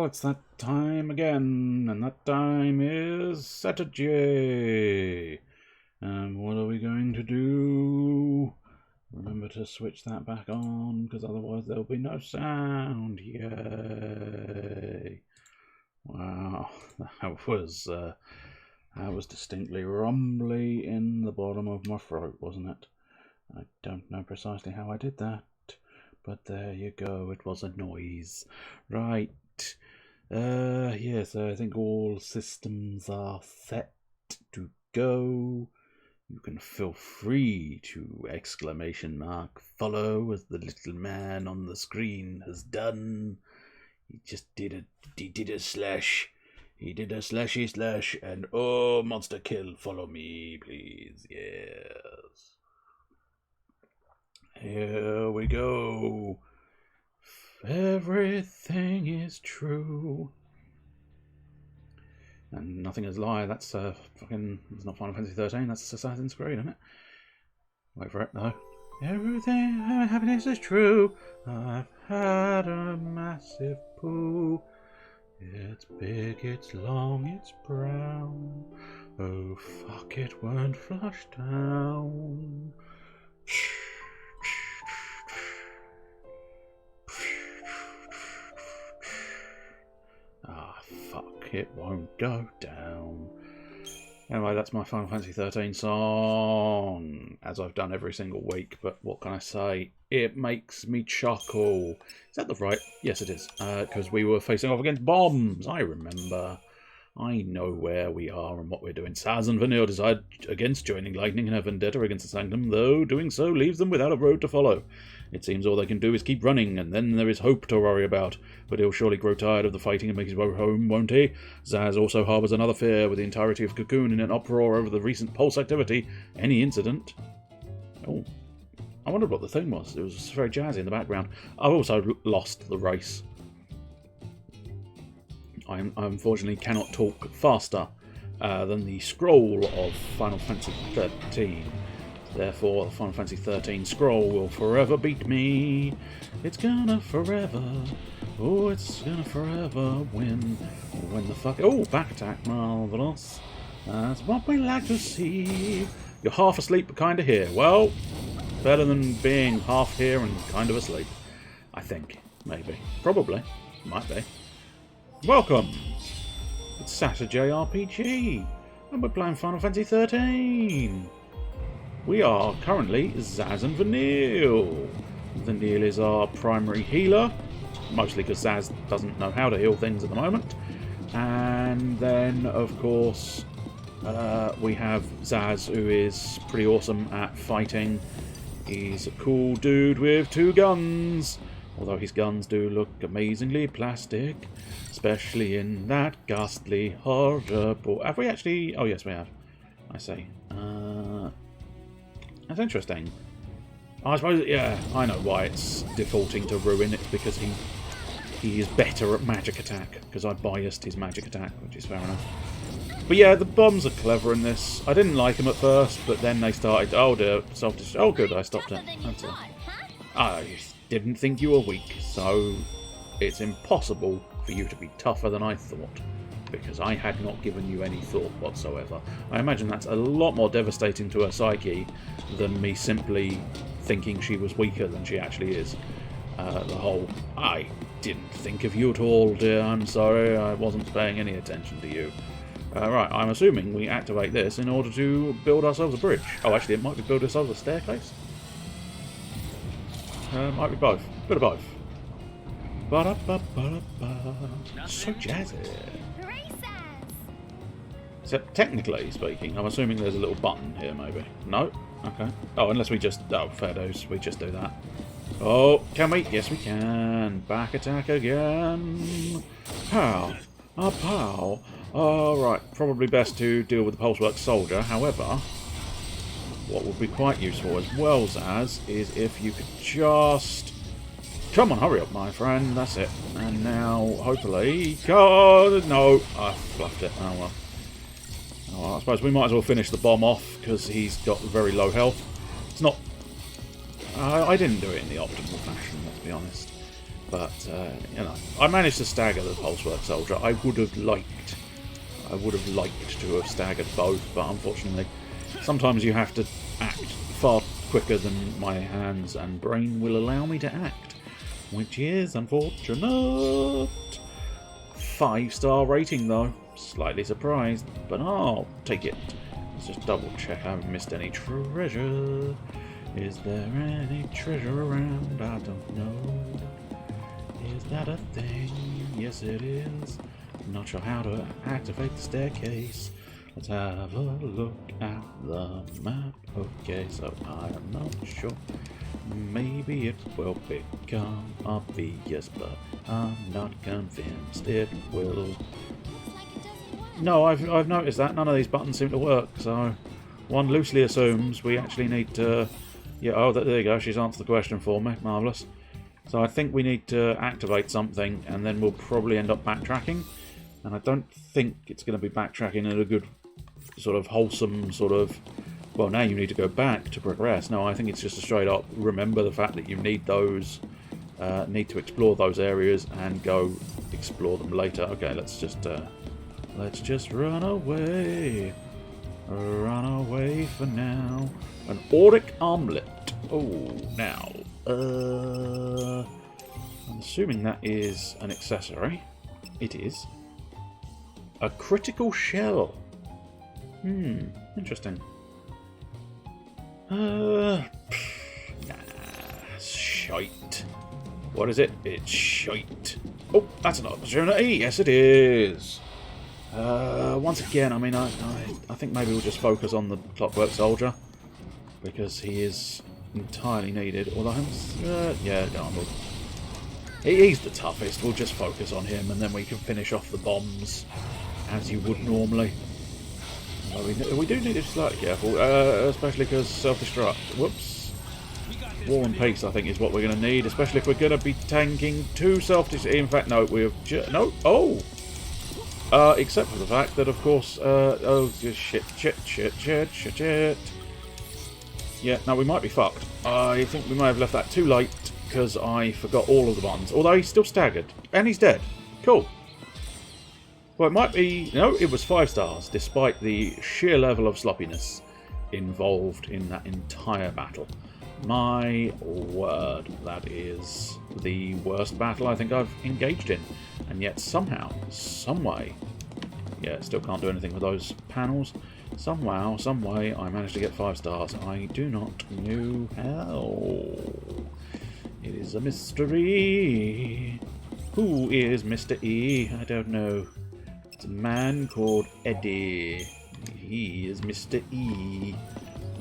Well, it's that time again, and that time is SaturJay. What are we going to do? Remember to switch that back on, because otherwise there'll be no sound. Yay! Wow, that was distinctly rumbly in the bottom of my throat, wasn't it? I don't know precisely how I did that, but there you go. It was a noise, right? Yes, I think all systems are set to go. You can feel free to !follow as the little man on the screen has done. He just did a slash. He did a slashy slash, and oh, monster kill, follow me, please. Yes. Here we go. Everything is true. And nothing is a lie. That's fucking. It's not Final Fantasy 13. That's Assassin's Creed, isn't it? Wait for it. No. Everything happiness is true. I've had a massive poo. It's big, it's long, it's brown. Oh fuck! It won't flush down. Ah, fuck, it won't go down. Anyway, that's my Final Fantasy 13 song, as I've done every single week, but what can I say? It makes me chuckle. Is that the right? Yes, it is, because we were facing off against bombs, I remember. I know where we are and what we're doing. Saz and Vanille decide against joining Lightning and have vendetta against the Sanctum, though doing so leaves them without a road to follow. It seems all they can do is keep running, and then there is Hope to worry about. But he'll surely grow tired of the fighting and make his way home, won't he? Zaz also harbours another fear, with the entirety of Cocoon in an uproar over the recent Pulse activity. Any incident... Oh, I wondered what the thing was. It was very jazzy in the background. I've also lost the race. I unfortunately cannot talk faster than the scroll of Final Fantasy 13. Therefore, the Final Fantasy 13 scroll will forever beat me. It's gonna forever. Oh, it's gonna forever win. When the fuck... Oh, back attack. Marvellous. That's what we like to see. You're half asleep but kind of here. Well, better than being half here and kind of asleep. I think. Maybe. Probably. Might be. Welcome! It's SaturJay RPG, and we're playing Final Fantasy 13. We are currently Zaz and Vanille. Vanille is our primary healer, mostly because Zaz doesn't know how to heal things at the moment. And then, of course, we have Zaz, who is pretty awesome at fighting. He's a cool dude with 2 guns. Although his guns do look amazingly plastic, especially in that ghastly, horrible... Have we actually... Oh, yes, we have. I see. That's interesting. I suppose, yeah, I know why it's defaulting to Ruin. It's because he is better at magic attack, because I biased his magic attack, which is fair enough. But yeah, the bombs are clever in this. I didn't like them at first, but then they started... Oh, dear, self-destruct. Oh, good, I stopped it. That's it. I didn't think you were weak, so it's impossible for you to be tougher than I thought, because I had not given you any thought whatsoever. I imagine that's a lot more devastating to her psyche than me simply thinking she was weaker than she actually is. The whole, I didn't think of you at all, dear, I'm sorry, I wasn't paying any attention to you. Right, I'm assuming we activate this in order to build ourselves a bridge. Oh, actually, it might be build ourselves a staircase? Might be both. Bit of both. Ba-da-ba-ba-da-ba. So jazzy. Except technically speaking, I'm assuming there's a little button here, maybe. No? Okay. Oh, unless we just... Oh, fair dues. We just do that. Oh, can we? Yes, we can. Back attack again. Pow. Ah, pow. Right. Probably best to deal with the Pulsework Soldier. However... What would be quite useful as well, Zaz, is if you could just... Come on, hurry up, my friend. That's it. And now, hopefully... God, no! I fluffed it. Oh, well. Oh, well. I suppose we might as well finish the bomb off, because he's got very low health. It's not... I didn't do it in the optimal fashion, let's be honest. but you know, I managed to stagger the Pulsework Soldier. I would have liked to have staggered both, but unfortunately, sometimes you have to act far quicker than my hands and brain will allow me to act, which is unfortunate. 5-star rating though, slightly surprised, but I'll take it. Let's just double check I haven't missed any treasure. Is there any treasure around? I don't know. Is that a thing? Yes it is. I'm not sure how to activate the staircase. Let's have a look at the map. Okay, so I am not sure. Maybe it will become obvious, but I'm not convinced it will. No, I've noticed that none of these buttons seem to work, so one loosely assumes we actually need to... Yeah, oh, there you go, she's answered the question for me. Marvellous. So I think we need to activate something, and then we'll probably end up backtracking. And I don't think it's going to be backtracking in a good, sort of wholesome sort of... Well, now you need to go back to progress. No, I think it's just a straight up remember the fact that you need those... need to explore those areas and go explore them later. Okay, let's just run away. Run away for now. An Auric Armlet. Oh, now. I'm assuming that is an accessory. It is. A critical shell. Interesting. Nah, shite. What is it? It's shite. Oh, that's an opportunity. Yes, it is. Once again, I mean, I think maybe we'll just focus on the Clockwork Soldier because he is entirely needed. Although, yeah, go on. He's the toughest. We'll just focus on him, and then we can finish off the bombs as you would normally. Although we do need to be slightly careful, especially because self-destruct. Whoops. War and peace, I think, is what we're going to need, especially if we're going to be tanking 2 self-destruct. In fact, no, we have no. Oh. Except for the fact that, of course, oh, shit. Yeah, no, we might be fucked. I think we may have left that too late, because I forgot all of the buttons. Although he's still staggered, and he's dead. Cool. Well, it might be... No, it was 5 stars, despite the sheer level of sloppiness involved in that entire battle. My word, that is the worst battle I think I've engaged in. And yet somehow, someway, yeah, still can't do anything with those panels. Somehow, someway, I managed to get 5 stars. I do not know how. It is a mystery. Who is Mr. E? I don't know. It's a man called Eddie. He is Mr. E.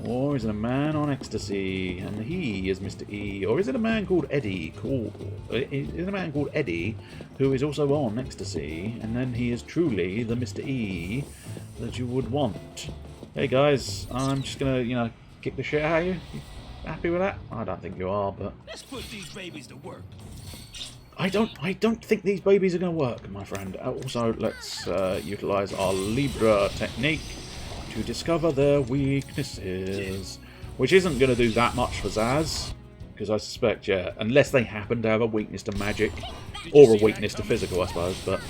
Or is it a man on ecstasy and he is Mr. E? Or is it a man called Eddie? Is it a man called Eddie who is also on ecstasy and then he is truly the Mr. E that you would want? Hey guys, I'm just gonna, you know, kick the shit out of you. You happy with that? I don't think you are, but let's put these babies to work. I don't think these babies are gonna work, my friend. Also, let's utilize our Libra technique to discover their weaknesses, which isn't going to do that much for Zaz, because I suspect, yeah, unless they happen to have a weakness to magic, or a weakness to physical, I suppose, but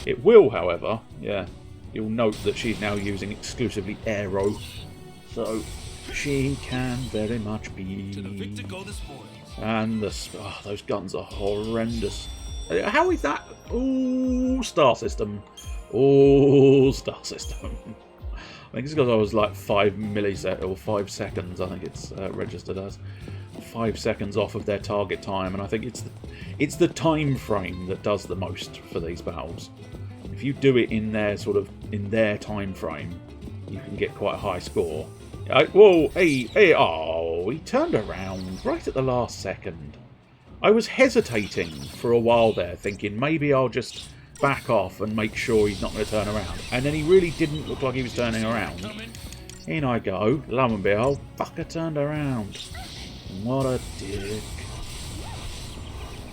it will, however, yeah, you'll note that she's now using exclusively aero, so she can very much be... And those guns are horrendous. How is that? Ooh, star system. Ooh, star system. I think it's because I was like 5 milliseconds or 5 seconds. I think it's registered as 5 seconds off of their target time, and I think it's the time frame that does the most for these battles. If you do it in their time frame, you can get quite a high score. Whoa! Hey! Oh, he turned around right at the last second. I was hesitating for a while there, thinking maybe I'll just back off and make sure he's not going to turn around. And then he really didn't look like he was turning around. In I go. Lo and behold, fucker turned around. What a dick.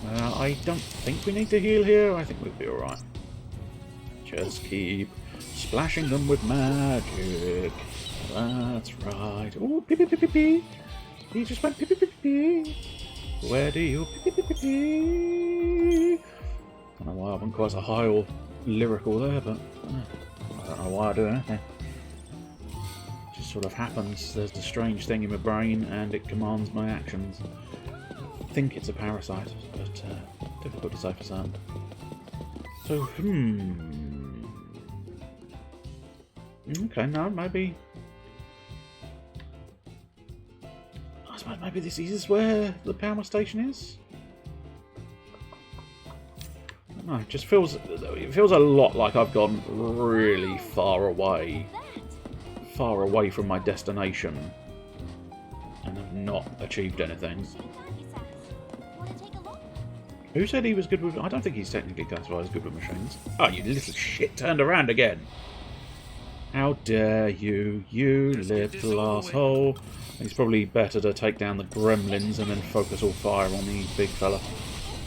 I don't think we need to heal here. I think we'll be alright. Just keep splashing them with magic. That's right. Oh, pee pee pee pee pee. He just went pee pee pee pee pee. Where do you pee pee pee pee pee? don't know why I wasn't quite so high or lyrical there, but I don't know why I do anything. It just sort of happens. There's a strange thing in my brain and it commands my actions. I think it's a parasite, but difficult to say for certain. So, okay, no, maybe... I suppose maybe this is where the power station is? No, it just feels... It feels a lot like I've gone really far away from my destination and have not achieved anything. Who said he was good with... I don't think he's technically classified as good with machines. Oh, you little shit, turned around again. How dare you, you little asshole. It's probably better to take down the gremlins and then focus all fire on the big fella.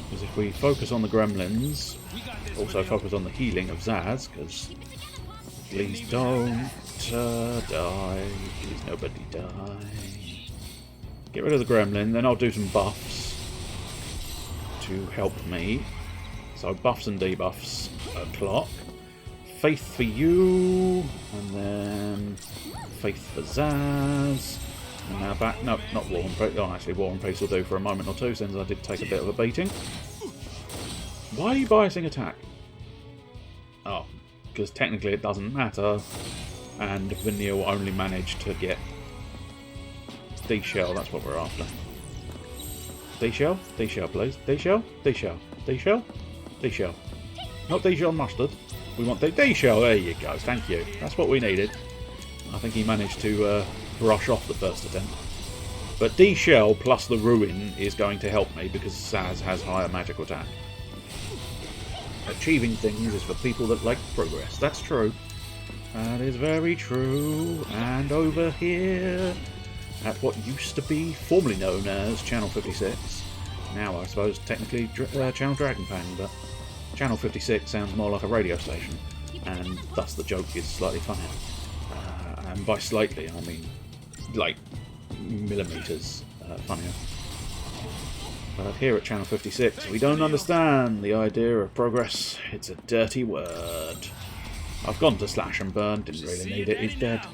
Because if we focus on the gremlins, also focus on the healing of Zaz, because please don't die. Please nobody die. Get rid of the gremlin, then I'll do some buffs to help me. So buffs and debuffs o'clock. Faith for you, and then faith for Zaz. And now back, no, not War and Peace. Oh, actually, War and Peace will do for a moment or two, since I did take a bit of a beating. Why are you biasing attack? Oh, because technically it doesn't matter, and Vanille only managed to get D-Shell, that's what we're after. D-Shell? D-Shell, please. D-Shell? D-Shell. D-Shell? D-Shell. Not D-Shell mustard. We want the D-Shell. There you go. Thank you. That's what we needed. I think he managed to brush off the first attempt. But D-Shell plus the Ruin is going to help me because Zaz has higher magical attack. Achieving things is for people that like progress. That's true. That is very true. And over here, at what used to be formerly known as Channel 56, now I suppose technically Channel Dragonfang, but Channel 56 sounds more like a radio station, and thus the joke is slightly funnier. And by slightly, I mean like millimetres funnier. But here at Channel 56, we don't understand the idea of progress. It's a dirty word. I've gone to slash and burn, didn't really need it, he's dead.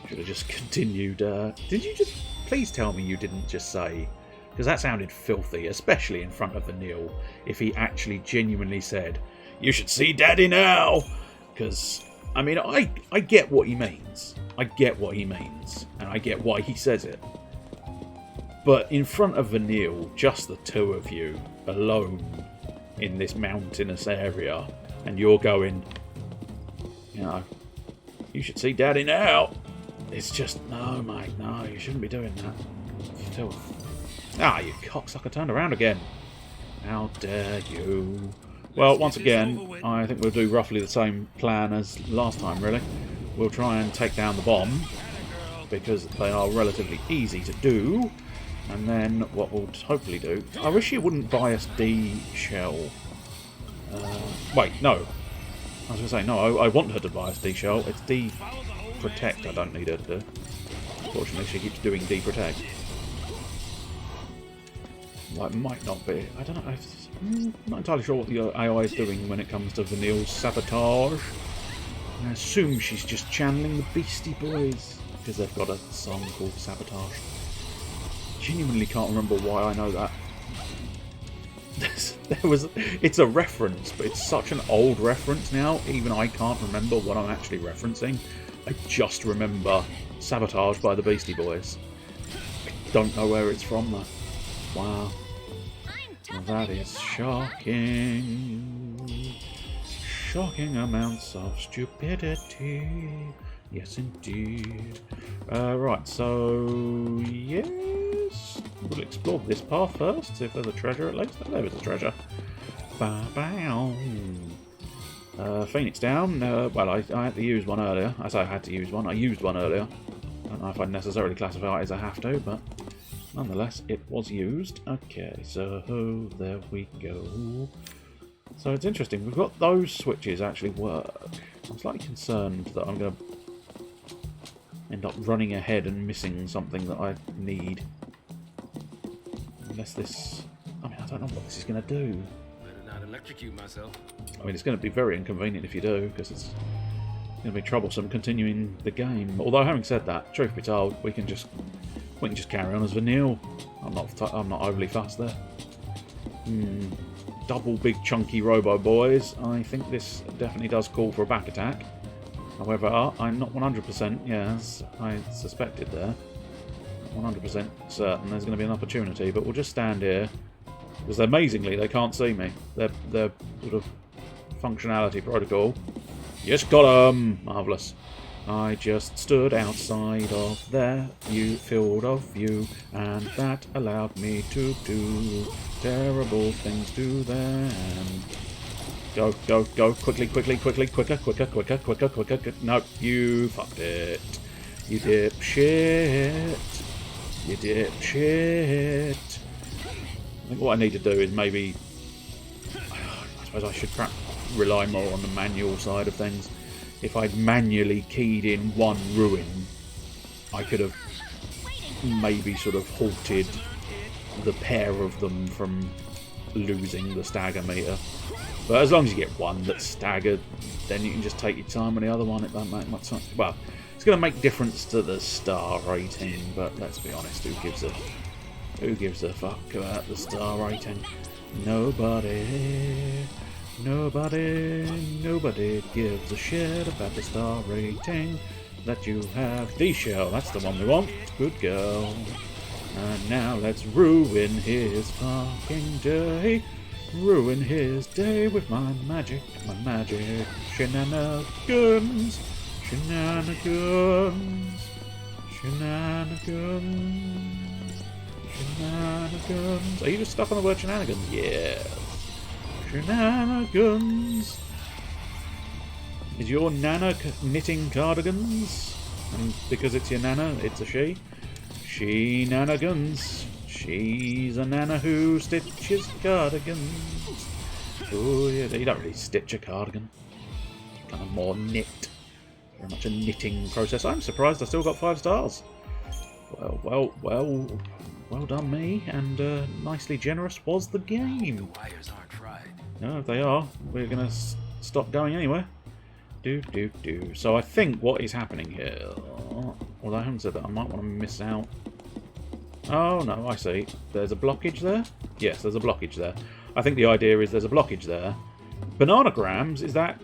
Should have just continued. Did you just... Please tell me you didn't just say... Because that sounded filthy, especially in front of Vanille, if he actually genuinely said, "You should see Daddy now!" Because, I mean, I get what he means. I get what he means. And I get why he says it. But in front of Vanille, just the two of you, alone, in this mountainous area, and you're going, you know, "You should see Daddy now!" It's just, no, mate, no, you shouldn't be doing that. Still... Ah, you cocksucker, turned around again. How dare you. Well, once again, I think we'll do roughly the same plan as last time, really. We'll try and take down the bomb, because they are relatively easy to do. And then what we'll hopefully do... I wish you wouldn't buy us D-Shell. Wait, no. I was going to say, no, I want her to buy us D-Shell. It's D-Protect I don't need her to do. Unfortunately, she keeps doing D-Protect. Like, might not be. I don't know. I'm not entirely sure what the AI is doing when it comes to Vanille's sabotage. I assume she's just channeling the Beastie Boys, because they've got a song called Sabotage. Genuinely can't remember why I know that. It's a reference, but it's such an old reference now, even I can't remember what I'm actually referencing. I just remember Sabotage by the Beastie Boys. I don't know where it's from though. Wow. That is shocking. Shocking amounts of stupidity. Yes, indeed. Right, so... Yes? We'll explore this path first, see if there's a treasure at least. Oh, there is a treasure. Ba-bow. Phoenix down. Well, I had to use one earlier. I say I had to use one. I used one earlier. I don't know if I'd necessarily classify it as I have to, but... Nonetheless, it was used. Okay, so there we go. So it's interesting. We've got those switches actually work. I'm slightly concerned that I'm going to end up running ahead and missing something that I need. Unless this... I mean, I don't know what this is going to do. electrocute myself. I mean, it's going to be very inconvenient if you do, because it's going to be troublesome continuing the game. Although, having said that, truth be told, we can just carry on as vanilla. I'm not overly fussed there. Double big chunky robo boys. I think this definitely does call for a back attack. However, I'm not 100%, as I suspected there. 100% certain there's going to be an opportunity, but we'll just stand here. Because amazingly, they can't see me. They're sort of functionality protocol. Yes, got 'em! Marvellous. I just stood outside of their field of view, and that allowed me to do terrible things to them. Go, go, go, quickly, quickly, quickly, quicker, quicker, quicker, quicker, quicker, quicker. No, you fucked it. You dipshit. You dipshit. I think what I need to do is maybe... I suppose I should perhaps rely more on the manual side of things. If I'd manually keyed in one ruin, I could have maybe sort of halted the pair of them from losing the stagger meter. But as long as you get one that's staggered, then you can just take your time on the other one. It don't make much sense. Well, it's going to make difference to the star rating, but let's be honest, who gives a fuck about the star rating? Nobody. Nobody gives a shit about the star rating that you have. D-Shell, that's the one we want. Good girl. And now let's ruin his fucking day. Ruin his day with my magic. Shenanigans. Shenanigans. Shenanigans. Shenanigans. Are you just stuck on the word shenanigans? Yes. Shenanigans. Is your nana knitting cardigans? And because it's your nana, it's a she. She nanigans. She's a nana who stitches cardigans. Oh yeah, you don't really stitch a cardigan. Kind of more knit. Very much a knitting process. I'm surprised I still got 5 stars. Well done me, and nicely generous was the game. The wires aren't fried. No, if they are, we're going to stop going anywhere. So I think what is happening here... Although I haven't said that, I might want to miss out. Oh, no, I see. There's a blockage there? Yes, there's a blockage there. I think the idea is there's a blockage there. Bananagrams, is that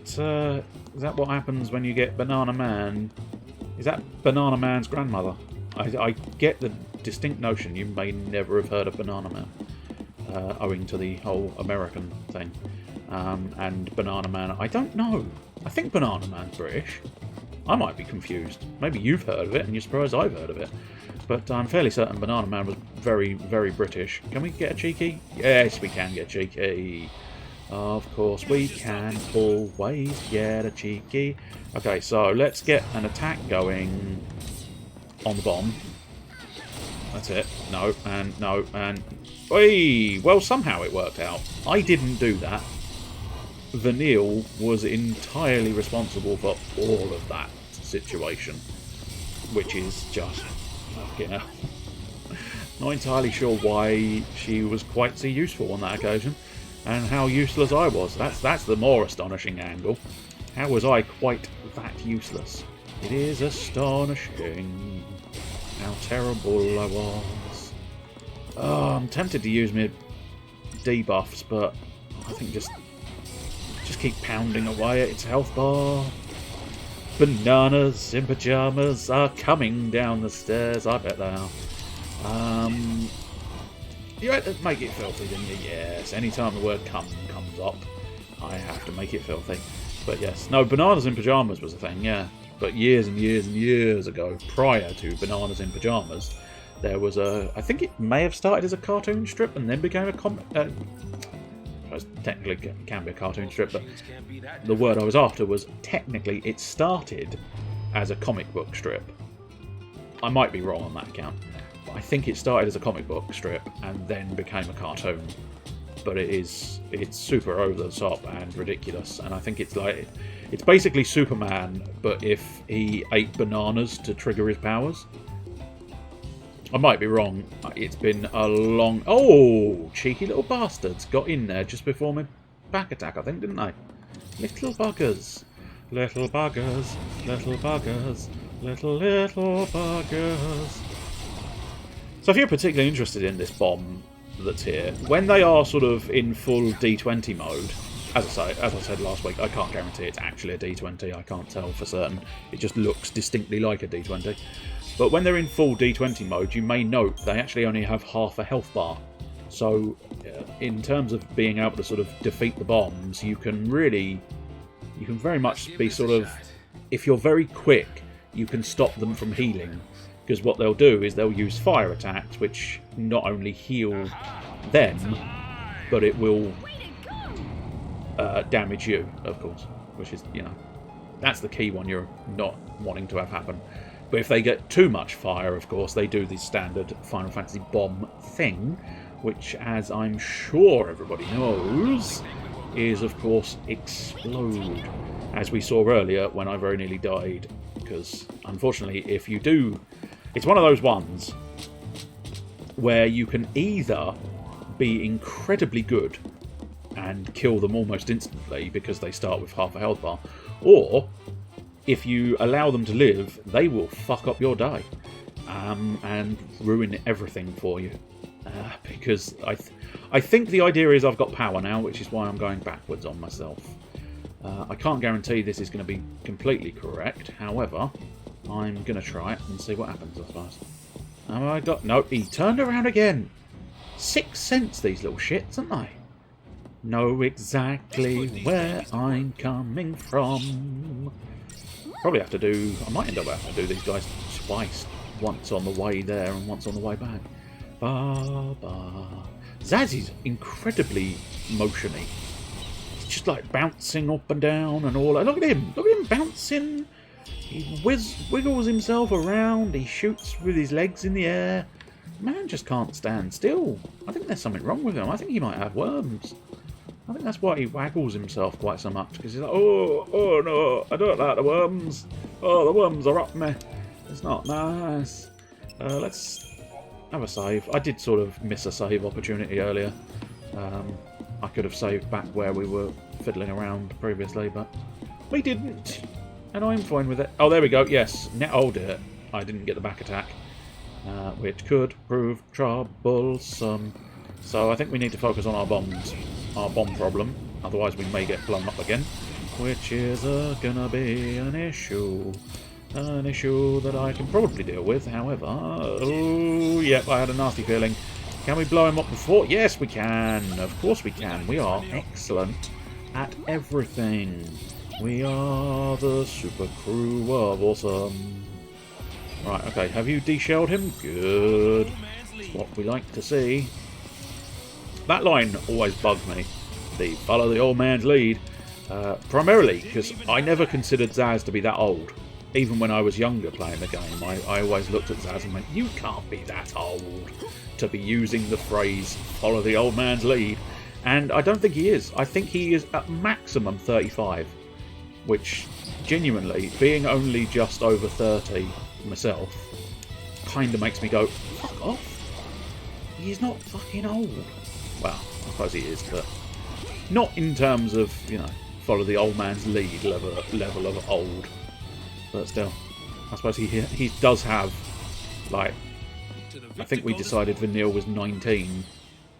what happens when you get Banana Man? Is that Banana Man's grandmother? I get the distinct notion you may never have heard of Banana Man, owing to the whole American thing. And Banana Man, I don't know. I think Banana Man's British. I might be confused. Maybe you've heard of it and you're surprised I've heard of it. But I'm fairly certain Banana Man was very, very British. Can we get a cheeky? Yes, we can get cheeky. Of course we can always get a cheeky. Okay, so let's get an attack going on the bomb. That's it. No, and no, and... Hey! Well, somehow it worked out. I didn't do that. Vanille was entirely responsible for all of that situation. Which is just... fucking hell. Not entirely sure why she was quite so useful on that occasion. And how useless I was. That's the more astonishing angle. How was I quite that useless? It is astonishing how terrible I was. Oh, I'm tempted to use my debuffs, but I think just keep pounding away at its health bar. Bananas in pyjamas are coming down the stairs. I bet they are. You had to make it filthy, didn't you? Yes. Anytime the word comes up, I have to make it filthy. But yes. No, Bananas in Pyjamas was a thing, yeah. But years and years and years ago, prior to Bananas in Pyjamas, there was a... I think it may have started as a cartoon strip and then became a comic... technically it can be a cartoon strip, but the word I was after was technically it started as a comic book strip. I might be wrong on that account. I think it started as a comic book strip and then became a cartoon, but it's super over the top and ridiculous. And I think it's basically Superman, but if he ate bananas to trigger his powers. I might be wrong. It's been a long... Oh, cheeky little bastards got in there just before me back attack, I think, didn't they? Little buggers. Little buggers. Little buggers. Little buggers. So if you're particularly interested in this bomb that's here, when they are sort of in full D20 mode, as I said last week, I can't guarantee it's actually a D20. I can't tell for certain. It just looks distinctly like a D20. But when they're in full D20 mode, you may note they actually only have half a health bar. So in terms of being able to sort of defeat the bombs, you can very much be sort of, if you're very quick, you can stop them from healing. Because what they'll do is they'll use fire attacks, which not only heal them, but it will damage you, of course. Which is, you know, that's the key one you're not wanting to have happen. But if they get too much fire, of course, they do the standard Final Fantasy bomb thing, which, as I'm sure everybody knows, is, of course, explode. As we saw earlier when I very nearly died. Because, unfortunately, if you do... It's one of those ones where you can either be incredibly good and kill them almost instantly because they start with half a health bar, or if you allow them to live, they will fuck up your day and ruin everything for you. Because I think the idea is I've got power now, which is why I'm going backwards on myself. I can't guarantee this is going to be completely correct, however, I'm going to try it and see what happens, I suppose. Oh, I got... No, he turned around again! 6 cents, these little shits, aren't they? Know exactly where I'm coming from. Probably have to do... I might end up having to do these guys twice. Once on the way there and once on the way back. Zazzy's incredibly motiony. He's just like bouncing up and down and all that. Look at him! Look at him bouncing! He wiggles himself around. He shoots with his legs in the air. Man just can't stand still. I think there's something wrong with him. I think he might have worms. I think that's why he waggles himself quite so much. Because he's like, oh no, I don't like the worms. Oh, the worms are up me. It's not nice. Let's have a save. I did sort of miss a save opportunity earlier. I could have saved back where we were fiddling around previously, but we didn't. And I'm fine with it. Oh, there we go. Yes. Oh dear. I didn't get the back attack. Which could prove troublesome. So I think we need to focus on our bombs. Our bomb problem. Otherwise we may get blown up again. Which is gonna be an issue. An issue that I can probably deal with. However... Oh, yep, I had a nasty feeling. Can we blow him up before? Yes, we can. Of course we can. We are excellent at everything. We are the super crew of awesome. Right, okay. Have you de-shelled him? Good. That's what we like to see. That line always bugged me. The follow the old man's lead. Primarily because I never considered Zaz to be that old. Even when I was younger playing the game, I always looked at Zaz and went, you can't be that old to be using the phrase follow the old man's lead. And I don't think he is. I think he is at maximum 35. Which, genuinely, being only just over 30 myself, kind of makes me go, fuck off. He's not fucking old. Well, I suppose he is, but not in terms of, you know, follow the old man's lead level of old. But still, I suppose he does have, like, I think we decided Vanille was 19,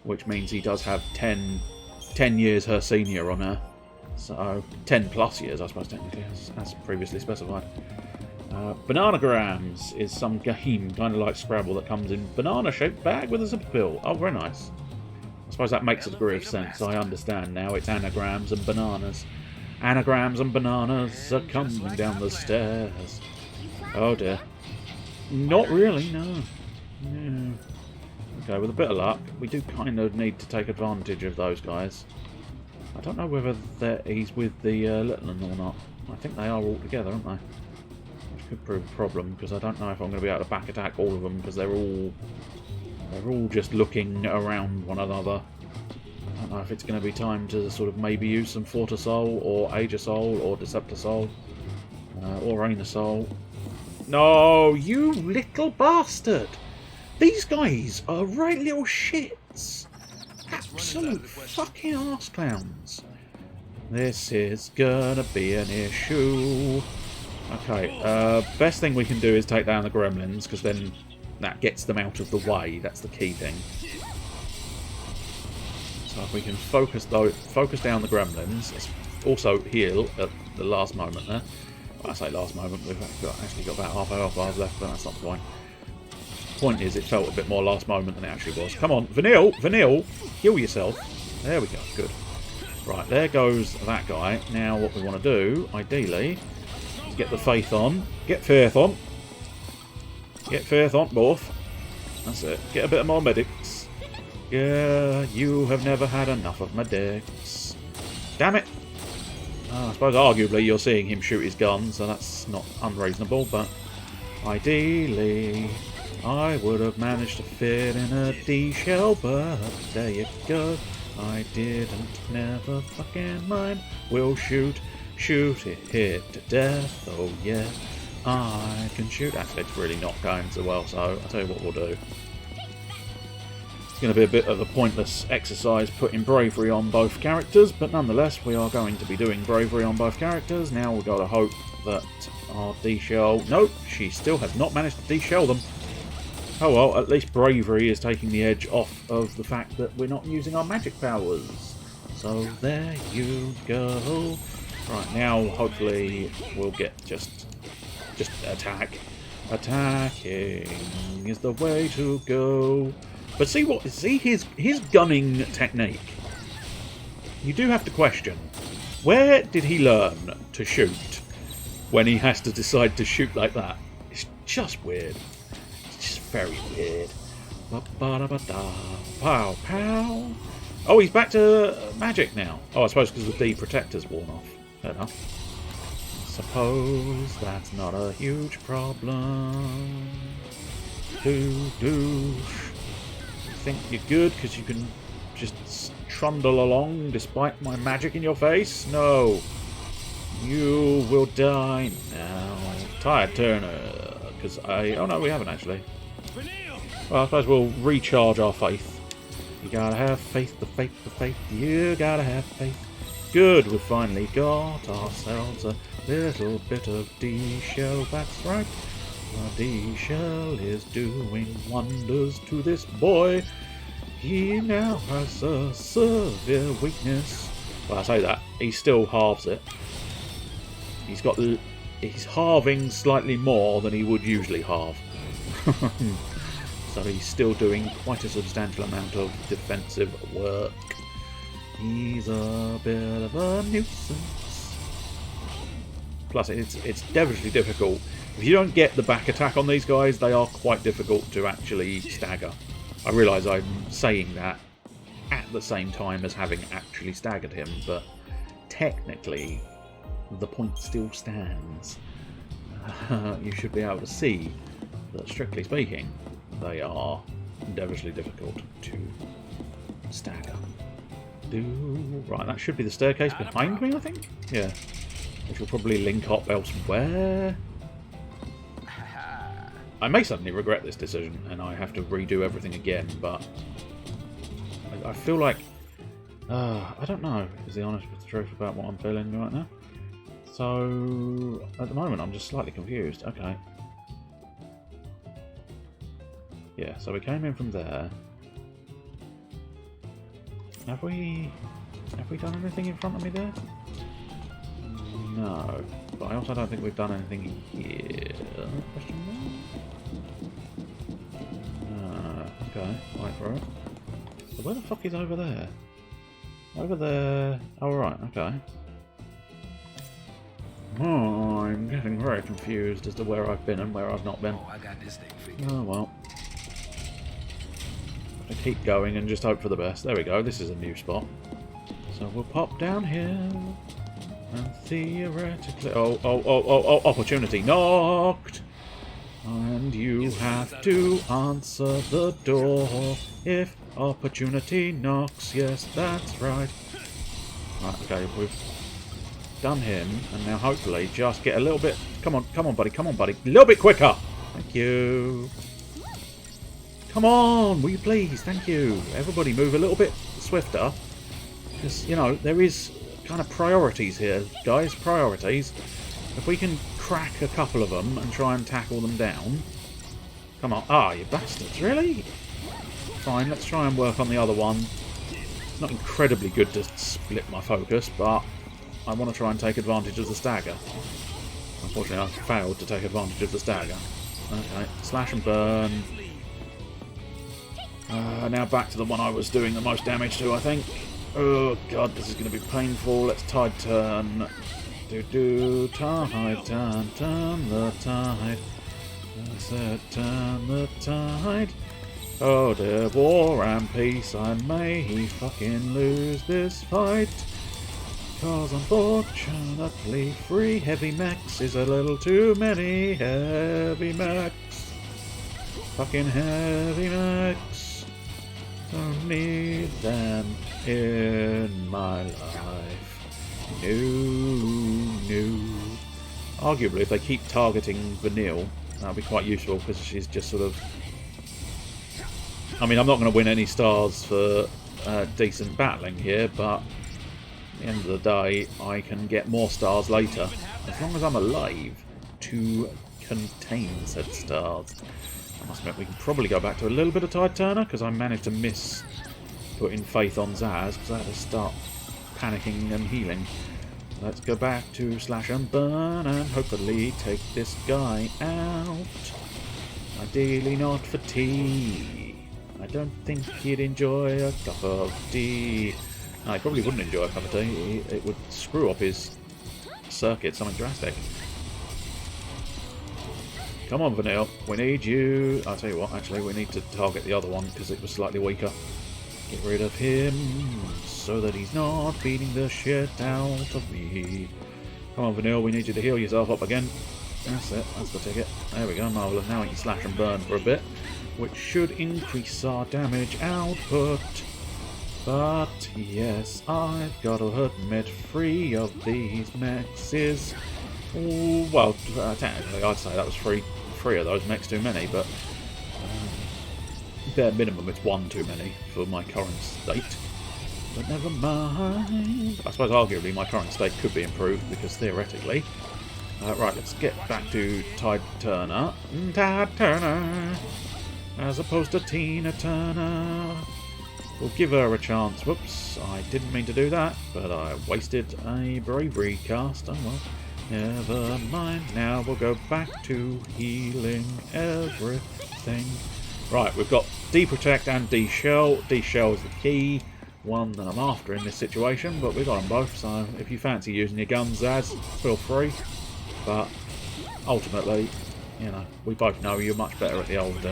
which means he does have 10 years her senior on her. So, 10 plus years, I suppose, technically, as previously specified. Bananagrams is some game, kind of like Scrabble, that comes in banana-shaped bag with a zipper pill. Oh, very nice. I suppose that makes a degree of sense. I understand now. It's anagrams and bananas. Anagrams and bananas are coming down the stairs. Oh, dear. Not really, no. Yeah. Okay, with a bit of luck, we do kind of need to take advantage of those guys. I don't know whether he's with the little one or not. I think they are all together, aren't they? Which could prove a problem, because I don't know if I'm going to be able to back attack all of them, because they're all just looking around one another. I don't know if it's going to be time to sort of maybe use some Fortisol, or Aegisol, or Deceptisol, or Anusol. No, you little bastard! These guys are right little shits! Absolute fucking arse clowns. This is gonna be an issue. Okay, best thing we can do is take down the gremlins, because then that gets them out of the way. That's the key thing. So if we can focus down the gremlins, let's also heal at the last moment there. Well, I say last moment, we've actually got about half our bars left, but that's not the point. Point is, it felt a bit more last moment than it actually was. Come on, Vanille, heal yourself. There we go, good. Right, there goes that guy. Now what we want to do, ideally, is get the faith on. Get faith on. Get faith on, both. That's it. Get a bit more medics. Yeah, you have never had enough of medics. Damn it! I suppose arguably you're seeing him shoot his gun, so that's not unreasonable, but ideally I would have managed to fit in a D shell, but there you go. I didn't, never fucking mind. We'll shoot it, hit to death. Oh yeah, I can shoot. Actually, it's really not going so well, so I'll tell you what we'll do. It's going to be a bit of a pointless exercise putting bravery on both characters, but nonetheless, we are going to be doing bravery on both characters. Now we've got to hope that our D-shell... Nope, she still has not managed to D-shell them. Oh well, at least bravery is taking the edge off of the fact that we're not using our magic powers. So there you go. Right, now hopefully we'll get just attack. Attacking is the way to go. But see his gunning technique. You do have to question, where did he learn to shoot when he has to decide to shoot like that? It's just weird. Very weird. Pow, pow. Oh, he's back to magic now. Oh, I suppose because the D protector's worn off. Fair enough. Suppose that's not a huge problem. Douche. You think you're good because you can just trundle along despite my magic in your face? No. You will die now. Tired Turner. Because oh no, we haven't actually. Well, I suppose we'll recharge our faith. You gotta have faith, the faith. You gotta have faith. Good, we've finally got ourselves a little bit of D-shell. That's right. Our D-shell is doing wonders to this boy. He now has a severe weakness. Well, I say that. He still halves it. He's halving slightly more than he would usually halve. So he's still doing quite a substantial amount of defensive work. He's a bit of a nuisance. Plus, it's devilishly difficult. If you don't get the back attack on these guys, they are quite difficult to actually stagger. I realise I'm saying that at the same time as having actually staggered him, but technically the point still stands. You should be able to see that, strictly speaking, they are devilishly difficult to stagger. Right, that should be the staircase behind me, I think? Yeah. Which will probably link up elsewhere. I may suddenly regret this decision and I have to redo everything again, but I feel like... I don't know, is the honest truth about what I'm feeling right now. So, at the moment I'm just slightly confused. Okay. Yeah, so we came in from there. Have we done anything in front of me there? No. But I also don't think we've done anything here. Question mark? Okay, wait for it. So where the fuck is over there? Over there. Oh right, okay. Oh, I'm getting very confused as to where I've been and where I've not been. Oh, I got this thing figured. Oh well. I keep going and just hope for the best. There we go, this is a new spot. So we'll pop down here and theoretically... Oh, opportunity knocked! And you have to answer the door if opportunity knocks. Yes, that's right. Right, okay, we've done him, and now hopefully just get a little bit... Come on, buddy, a little bit quicker! Thank you. Come on, will you please? Thank you. Everybody move a little bit swifter. Because, you know, there is kind of priorities here, guys. Priorities. If we can crack a couple of them and try and tackle them down. Come on. Ah, you bastards. Really? Fine, let's try and work on the other one. It's not incredibly good to split my focus, but I want to try and take advantage of the stagger. Unfortunately, I failed to take advantage of the stagger. Okay, slash and burn. Now back to the one I was doing the most damage to, I think. Oh god, this is going to be painful. Let's tide turn. Tide, turn the tide. That's it, turn the tide. Oh dear, war and peace, I may fucking lose this fight. Cause unfortunately, 3 heavy mechs is a little too many heavy mechs. Fucking heavy mechs. Don't need them in my life. No. Arguably, if they keep targeting Vanille, that'll be quite useful because she's just sort of... I mean, I'm not going to win any stars for decent battling here, but at the end of the day, I can get more stars later, as long as I'm alive to contain said stars. I must admit, we can probably go back to a little bit of Tide Turner, because I managed to miss putting faith on Zaz, because I had to start panicking and healing. Let's go back to slash and burn, and hopefully take this guy out. Ideally not for tea. I don't think he'd enjoy a cup of tea. No, he probably wouldn't enjoy a cup of tea. It would screw up his circuit, something drastic. Come on, Vanille. We need you. I'll tell you what, actually, we need to target the other one because it was slightly weaker. Get rid of him so that he's not beating the shit out of me. Come on, Vanille. We need you to heal yourself up again. That's it. That's the ticket. There we go. Marvellous. Now we can slash and burn for a bit, which should increase our damage output. But yes, I've got to admit, 3 of these mechs is... well, technically I'd say that was 3 of those mechs too many, but bare minimum it's 1 too many for my current state. But never mind. I suppose arguably my current state could be improved, because theoretically... right, let's get back to Tide Turner. Tide Turner! As opposed to Tina Turner. We'll give her a chance. Whoops, I didn't mean to do that, but I wasted a bravery cast. Oh well, never mind. Now we'll go back to healing everything. Right, we've got D-Protect and D-Shell. D-Shell is the key one that I'm after in this situation, but we've got them both, so if you fancy using your guns, Zaz, feel free. But ultimately, you know, we both know you're much better at the old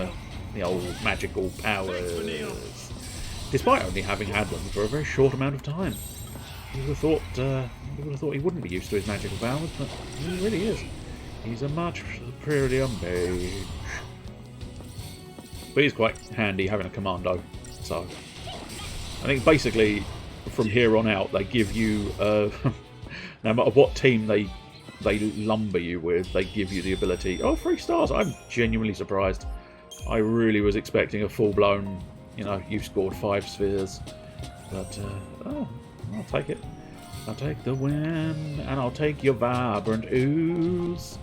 magical powers. Despite only having had them for a very short amount of time. You would have thought he wouldn't be used to his magical powers, but he really is. He's a much superior mage. But he's quite handy having a commando. So I think basically from here on out they give you no matter what team they lumber you with, they give you the ability. Oh, 3 stars! I'm genuinely surprised. I really was expecting a full-blown, you know, you've scored 5 spheres. But, oh, I'll take it. I'll take the win, and I'll take your Vibrant Ooze.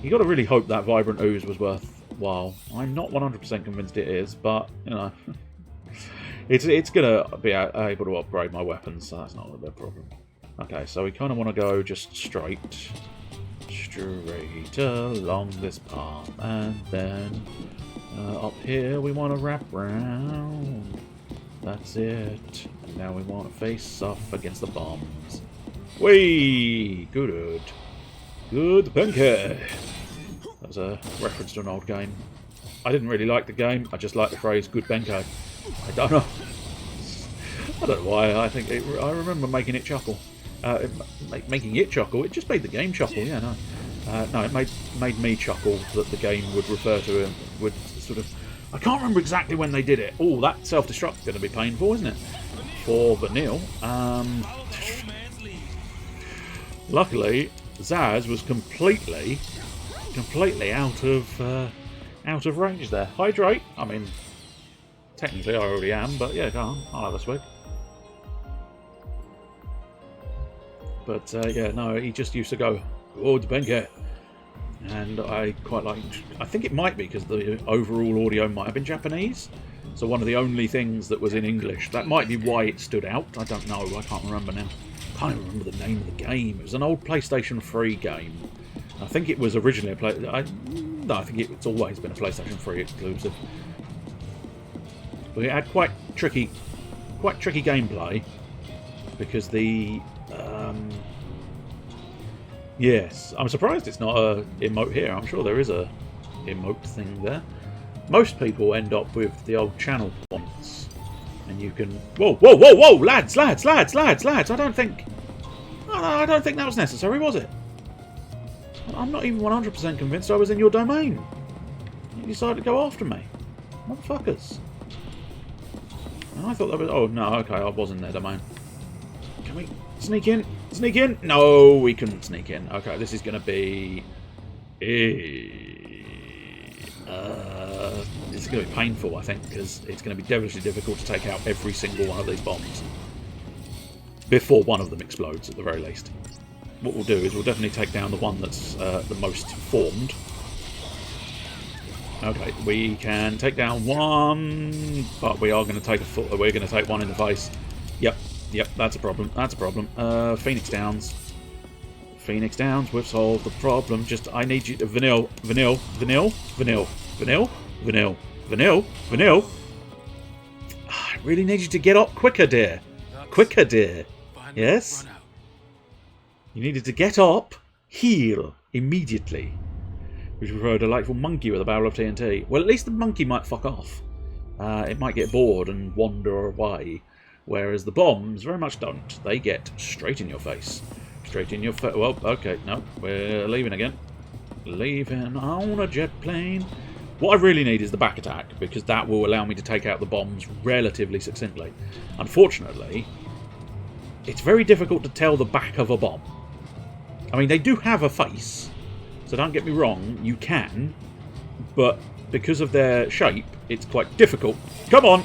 You got to really hope that Vibrant Ooze was worthwhile. I'm not 100% convinced it is, but, you know, it's going to be able to upgrade my weapons, so that's not a big problem. Okay, so we kind of want to go just straight along this path, and then up here we want to wrap round. That's it. Now we want to face off against the bombs. Whee! Good Benke! That was a reference to an old game. I didn't really like the game, I just like the phrase good Benke. I don't know why, I remember making it chuckle. Making it chuckle, it just made the game chuckle, yeah, no. No, it made me chuckle that the game would refer to him, would sort of... I can't remember exactly when they did it. Oh, that self-destruct's going to be painful, isn't it? For Vanille. Luckily, Zaz was completely out of range there. Hydrate. I mean, technically I already am, but yeah, go on. I'll have a swig. But yeah, no, he just used to go, "Oh, the Benke," and I quite liked. I think it might be because the overall audio might have been Japanese, so one of the only things that was in English. That might be why it stood out. I don't know. I can't remember now. Can't even remember the name of the game. It was an old PlayStation 3 game. I think it was originally a I think it's always been a PlayStation 3 exclusive. But it had quite tricky gameplay because the yes, I'm surprised it's not a emote here. I'm sure there is a emote thing there. Most people end up with the old channel points, and you can. Whoa, whoa, whoa, whoa, lads! I don't think that was necessary, was it? I'm not even 100% convinced I was in your domain. You decided to go after me, motherfuckers. And I thought that was. Oh no, okay, I was in their domain. Can we sneak in? Sneak in? No, we couldn't sneak in. Okay, this is going to be. It's going to be painful, I think, because it's going to be devilishly difficult to take out every single one of these bombs before one of them explodes, at the very least. What we'll do is we'll definitely take down the one that's the most formed. Okay, we can take down one, but we are going to take we're going to take one in the face. Yep, that's a problem. Phoenix Downs. Phoenix Downs, we've solved the problem. Just, I need you to vanille. I really need you to get up quicker, dear. Quicker, dear. Yes? You needed to get up, heal, immediately. Which would throw a delightful monkey with a barrel of TNT. Well, at least the monkey might fuck off. It might get bored and wander away. Whereas the bombs very much don't. They get straight in your face. Straight in your face. Well, okay, no, we're leaving again. Leaving on a jet plane. What I really need is the back attack, because that will allow me to take out the bombs relatively succinctly. Unfortunately, it's very difficult to tell the back of a bomb. I mean, they do have a face, so don't get me wrong, you can, but because of their shape, it's quite difficult. Come on!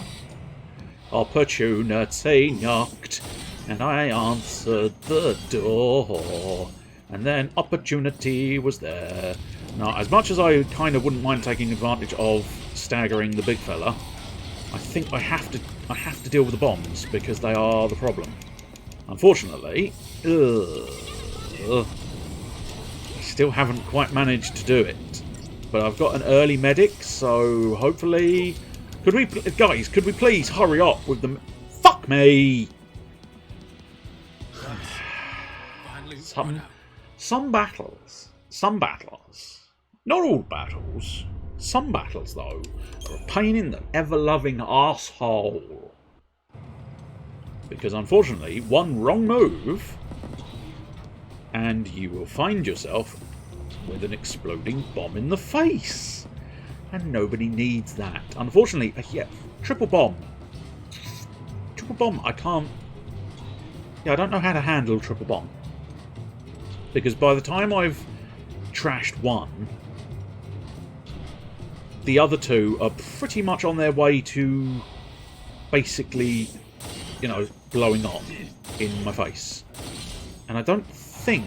Opportunity knocked, and I answered the door, and then opportunity was there. Now, as much as I kind of wouldn't mind taking advantage of staggering the big fella, I think I have to deal with the bombs, because they are the problem. Unfortunately, I still haven't quite managed to do it. But I've got an early medic, so hopefully... Could we please hurry up with the... Fuck me! Some battles, not all battles, some battles, though, are a pain in the ever-loving arsehole. Because, unfortunately, one wrong move, and you will find yourself with an exploding bomb in the face. And nobody needs that. Unfortunately, yeah, triple bomb. Triple bomb, I can't... Yeah, I don't know how to handle triple bomb. Because by the time I've trashed one, the other two are pretty much on their way to basically, you know, blowing up in my face. And I don't think...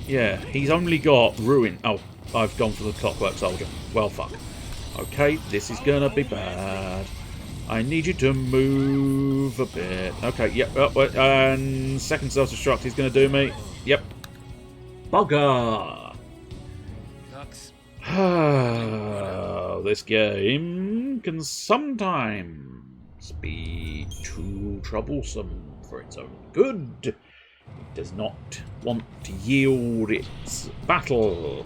Yeah, he's only got ruin. Oh, I've gone for the Clockwork Soldier. Well, fuck. Okay, this is gonna be bad. I need you to move a bit. Okay, yep. And second self-destruct he's gonna do me. Yep. Bugger! This game can sometimes be too troublesome for its own good. It does not want to yield its battle.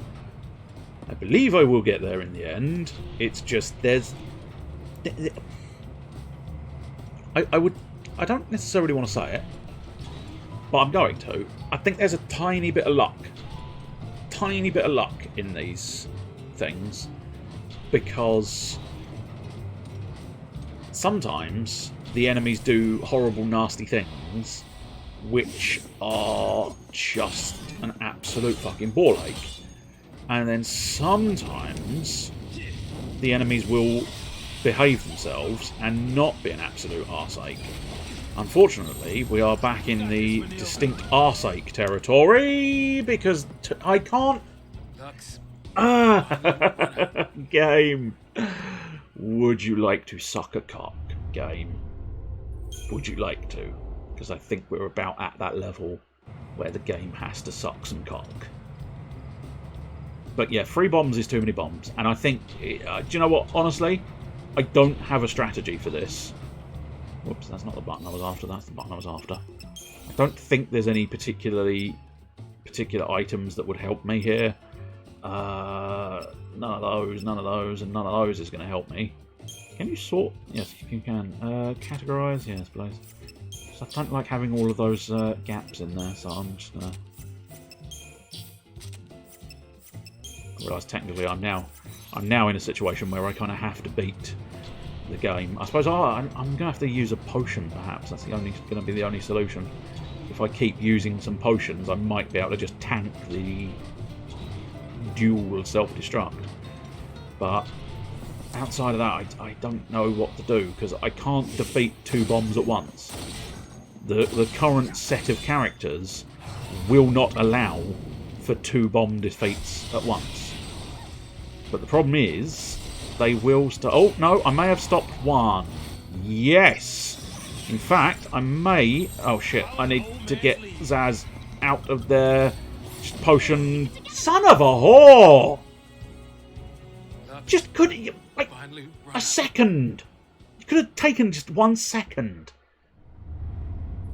I believe I will get there in the end. It's just there's... I don't necessarily want to say it, but I'm going to. I think there's a tiny bit of luck. Tiny bit of luck in these things. Because sometimes the enemies do horrible, nasty things which are just an absolute fucking ball ache. And then sometimes the enemies will behave themselves and not be an absolute arseache. Unfortunately, we are back in the distinct arseache territory because I can't. Game. Would you like to suck a cock? Game. Would you like to? Because I think we're about at that level where the game has to suck some cock. But yeah, 3 bombs is too many bombs. And I think, do you know what? Honestly, I don't have a strategy for this. Whoops, that's not the button I was after. That's the button I was after. I don't think there's any particular items that would help me here. None of those, and none of those is going to help me. Can you sort? Yes, you can. Categorize? Yes, please. So I don't like having all of those gaps in there, so I'm just going to... I realise technically I'm now in a situation where I kind of have to beat the game. I suppose I'm going to have to use a potion, perhaps. That's going to be the only solution. If I keep using some potions, I might be able to just tank the dual self-destruct. But outside of that, I don't know what to do, because I can't defeat 2 bombs at once. The current set of characters will not allow for 2 bomb defeats at once. But the problem is, they will stop. Oh, no, I may have stopped 1. Yes! In fact, I may... Oh, shit. I need to get Zaz out of there. Potion. Son of a whore! Just could... Like, a second! You could have taken just 1 second.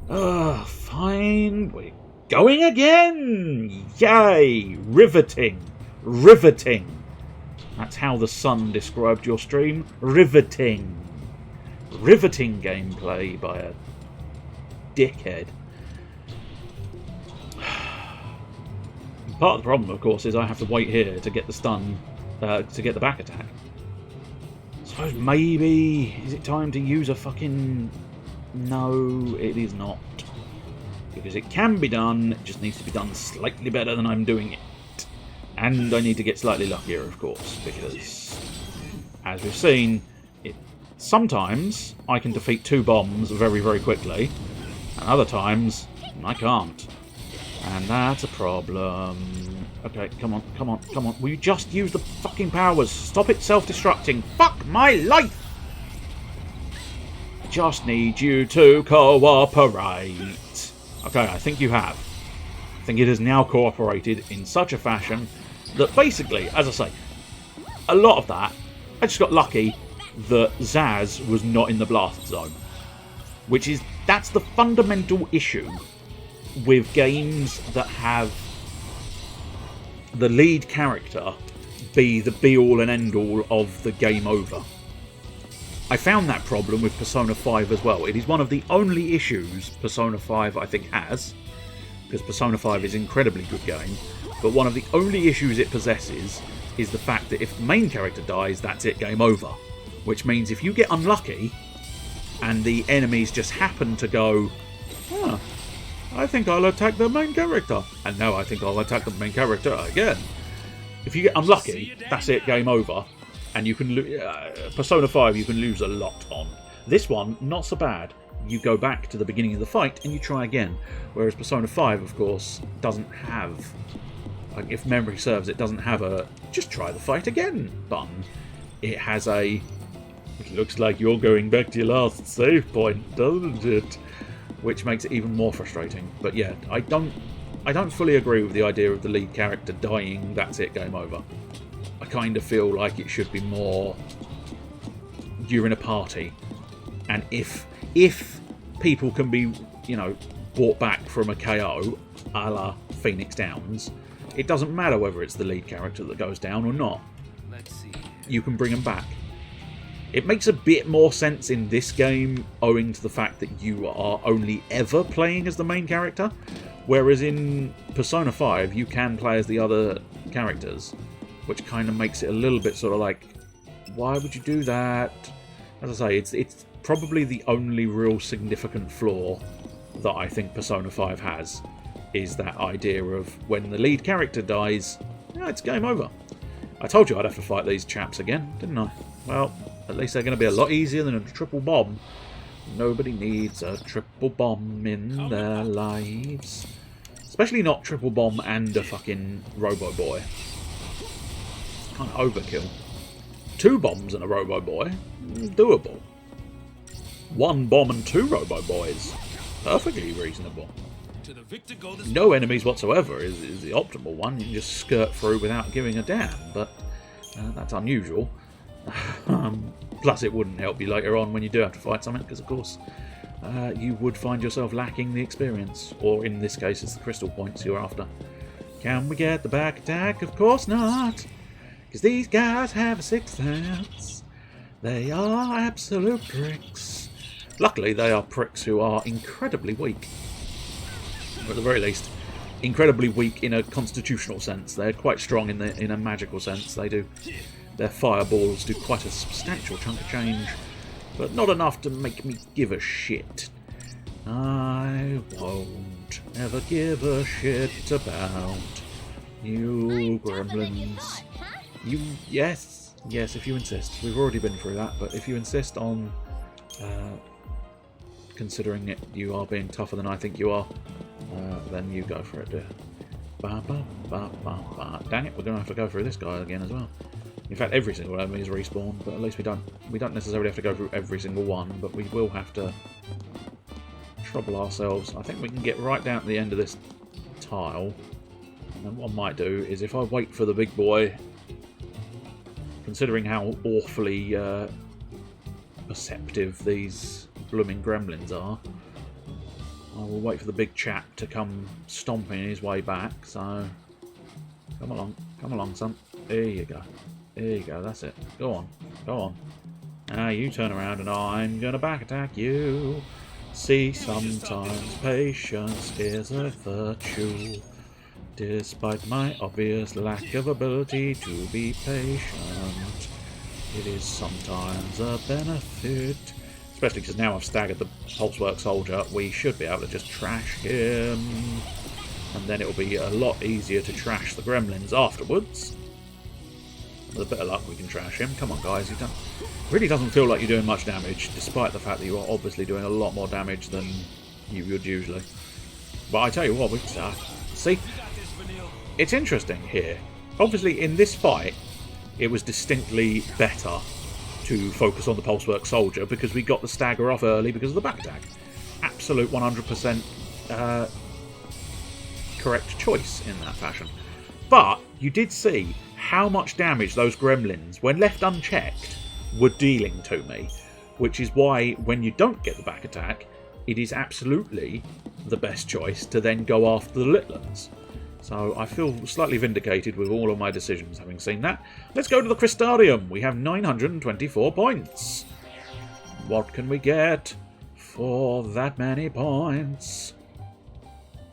Fine. We're going again! Yay! Riveting. Riveting. That's how the Sun described your stream. Riveting. Riveting gameplay by a dickhead. Part of the problem, of course, is I have to wait here to get the stun, to get the back attack. I suppose maybe... Is it time to use a fucking... No, it is not. Because it can be done, it just needs to be done slightly better than I'm doing it. And I need to get slightly luckier, of course, because, as we've seen, sometimes I can defeat 2 bombs very, very quickly, and other times I can't. And that's a problem. Okay, come on, come on, come on. Will you just use the fucking powers? Stop it self-destructing. Fuck my life! I just need you to cooperate. Okay, I think you have. I think it has now cooperated in such a fashion that basically, as I say, a lot of that, I just got lucky that Zaz was not in the blast zone. That's the fundamental issue with games that have the lead character be the be-all and end-all of the game over. I found that problem with Persona 5 as well. It is one of the only issues Persona 5 I think has, because Persona 5 is an incredibly good game, but one of the only issues it possesses is the fact that if the main character dies, that's it, game over. Which means if you get unlucky, and the enemies just happen to go, I think I'll attack the main character, and no, I think I'll attack the main character again. If you get unlucky, that's it, game over. And you can Persona 5 you can lose a lot on. This one, not so bad. You go back to the beginning of the fight and you try again. Whereas Persona 5, of course, doesn't have, like, if memory serves, it doesn't have a just try the fight again button. It has a, it looks like you're going back to your last save point, doesn't it? Which makes it even more frustrating. But yeah, I don't fully agree with the idea of the lead character dying, that's it, game over. I kind of feel like it should be more you're in a party, and if people can be, brought back from a KO, a la Phoenix Downs, it doesn't matter whether it's the lead character that goes down or not. You can bring them back. It makes a bit more sense in this game owing to the fact that you are only ever playing as the main character, whereas in Persona 5 you can play as the other characters, which kind of makes it a little bit sort of like, why would you do that? As I say, it's probably the only real significant flaw that I think Persona 5 has, is that idea of when the lead character dies, it's game over. I told you I'd have to fight these chaps again, didn't I? Well, at least they're going to be a lot easier than a triple bomb, Nobody needs a triple bomb in their lives. Especially not triple bomb and a fucking Robo Boy. Kind of overkill. 2 bombs and a Robo Boy, doable. 1 bomb and 2 Robo Boys, perfectly reasonable. No enemies whatsoever is the optimal one. You can just skirt through without giving a damn, but that's unusual. Plus it wouldn't help you later on when you do have to fight something, because of course you would find yourself lacking the experience, or in this case it's the crystal points you're after. Can we get the back attack? Of course not, because these guys have a 6th sense. They are absolute pricks. Luckily they are pricks who are incredibly weak. Or at the very least, incredibly weak in a constitutional sense. They're quite strong in a magical sense. They do. Their fireballs do quite a substantial chunk of change, but not enough to make me give a shit. I won't ever give a shit about you gremlins. You, yes, if you insist. We've already been through that, but if you insist on considering it, you are being tougher than I think you are, then you go for it, dear. Ba, ba, ba, ba, ba. Dang it, we're going to have to go through this guy again as well. In fact, every single enemy is respawned, but at least we don't necessarily have to go through every single one, but we will have to trouble ourselves. I think we can get right down to the end of this tile, and then what I might do is, if I wait for the big boy, considering how awfully perceptive these blooming gremlins are, I will wait for the big chap to come stomping his way back. So come along, son. There you go. There you go, that's it. Go on, go on. Now you turn around and I'm gonna back attack you. See, sometimes patience is a virtue, despite my obvious lack of ability to be patient. It is sometimes a benefit. Especially because now I've staggered the Pulsework Soldier, we should be able to just trash him. And then it'll be a lot easier to trash the gremlins afterwards. With a bit of luck we can trash him. Come on guys, really doesn't feel like you're doing much damage, despite the fact that you are obviously doing a lot more damage than you would usually. But I tell you what, see, it's interesting here. Obviously in this fight, it was distinctly better to focus on the Pulsework Soldier because we got the stagger off early because of the back attack. Absolute 100% correct choice in that fashion. But you did see how much damage those gremlins, when left unchecked, were dealing to me. Which is why, when you don't get the back attack, it is absolutely the best choice to then go after the little ones. So I feel slightly vindicated with all of my decisions having seen that. Let's go to the Crystarium. We have 924 points. What can we get for that many points?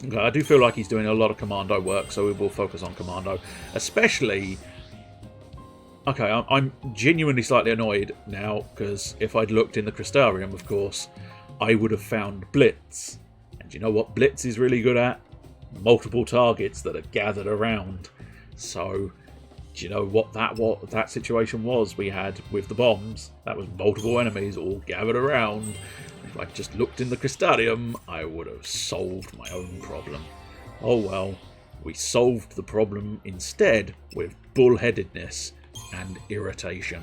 Okay, I do feel like he's doing a lot of commando work, so we will focus on commando. Especially... Okay, I'm genuinely slightly annoyed now, because if I'd looked in the Crystarium, of course, I would have found Blitz. And you know what Blitz is really good at? Multiple targets that are gathered around. So, do you know what that situation was we had with the bombs? That was multiple enemies all gathered around. If I just looked in the Crystarium, I would have solved my own problem. Oh well, we solved the problem instead with bullheadedness and irritation,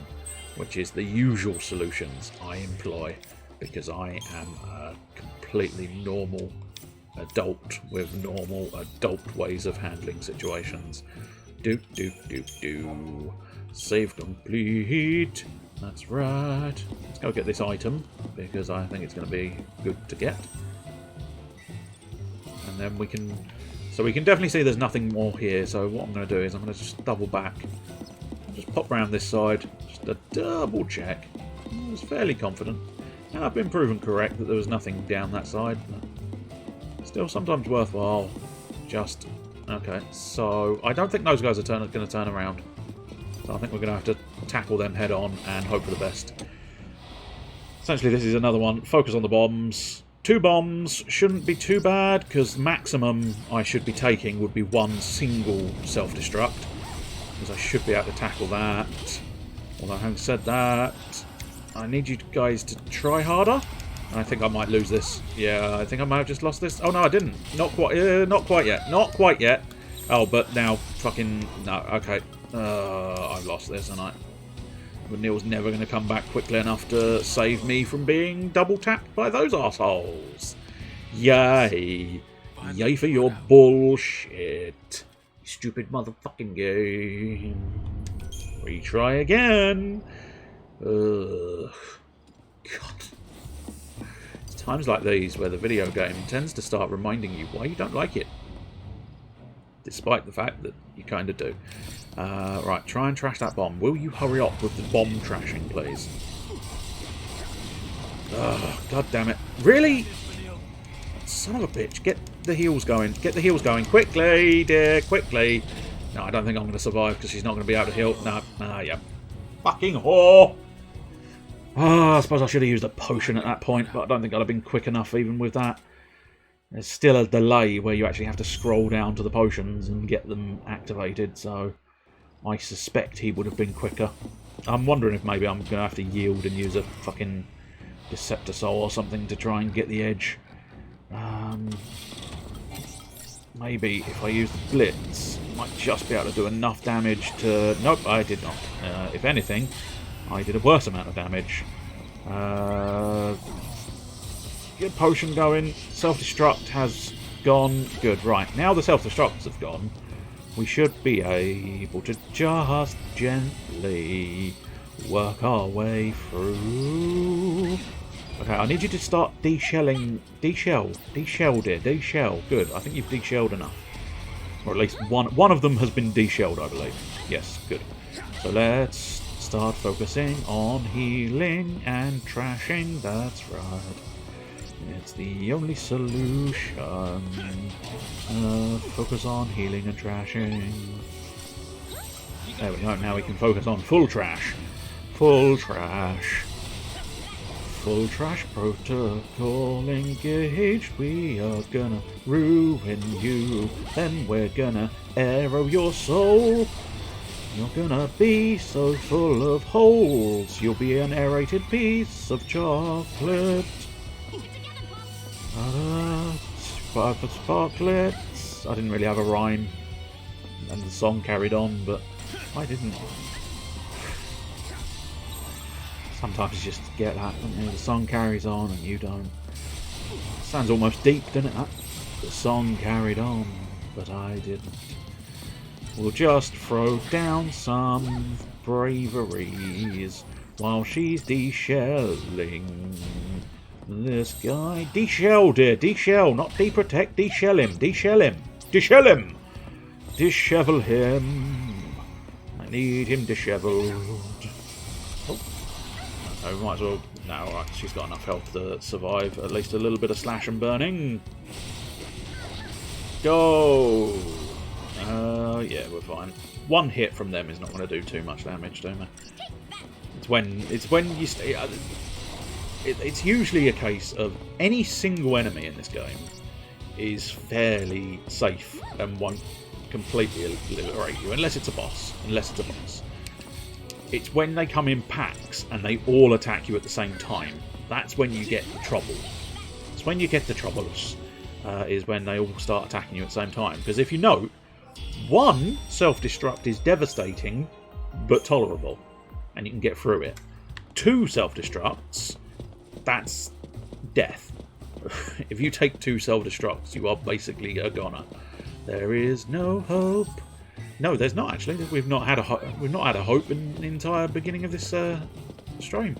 which is the usual solutions I employ because I am a completely normal adult with normal adult ways of handling situations. Do. Save complete. That's right. Let's go get this item because I think it's going to be good to get. And then we can... So we can definitely see there's nothing more here. So what I'm going to do is I'm going to just double back. Just pop round this side. Just a double check. I was fairly confident. And I've been proven correct that there was nothing down that side. But still sometimes worthwhile. Just... Okay, so I don't think those guys are going to turn around. So I think we're going to have to tackle them head on and hope for the best. Essentially, this is another one. Focus on the bombs. 2 bombs shouldn't be too bad, because maximum I should be taking would be 1 single self-destruct. Because I should be able to tackle that. Although having said that, I need you guys to try harder. I think I might lose this. Yeah, I think I might have just lost this. Oh, no, I didn't. Not quite. Not quite yet. Not quite yet. Oh, but now fucking... No, okay. I've lost this, and Neil's never going to come back quickly enough to save me from being double-tapped by those assholes. Yay. Yay for your bullshit. You stupid motherfucking game. Retry again. Ugh. God. It's times like these where the video game tends to start reminding you why you don't like it. Despite the fact that you kind of do. Right, try and trash that bomb. Will you hurry up with the bomb trashing, please? Oh, God damn it. Really? Son of a bitch. Get the heels going. Get the heels going. Quickly, dear. Quickly. No, I don't think I'm going to survive because she's not going to be able to heal. No, yeah. Fucking whore. I suppose I should have used a potion at that point, but I don't think I'd have been quick enough even with that. There's still a delay where you actually have to scroll down to the potions and get them activated, so I suspect he would have been quicker. I'm wondering if maybe I'm going to have to yield and use a fucking Deceptor or something to try and get the edge. Maybe if I use the Blitz, I might just be able to do enough damage to... Nope, I did not. If anything, I did a worse amount of damage. Get potion going. Self-destruct has gone. Good, right. Now the self-destructs have gone, we should be able to just gently work our way through. Okay, I need you to start de-shelling. De-shell. De-shell, dear. De-shell. Good. I think you've de-shelled enough. Or at least one of them has been de-shelled, I believe. Yes, good. So let's start focusing on healing and trashing. That's right. It's the only solution. Focus on healing and trashing. There we go. Now we can focus on full trash. Full trash. Full trash protocol engaged. We are gonna ruin you. Then we're gonna arrow your soul. You're gonna be so full of holes. You'll be an aerated piece of chocolate. Sparklets. I didn't really have a rhyme, and the song carried on, but I didn't. Sometimes you just get that, don't you? The song carries on and you don't. Sounds almost deep, doesn't it? That? The song carried on, but I didn't. We'll just throw down some braveries while she's de-shelling this guy. De-shell, dear. De-shell, not de-protect. De-shell him. De-shell him. De-shell him. Dishevel him. I need him disheveled. Oh, we might as well... No, alright, she's got enough health to survive at least a little bit of slash and burning. Go! Yeah, we're fine. One hit from them is not going to do too much damage, do we? It's when you stay... It's usually a case of any single enemy in this game is fairly safe and won't completely obliterate you, unless it's a boss. It's when they come in packs and they all attack you at the same time. That's when you get the trouble. It's when you get the troubles, is when they all start attacking you at the same time. Because if you note, one self-destruct is devastating, but tolerable, and you can get through it. Two self-destructs, that's death. If you take two self-destructs, you are basically a goner. There is no hope. No, there's not actually. We've not had a hope in the entire beginning of this stream.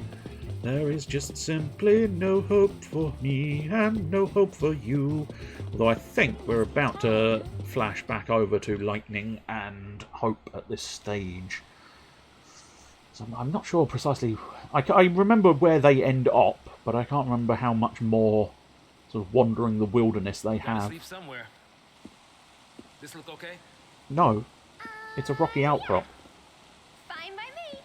There is just simply no hope for me and no hope for you. Although I think we're about to flash back over to lightning and hope at this stage. So I'm not sure precisely. I remember where they end up, but I can't remember how much more sort of wandering the wilderness they have. Sleep somewhere. This look okay? No. It's a rocky outcrop. Fine by me.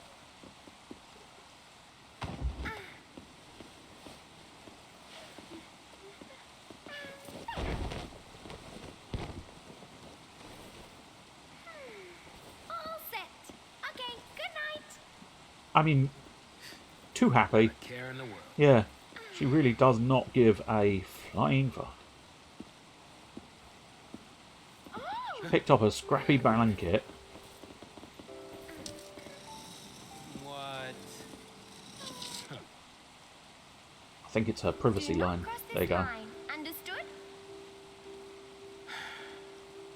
All set. Okay, good night. I mean, too happy. Care in the world. Yeah. She really does not give a flying fuck. She picked up a scrappy blanket. What? I think it's her privacy Do not line. cross this There you go. line. Understood?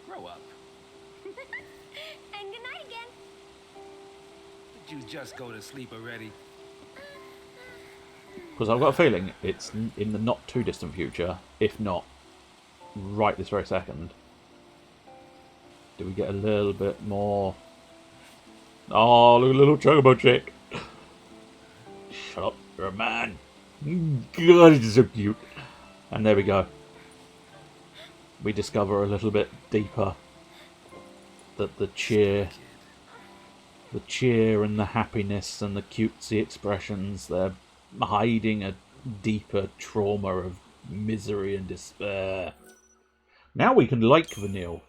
Grow up. And good night again. Did you just go to sleep already? Because I've got a feeling it's in the not too distant future, if not right this very second. Do we get a little bit more? Oh, look at a little chocobo chick. Shut up, you're a man. God, he's so cute. And there we go. We discover a little bit deeper that the cheer and the happiness and the cutesy expressions, they're hiding a deeper trauma of misery and despair. Now we can like Vanille.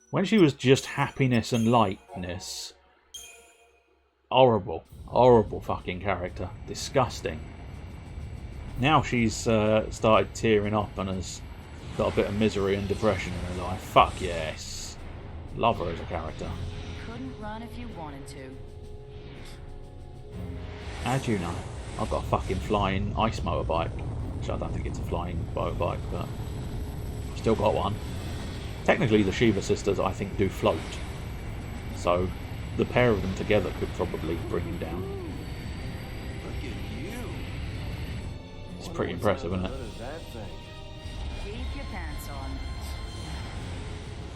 When she was just happiness and lightness, horrible, horrible fucking character. Disgusting. Now she's started tearing up and has got a bit of misery and depression in her life. Fuck yes. Love her as a character. Couldn't run if you wanted to. How do you know? I've got a fucking flying ice motorbike. Which I don't think it's a flying motorbike, but I've still got one. Technically the Shiva sisters I think do float. So the pair of them together could probably bring him down. Look at you. It's pretty impressive, isn't it? What is that thing? Keep your pants on.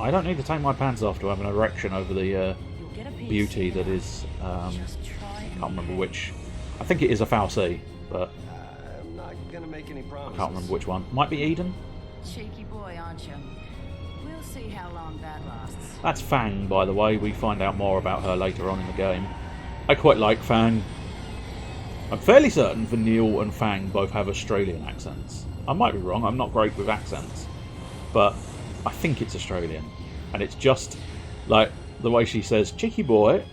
I don't need to take my pants off to have an erection over the You'll get a piece. beauty that is, Just try I can't remember which. I think it is a foul C, but I'm not gonna make any I promises. can't remember which one. Might be Eden? Cheeky boy, aren't you? We'll see how long that lasts. That's Fang, by the way. We find out more about her later on in the game. I quite like Fang. I'm fairly certain Vanille and Fang both have Australian accents. I might be wrong, I'm not great with accents. But I think it's Australian. And it's just like the way she says, cheeky boy.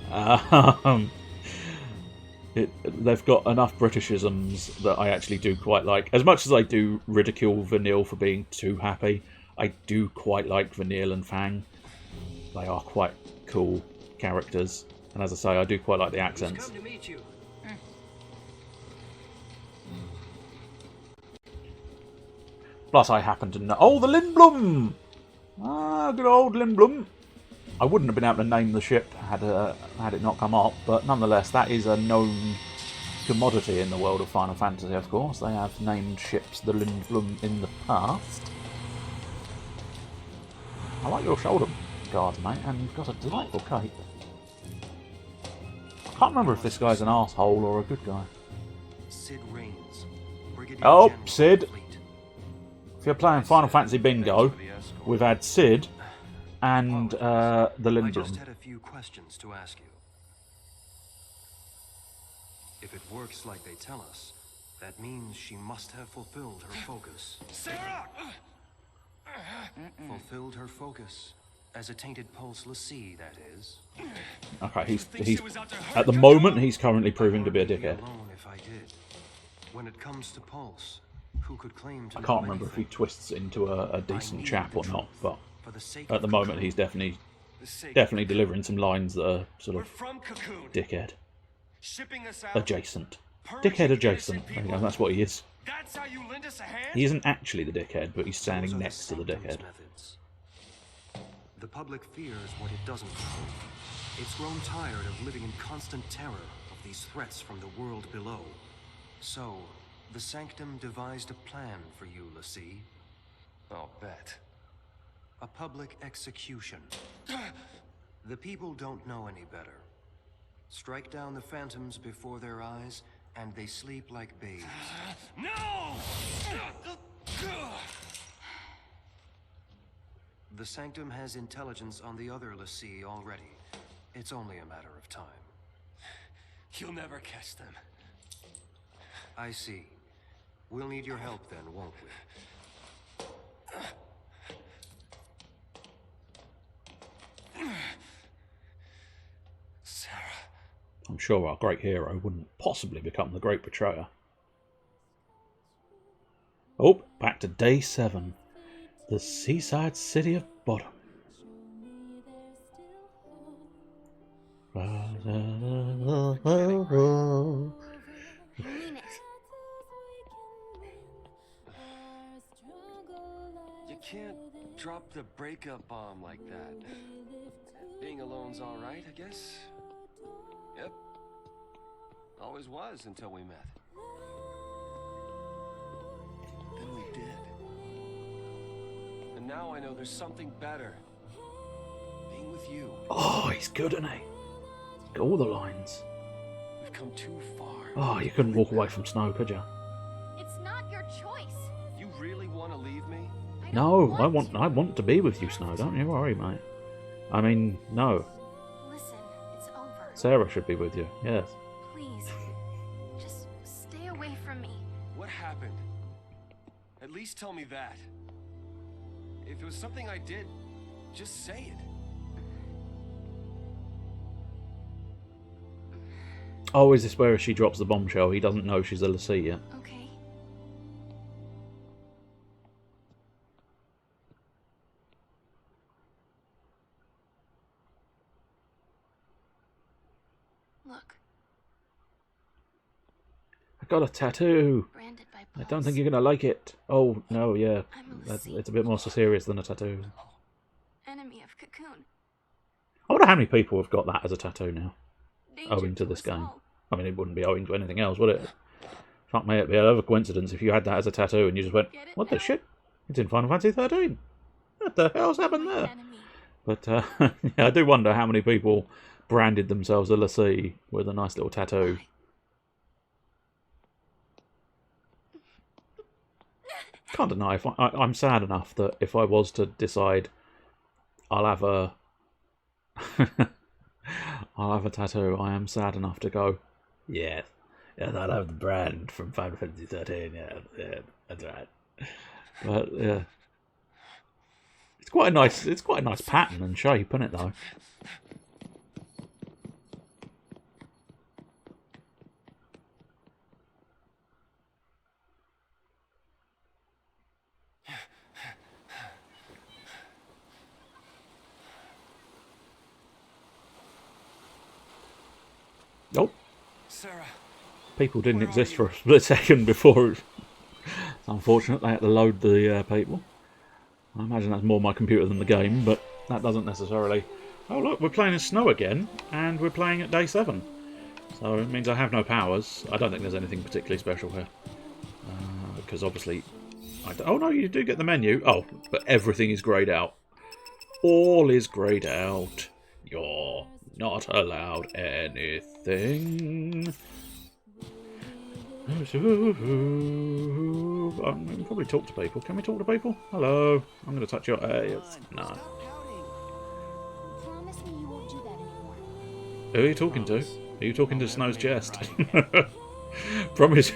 They've got enough Britishisms that I actually do quite like. As much as I do ridicule Vanille for being too happy, I do quite like Vanille and Fang. They are quite cool characters. And as I say, I do quite like the accents. Come to meet you. Plus I happen to know... Oh, the Lindblom! Ah, good old Lindblom. I wouldn't have been able to name the ship had it not come up, but nonetheless, that is a known commodity in the world of Final Fantasy, of course. They have named ships the Lindblom in the past. I like your shoulder guard, mate, and you've got a delightful cape. I can't remember if this guy's an arsehole or a good guy. Sid Raines, Brigadier Oh, General of Sid. the Fleet. If you're playing Final Fantasy Bingo, we've had Sid and the I just Lindblom. had a few questions to ask you. If it works like they tell us, that means she must have fulfilled her focus. Sarah! Fulfilled her focus. As a tainted pulse l'Cie, that is. Okay, he's at the moment he's currently proving to be a I'd be dickhead. alone if I did. When it comes to pulse, who could claim to I know can't remember if he anything? twists into a decent chap or not, but For the sake at of the moment Cocoon. he's definitely delivering some lines that are sort We're of from Cocoon. dickhead Shipping us out. adjacent. purging Dickhead adjacent. innocent There you go, people. that's what he is. That's how you lend us a hand? He isn't actually the dickhead, but he's Those standing are next to the Sanctum's dickhead. methods. The public fears what it doesn't know. It's grown tired of living in constant terror of these threats from the world below. So, the Sanctum devised a plan for you, l'Cie. I'll bet. A public execution. The people don't know any better. Strike down the phantoms before their eyes, and they sleep like babes. No! The Sanctum has intelligence on the other l'Cie already. It's only a matter of time. You'll never catch them. I see. We'll need your help then, won't we? Sarah. I'm sure our great hero wouldn't possibly become the great betrayer. Oh, back to day 7. The seaside city of Bottom. I mean it. You can't drop the breakup bomb like that. Being alone's alright, I guess. Yep. Always was until we met. Then we did. And now I know there's something better. Being with you. Oh, he's good, isn't he? Got all the lines. We've come too far. Oh, you couldn't walk away from Snow, could you? It's not your choice. You really want to leave me? No, I want to be with you, Snow. Don't you worry, mate. I mean, no. Listen, it's over. Sarah should be with you. Yes. Please, just stay away from me. What happened? At least tell me that. If it was something I did, just say it. Oh, is this where she drops the bombshell? He doesn't know she's a Lassie yet. Okay. Look, I got a tattoo. branded by I don't think you're gonna like it. Oh no, yeah, it's a bit more serious than a tattoo. enemy of Cocoon. I wonder how many people have got that as a tattoo now, Danger owing to this us game. all. I mean, it wouldn't be owing to anything else, would it? Fuck me, it'd be a hell of a coincidence if you had that as a tattoo and you just went, Get it "What the now? shit? It's in Final Fantasy 13. What the hell's happened My there?" enemy. But yeah, I do wonder how many people branded themselves a Lassie with a nice little tattoo. Can't deny, if I'm sad enough that if I was to decide I'll have a I'll have a tattoo, I am sad enough to go, yes, I'll have the brand from Final Fantasy 13, yeah, that's right. But yeah, it's quite a nice pattern and shape, isn't it though? Nope. Sarah. People didn't Where are exist you? for a split second before. It's unfortunate they had to load the people. I imagine that's more my computer than the game, but that doesn't necessarily. Oh look, we're playing in Snow again, and we're playing at day 7. So it means I have no powers. I don't think there's anything particularly special here, because obviously, oh no, you do get the menu. Oh, but everything is greyed out. All is greyed out. You're not allowed anything. We can probably talk to people. Can we talk to people? Hello. I'm going to touch your... yes. No. Promise me you won't do that anymore. Who are you talking to? Are you talking to Snow's chest? Promise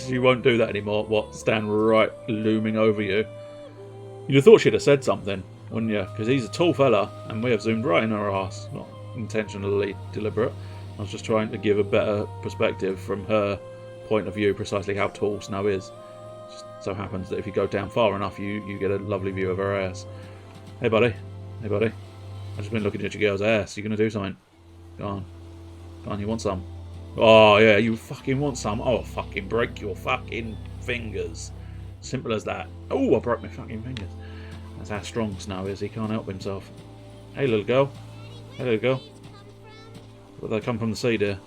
you won't do that anymore. What? Stand right looming over you. You'd have thought she'd have said something, wouldn't you? Because he's a tall fella, and we have zoomed right in her ass. Not intentionally deliberate. I was just trying to give a better perspective from her point of view, precisely how tall Snow is. Just so happens that if you go down far enough, you get a lovely view of her ass. Hey, buddy. Hey, buddy. I've just been looking at your girl's ass. You going to do something? Go on. Go on, you want some? Oh, yeah, you fucking want some. Oh, fucking break your fucking fingers. Simple as that. Oh, I broke my fucking fingers. That's how strong Snow is. He can't help himself. Hey, little girl. Hey, little girl. Where they come from the sea, dear?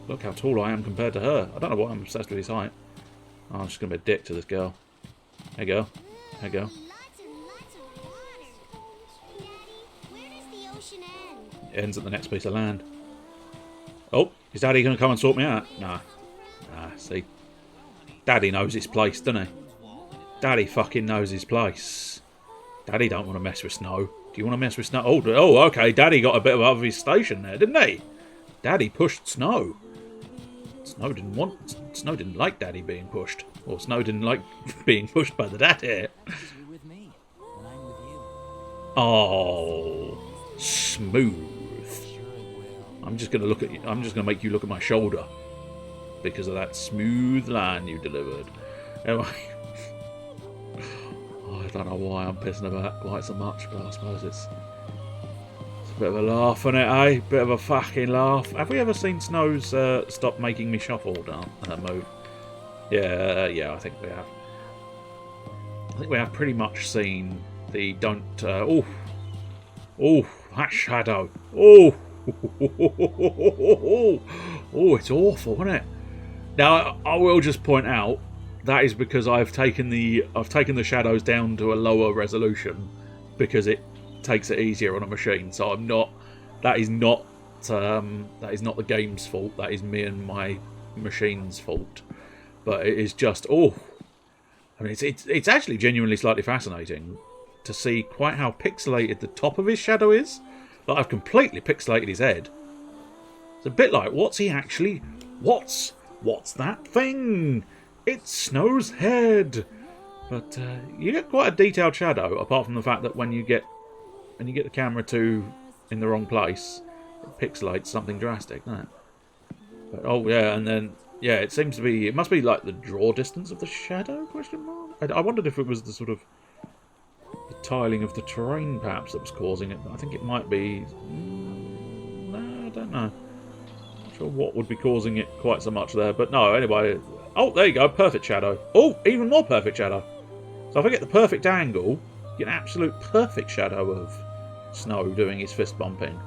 Look how tall I am compared to her. I don't know why I'm obsessed with his height. Oh, I'm just going to be a dick to this girl. Hey, girl. Hey, girl. Lots and lots of water. Daddy, where does the ocean end? It ends at the next piece of land. Oh, is Daddy going to come and sort me out? Nah. Nah, see. Daddy knows his place, doesn't he? Daddy fucking knows his place. Daddy don't want to mess with Snow. Do you want to mess with Snow? Oh, okay. Daddy got a bit above his station there, didn't he? Daddy pushed Snow. Snow didn't like Daddy being pushed. Or Snow didn't like being pushed by the Daddy. You're with me, and I'm with you. Oh, smooth. Sure it will. I'm just gonna look at you. I'm just gonna make you look at my shoulder because of that smooth line you delivered. Anyway. I don't know why I'm pissing about quite so much, but I suppose it's a bit of a laugh, isn't it, eh? Bit of a fucking laugh. Have we ever seen Snow's Stop Making Me Shuffle down move? Yeah, I think we have. I think we have pretty much seen the don't... oh, that shadow. Oh, it's awful, isn't it? Now, I will just point out, that is because I've taken the shadows down to a lower resolution because it takes it easier on a machine. So I'm not. That is not the game's fault. That is me and my machine's fault. But it is just I mean, it's actually genuinely slightly fascinating to see quite how pixelated the top of his shadow is. Like, I've completely pixelated his head. It's a bit like, what's he actually? What's that thing? It's Snow's head. But you get quite a detailed shadow, apart from the fact that when you get the camera in the wrong place, it pixelates something drastic, doesn't it? But, oh yeah, and then yeah, it must be like the draw distance of the shadow? Question mark. I wondered if it was the sort of the tiling of the terrain perhaps that was causing it. But I think it might be. No, I don't know. Not sure what would be causing it quite so much there, but no. Anyway. Oh, there you go, perfect shadow. Oh, even more perfect shadow. So if I get the perfect angle, you get an absolute perfect shadow of Snow doing his fist bumping.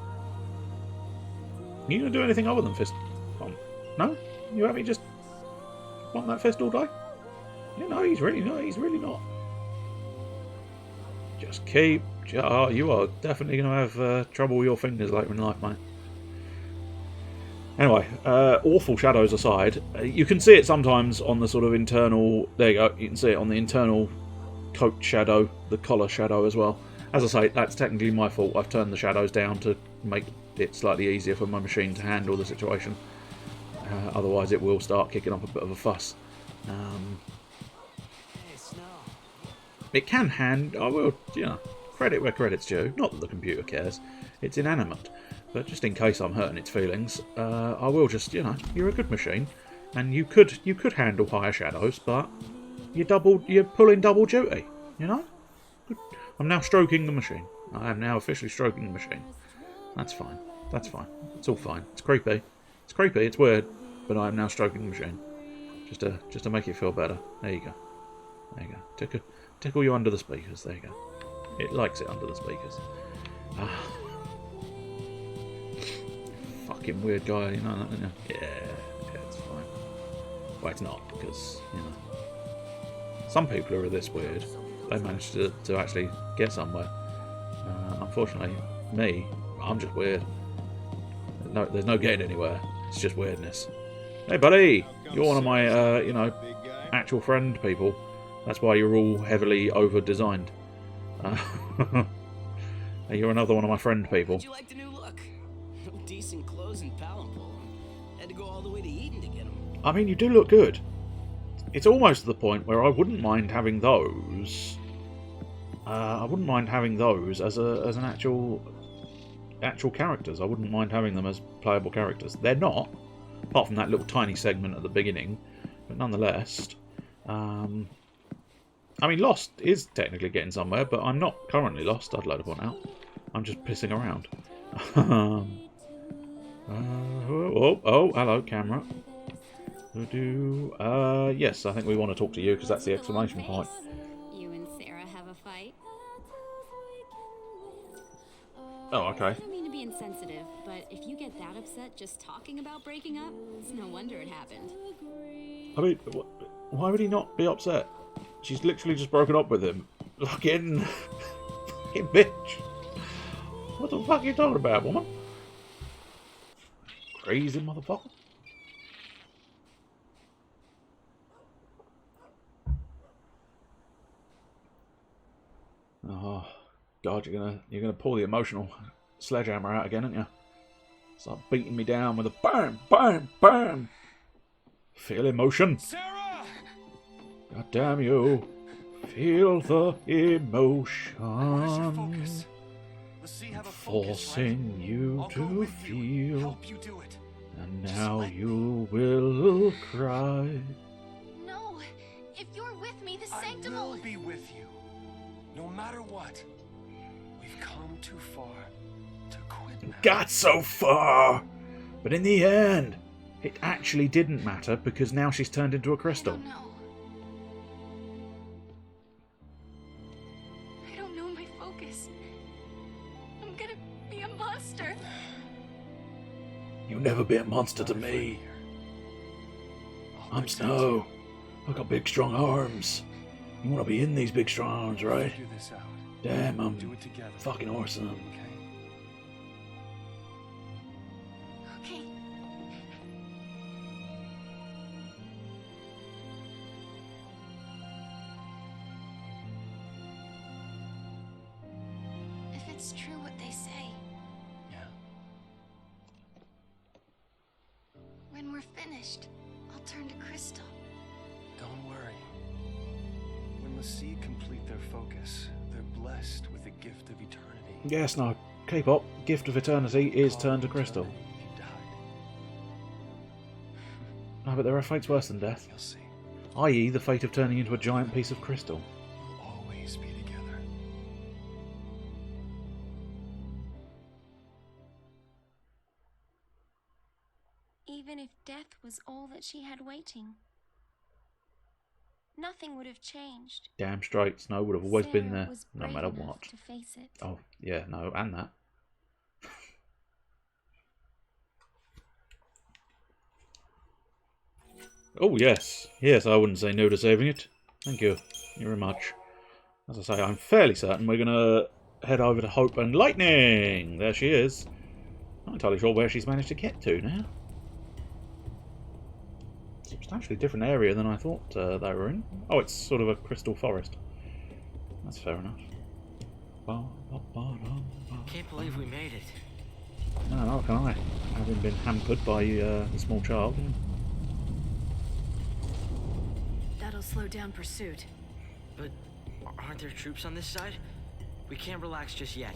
Are you going to do anything other than fist bump? No? You happy just bump that fist all day? Yeah, no, he's really not. Just keep... Oh, you are definitely going to have trouble with your fingers later in life, mate. Anyway, awful shadows aside, you can see it sometimes on the sort of internal... There you go, you can see it on the internal coat shadow, the collar shadow as well. As I say, that's technically my fault. I've turned the shadows down to make it slightly easier for my machine to handle the situation. Otherwise it will start kicking up a bit of a fuss. It can handle... I will, credit where credit's due. Not that the computer cares. It's inanimate. But just in case I'm hurting its feelings, I will just, you're a good machine, and you could handle higher shadows, but you're pulling double duty, I'm now stroking the machine. I am now officially stroking the machine. That's fine. That's fine. It's all fine. It's creepy. It's creepy. It's weird, but I am now stroking the machine, just to make it feel better. There you go. There you go. Tickle you under the speakers. There you go. It likes it under the speakers. Fucking weird guy, don't you? Yeah, it's fine. Well, it's not, because, some people who are this weird, they manage to actually get somewhere. Unfortunately, me, I'm just weird. No, there's no getting anywhere. It's just weirdness. Hey, buddy! You're one of my, actual friend people. That's why you're all heavily over-designed. You're another one of my friend people. How'd you like the new look? No decent clothes in Palanpur. Had to go all the way to Eden to get them. I mean, you do look good. It's almost to the point where I wouldn't mind having those. I wouldn't mind having those as an actual characters. I wouldn't mind having them as playable characters. They're not, apart from that little tiny segment at the beginning, but nonetheless. I mean, Lost is technically getting somewhere, but I'm not currently lost, I'd like to point out. I'm just pissing around. Oh, hello, camera. Yes, I think we want to talk to you, because that's the exclamation point. You and Sarah have a fight? Oh, okay. I don't mean to be insensitive, but if you get that upset just talking about breaking up, it's no wonder it happened. I mean, why would he not be upset? She's literally just broken up with him. Fucking bitch. What the fuck are you talking about, woman? Crazy motherfucker. Oh God, you're gonna pull the emotional sledgehammer out again, aren't you? Start beating me down with a bam, bam, bam. Feel emotion. Sarah! God damn you. Feel the emotion. Where's your focus? The sea have a focus, Forcing right? you I'll go to with you, feel. help you do it. And Just now let me. you will cry. No, if you're me the I sanctum. will be with you, no matter what. We've come too far to quit now. Got so far! But in the end, it actually didn't matter because now she's turned into a crystal. I don't know my focus. I'm gonna be a monster. You'll never be a monster to me. I'm Snow. I've got big strong arms. You want to be in these big strong arms, right? Figure this out. Damn, I'm Do it together. fucking awesome. Okay? Okay. If it's true what they say, Yeah. when we're finished, I'll turn to crystal. Don't worry. When the seed complete their focus, they're blessed with the gift of eternity. Yes, no. K-pop, Gift of Eternity is Call turned to eternity crystal. if you died. No, but there are fates worse than death. You'll see. I.e. the fate of turning into a giant piece of crystal. We'll always be together. Even if death was all that she had waiting, nothing would have changed. Damn straight, Snow would have always been Sarah there, was no brave matter enough what. to face it. Oh, yeah, no, and that. Oh, yes. Yes, I wouldn't say no to saving it. Thank you. Thank you very much. As I say, I'm fairly certain we're going to head over to Hope and Lightning. There she is. Not entirely sure where she's managed to get to now. Substantially different area than I thought they were in. Oh, it's sort of a crystal forest. That's fair enough. Can't believe we made it. No, how can I? Having been hampered by a small child. That'll slow down pursuit. But aren't there troops on this side? We can't relax just yet.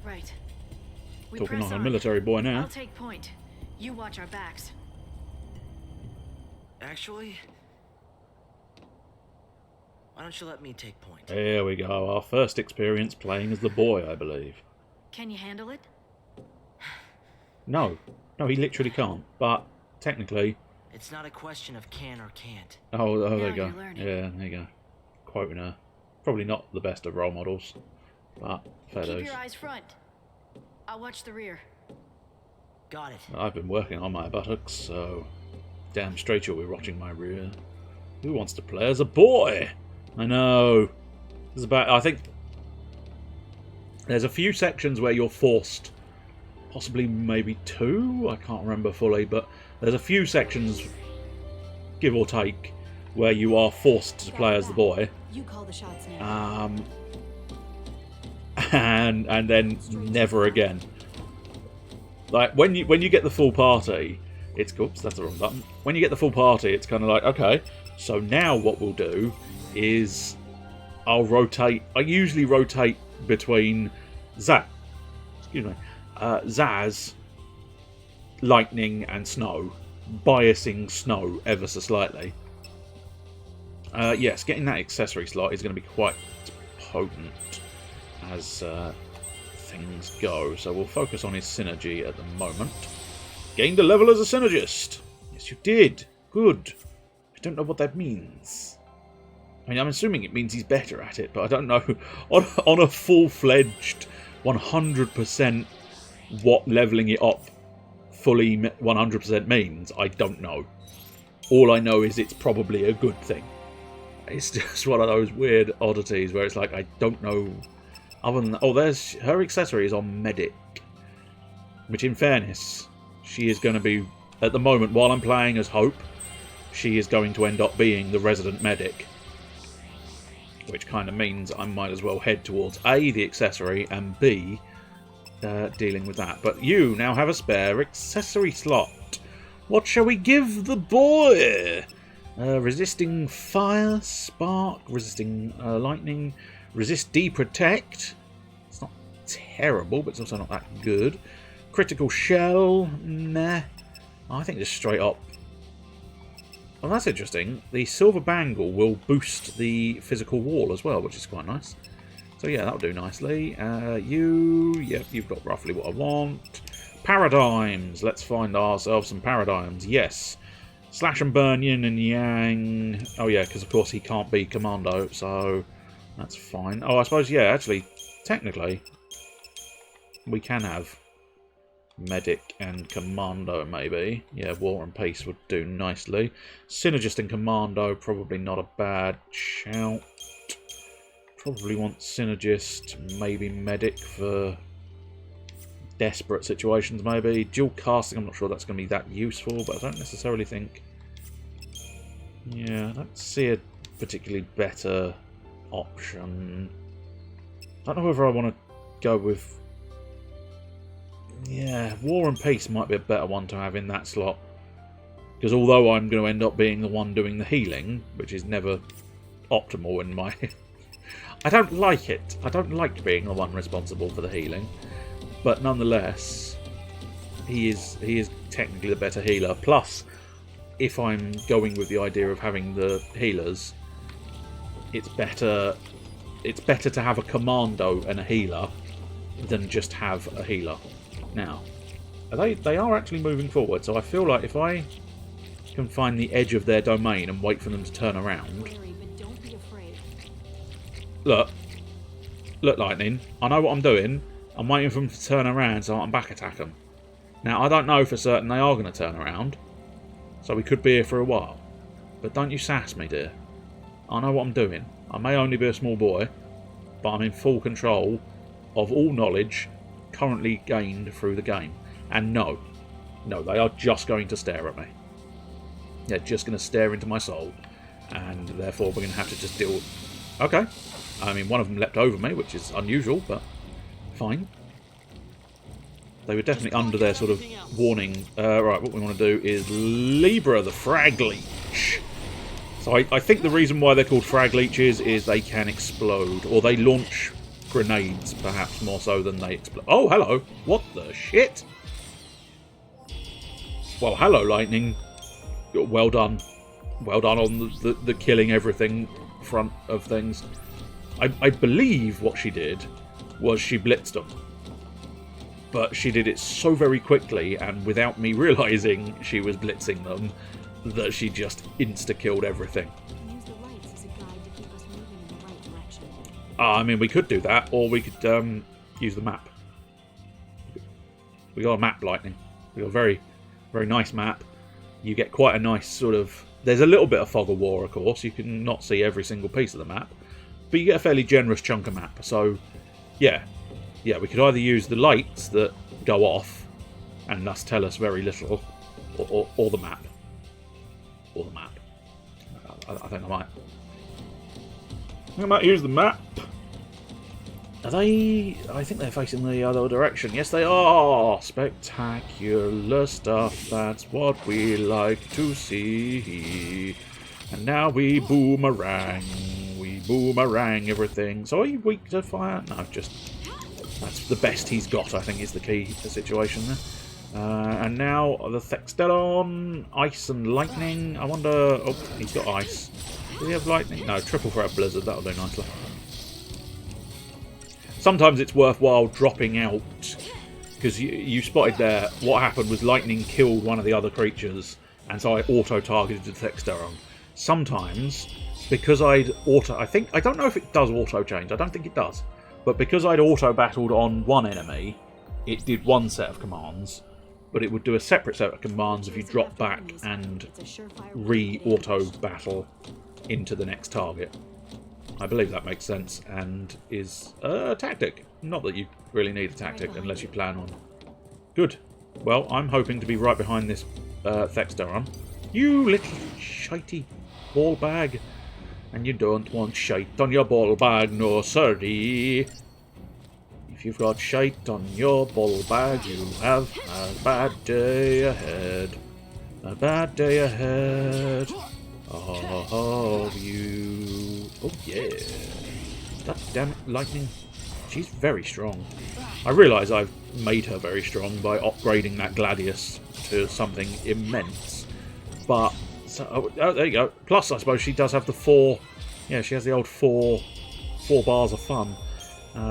Right. We Talking press like a on. military boy now. I'll take point. You watch our backs. Actually, why don't you let me take point? There we go. Our first experience playing as the boy, I believe. Can you handle it? No. No, he literally can't. But technically... It's not a question of can or can't. Oh, there Now you go. you're learning. Yeah, there you go. Quoting her. Probably not the best of role models. But fair Keep dues. your eyes front. I'll watch the rear. Got it. I've been working on my buttocks, so... Damn straight you'll be watching my rear. Who wants to play as a boy? I know. There's about... I think... There's a few sections where you're forced... Possibly maybe two? I can't remember fully, but... There's a few sections, give or take, where you are forced to play as the boy. You call the shots now. And then never again. Like when you get the full party, it's oops, that's the wrong button. When you get the full party, it's kind of like, okay, so now what we'll do is I'll rotate. I usually rotate between Zaz, Lightning and Snow, biasing Snow ever so slightly. Yes, getting that accessory slot is going to be quite potent as things go. So we'll focus on his synergy at the moment. Gained a level as a synergist. Yes, you did. Good. I don't know what that means. I mean, I'm assuming it means he's better at it, but I don't know. On a full-fledged 100% what leveling it up fully 100% means, I don't know. All I know is it's probably a good thing. It's just one of those weird oddities where it's like, I don't know. Other than that, oh, there's her accessory is on Medic, which in fairness, she is going to be, at the moment, while I'm playing as Hope, she is going to end up being the resident Medic. Which kind of means I might as well head towards A, the accessory, and B, dealing with that. But you now have a spare accessory slot. What shall we give the boy? Resisting fire, spark, resisting lightning, resist deprotect. It's not terrible, but it's also not that good. Critical shell, nah. I think just straight up Well, that's interesting. The silver bangle will boost the physical wall as well, which is quite nice. So yeah, that'll do nicely. Yep, you've got roughly what I want. Paradigms. Let's find ourselves some paradigms. Yes. Slash and burn, yin and yang. Oh yeah, because of course he can't be commando, so that's fine. Oh, I suppose, yeah, actually, technically, we can have medic and commando, maybe. Yeah, war and peace would do nicely. Synergist and commando, probably not a bad shout. Probably want synergist, maybe medic for desperate situations, maybe. Dual casting, I'm not sure that's going to be that useful, but I don't necessarily think... Yeah, I don't see a particularly better option. I don't know whether I want to go with... Yeah, War and Peace might be a better one to have in that slot. Because although I'm going to end up being the one doing the healing, which is never optimal in my... I don't like it. I don't like being the one responsible for the healing. But nonetheless, he is technically the better healer. Plus, if I'm going with the idea of having the healers, it's better to have a commando and a healer than just have a healer. Now, they are actually moving forward, so I feel like if I can find the edge of their domain and wait for them to turn around... Look, Lightning, I know what I'm doing. I'm waiting for them to turn around so I can back attack them. Now, I don't know for certain they are going to turn around, so we could be here for a while. But don't you sass me, dear. I know what I'm doing. I may only be a small boy, but I'm in full control of all knowledge currently gained through the game. And no, they are just going to stare at me. They're just going to stare into my soul, and therefore we're going to have to just deal with... Okay. I mean, one of them leapt over me, which is unusual, but fine. They were definitely under their sort of warning. Right, what we want to do is Libra, the Frag Leech. So I think the reason why they're called Frag Leeches is they can explode, or they launch grenades, perhaps more so than they explode. Oh, hello! What the shit? Well, hello, Lightning. Well done. Well done on the killing everything front of things. I believe what she did was she blitzed them. But she did it so very quickly and without me realising she was blitzing them that she just insta-killed everything. I mean, we could do that, or we could use the map. We got a map, Lightning. We got a very, very nice map. You get quite a nice sort of... There's a little bit of fog of war, of course. You can not see every single piece of the map. But you get a fairly generous chunk of map. So, yeah. Yeah, we could either use the lights that go off and thus tell us very little, or the map. Or the map. I think I might use the map. Are they... I think they're facing the other direction. Yes, they are! Spectacular stuff. That's what we like to see. And now we boomerang. We boomerang everything. So are you weak to fire? No, just... That's the best he's got, I think, is the key to the situation there. And now the Thextelon, Ice and Lightning. I wonder... Oh, he's got Ice. Does he have Lightning? No, triple threat Blizzard. That'll do nicely. Sometimes it's worthwhile dropping out, because you spotted there what happened was Lightning killed one of the other creatures, and so I auto-targeted the Thextelon. Sometimes, because I don't know if it does auto-change, I don't think it does, but because I'd auto-battled on one enemy, it did one set of commands, but it would do a separate set of commands if you drop back and re-auto-battle into the next target. I believe that makes sense and is a tactic. Not that you really need a tactic unless you plan on. Good. Well, I'm hoping to be right behind this Thextelon. You little shitey ball bag. And you don't want shite on your ball bag, no sirree. If you've got shite on your ball bag, you have a bad day ahead. A bad day ahead. Oh, you... Oh, yeah. God damn it, Lightning. She's very strong. I realise I've made her very strong by upgrading that Gladius to something immense. But So, oh, there you go. Plus, I suppose she does have the 4... Yeah, she has the old 4 bars of fun,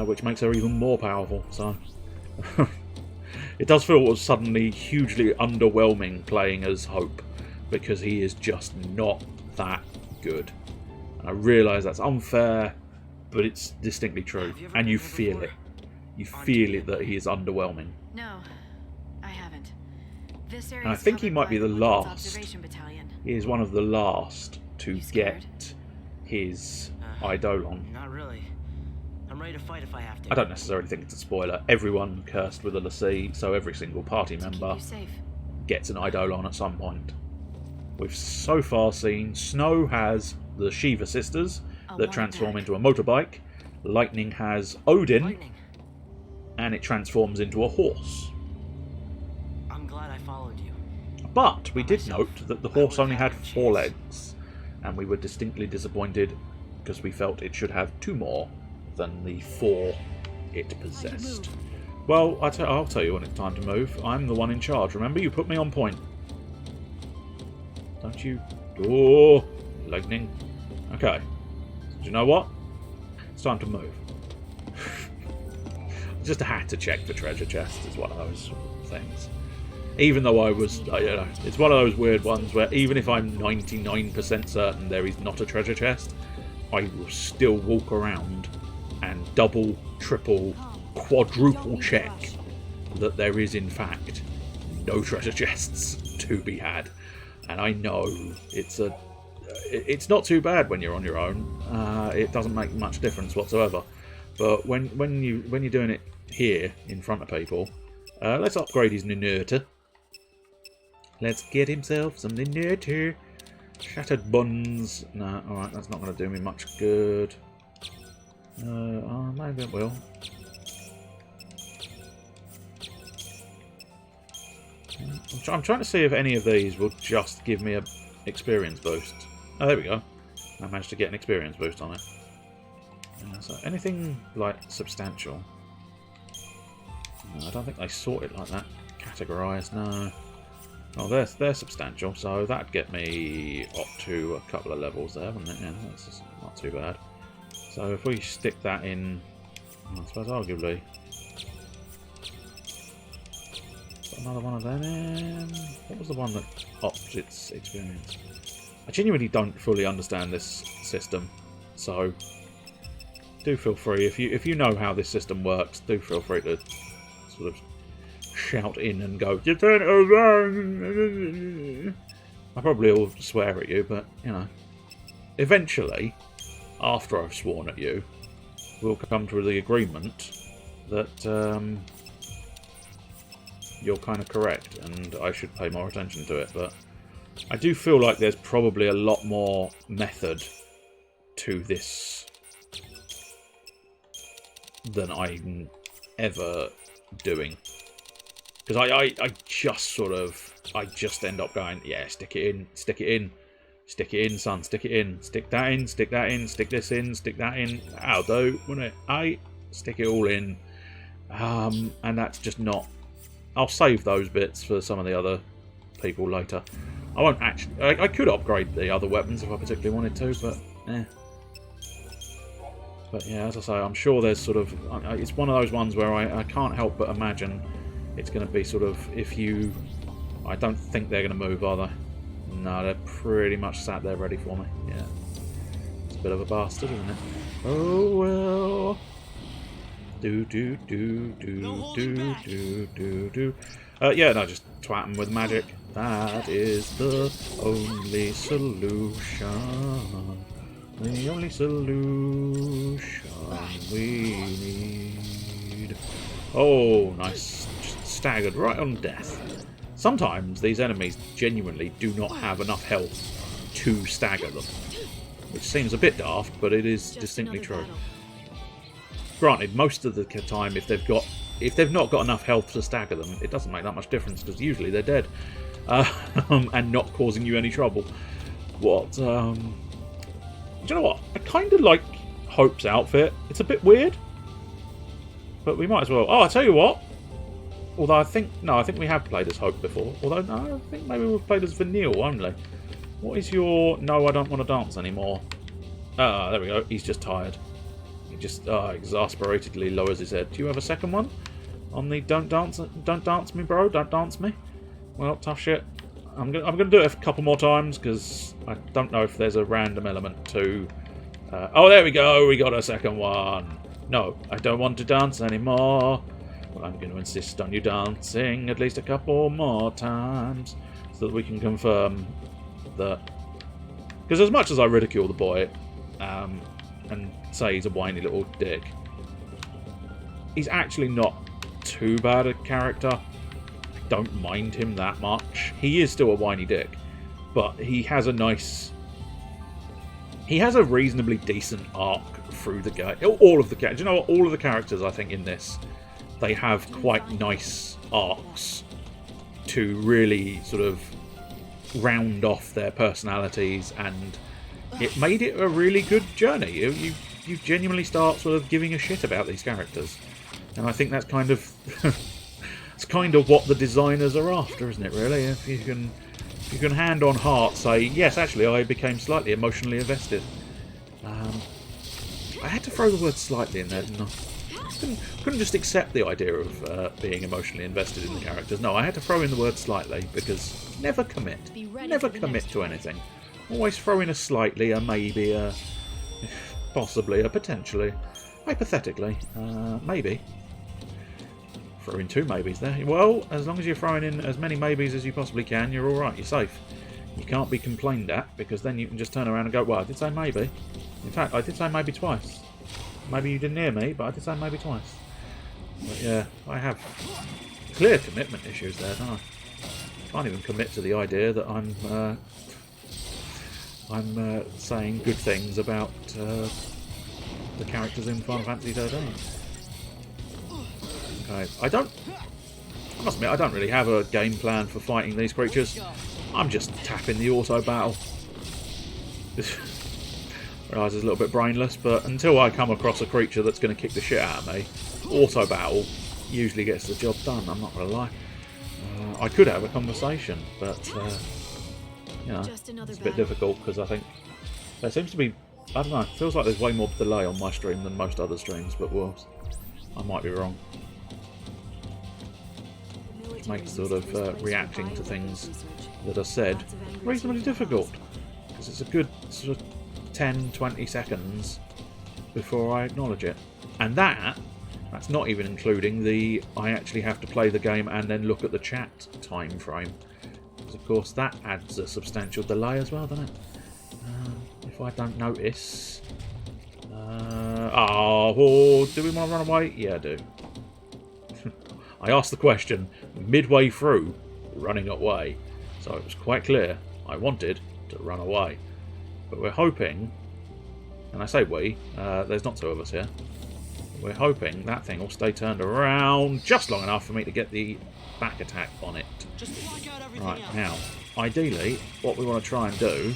which makes her even more powerful, so... It does feel suddenly hugely underwhelming playing as Hope, because he is just not that good. And I realise that's unfair, but it's distinctly true. And you feel it. You feel it that he is underwhelming. No, I haven't. This area And I think he might be the last. Battalion. He is one of the last to get his Eidolon. Not really. I'm ready to fight if I have to. I don't necessarily think it's a spoiler. Everyone cursed with a l'Cie, so every single party member gets an Eidolon at some point. We've so far seen Snow has the Shiva sisters that transform into a motorbike. Lightning has Odin, and it transforms into a horse. I'm glad I followed you. But we did note that the horse only had 4 legs, and we were distinctly disappointed because we felt it should have 2 more than the 4 it possessed. Well, I'll tell you when it's time to move. I'm the one in charge. Remember, you put me on point. Don't you? Oh, lightning. Okay. Do you know what? It's time to move. Just had to check the treasure chest. It's one of those things. Even though I was, you know, it's one of those weird ones where even if I'm 99% certain there is not a treasure chest, I will still walk around and double, triple, quadruple check that there is in fact no treasure chests to be had. And I know it's not too bad when you're on your own. It doesn't make much difference whatsoever. But when you're doing it here in front of people, let's upgrade his Ninurta. Let's get himself some Ninurta. Shattered buns. No, alright, that's not going to do me much good. Maybe it will. I'm trying to see if any of these will just give me an experience boost. Oh, there we go. I managed to get an experience boost on it. So anything like substantial? No, I don't think they sort it like that. Categorised, no. Oh, they're substantial, so that'd get me up to a couple of levels there, wouldn't it? Yeah, that's just not too bad. So if we stick that in, I suppose arguably, put another one of them in. What was the one that upped its experience? I genuinely don't fully understand this system, so do feel free, if you know how this system works, do feel free to sort of shout in and go, "You turn it around." I probably will swear at you, but you know, eventually, after I've sworn at you, we'll come to the agreement that you're kind of correct and I should pay more attention to it. But I do feel like there's probably a lot more method to this than I'm ever doing. Because I just end up going, yeah, stick it in, stick it in. Stick it in, son, stick it in. Stick that in, stick that in, stick this in, stick that in. That'll do, wouldn't it? Stick it all in. And that's just not... I'll save those bits for some of the other people later. I won't actually... I could upgrade the other weapons if I particularly wanted to, but... But yeah, as I say, I'm sure there's sort of... It's one of those ones where I can't help but imagine it's going to be sort of... If you... I don't think they're going to move, are they? No, they're pretty much sat there ready for me. Yeah. It's a bit of a bastard, isn't it? Oh, well. Yeah, no, just twat them with magic. That is the only solution. The only solution we need. Oh, nice. Just staggered right on death. Sometimes these enemies genuinely do not have enough health to stagger them, which seems a bit daft, but it is distinctly true. Granted, most of the time, if they've not got enough health to stagger them, it doesn't make that much difference because usually they're dead and not causing you any trouble. What? Do you know what? I kind of like Hope's outfit. It's a bit weird, but we might as well. Oh, I tell you what. Although I think we have played as Hope before. Although no, I think maybe we've played as Vanille only. What is your... No, I don't want to dance anymore. Ah, there we go. He's just tired. He just exasperatedly lowers his head. Do you have a second one? On the don't dance me, bro. Don't dance me. Well, tough shit. I'm gonna do it a couple more times because I don't know if there's a random element to... oh, there we go. We got a second one. No, I don't want to dance anymore. Well, I'm going to insist on you dancing at least a couple more times so that we can confirm that... Because as much as I ridicule the boy and say he's a whiny little dick, he's actually not too bad a character. I don't mind him that much. He is still a whiny dick, but he has a nice... He has a reasonably decent arc through the game. All of the characters, you know what? All of the characters, I think, in this, they have quite nice arcs to really sort of round off their personalities, and it made it a really good journey. You genuinely start sort of giving a shit about these characters, and I think that's kind of it's kind of what the designers are after, isn't it? Really, if you can hand on heart say, yes, actually, I became slightly emotionally invested. I had to throw the word slightly in there, didn't I? Couldn't just accept the idea of being emotionally invested in the characters. No, I had to throw in the word slightly, because never commit. Never commit to anything. Always throw in a slightly, a maybe, a possibly, a potentially, hypothetically, maybe. Throw in 2 maybes there. Well, as long as you're throwing in as many maybes as you possibly can, you're alright, you're safe. You can't be complained at, because then you can just turn around and go, well, I did say maybe. In fact, I did say maybe twice. Maybe you didn't hear me, but I did say maybe twice. But yeah, I have clear commitment issues there, don't I? Can't even commit to the idea that I'm saying good things about the characters in Final Fantasy XIII. Okay, I must admit, I don't really have a game plan for fighting these creatures. I'm just tapping the auto battle. Realise it's a little bit brainless, but until I come across a creature that's going to kick the shit out of me, auto battle usually gets the job done, I'm not going to lie. I could have a conversation, but you know, it's a bit difficult because I think there seems to be, I don't know, it feels like there's way more delay on my stream than most other streams, but well, I might be wrong. Which makes sort of reacting to things that are said reasonably difficult, because it's a good sort of 10-20 seconds before I acknowledge it, and that's not even including the I actually have to play the game and then look at the chat time frame, because of course that adds a substantial delay as well, doesn't it? If I don't notice, oh, do we want to run away? Yeah, I do. I asked the question midway through running away, so it was quite clear I wanted to run away. But we're hoping, and I say we, there's not 2 of us here, we're hoping that thing will stay turned around just long enough for me to get the back attack on it. Right, now, ideally, what we want to try and do,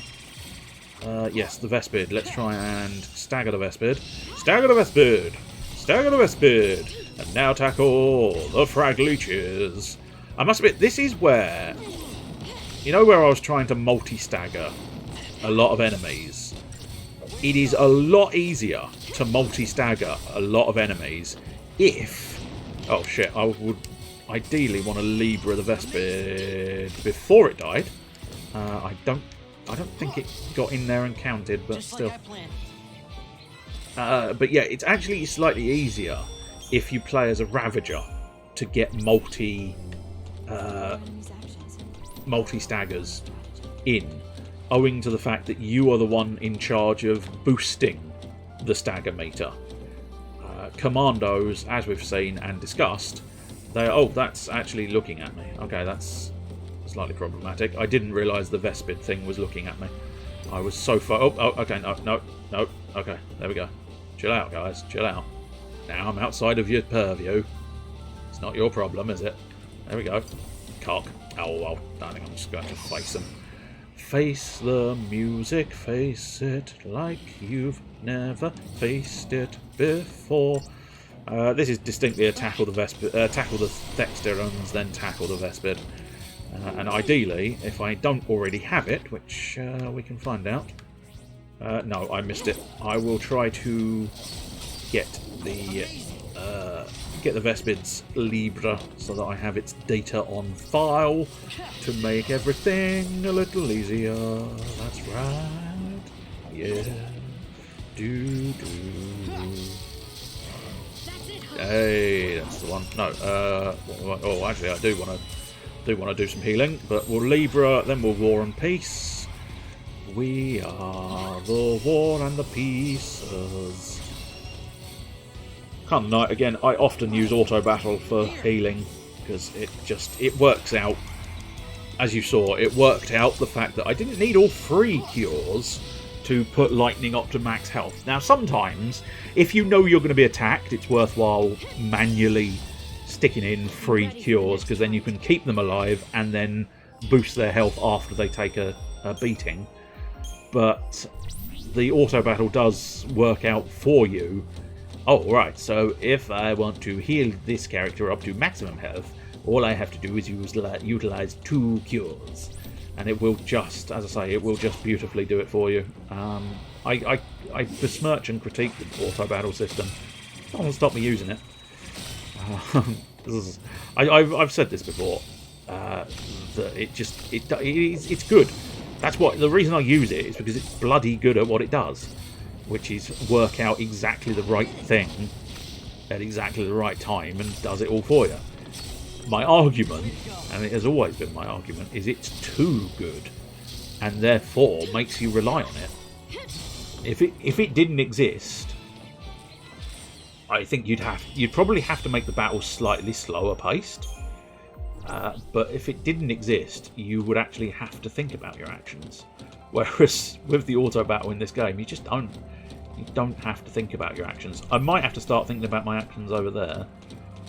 yes, the Vespid. Let's try and stagger the Vespid. Stagger the Vespid! Stagger the Vespid! And now tackle the Frag Leeches. I must admit, this is where, you know where I was trying to multi-stagger a lot of enemies? It is a lot easier to multi-stagger a lot of enemies if... Oh shit, I would ideally want to Libra the Vespid before it died. I don't think it got in there and counted, but just still. But yeah, it's actually slightly easier if you play as a Ravager to get multi-staggers in, owing to the fact that you are the one in charge of boosting the stagger meter. Commandos, as we've seen and discussed, they are... Oh, that's actually looking at me. Okay, that's slightly problematic. I didn't realise the Vespid thing was looking at me. I was so far... Oh, okay, no. Okay, there we go. Chill out, guys. Chill out. Now I'm outside of your purview. It's not your problem, is it? There we go. Cock. Oh, well, I think I'm just going to face him. Face the music, face it like you've never faced it before. This is distinctly a tackle the Vespid, tackle the Thexterons, then tackle the Vespid. And ideally, if I don't already have it, which we can find out. No, I missed it. I will try to get the Vespid's Libra so that I have its data on file to make everything a little easier. That's right. Yeah. Hey, that's the one. No. Oh, actually, I do want to do some healing, but we'll Libra, then we'll War and Peace. We are the War and the Pieces. Can't deny it again. I often use auto battle for healing because it works out. As you saw, it worked out the fact that I didn't need all 3 cures to put lightning up to max health. Now, sometimes, if you know you're going to be attacked, it's worthwhile manually sticking in 3 cures, because then you can keep them alive and then boost their health after they take a beating. But the auto battle does work out for you. Oh, right, so if I want to heal this character up to maximum health, all I have to do is utilize 2 cures. And it will just, as I say, it will just beautifully do it for you. I besmirch and critique the auto battle system. Don't stop me using it. I've said this before. That it's good. That's what the reason I use it is because it's bloody good at what it does, which is work out exactly the right thing at exactly the right time and does it all for you. My argument, and it has always been my argument, is it's too good, and therefore makes you rely on it. If it didn't exist, I think you'd probably have to make the battle slightly slower paced. But if it didn't exist, you would actually have to think about your actions. Whereas with the auto battle in this game, you just don't. You don't have to think about your actions. I might have to start thinking about my actions over there.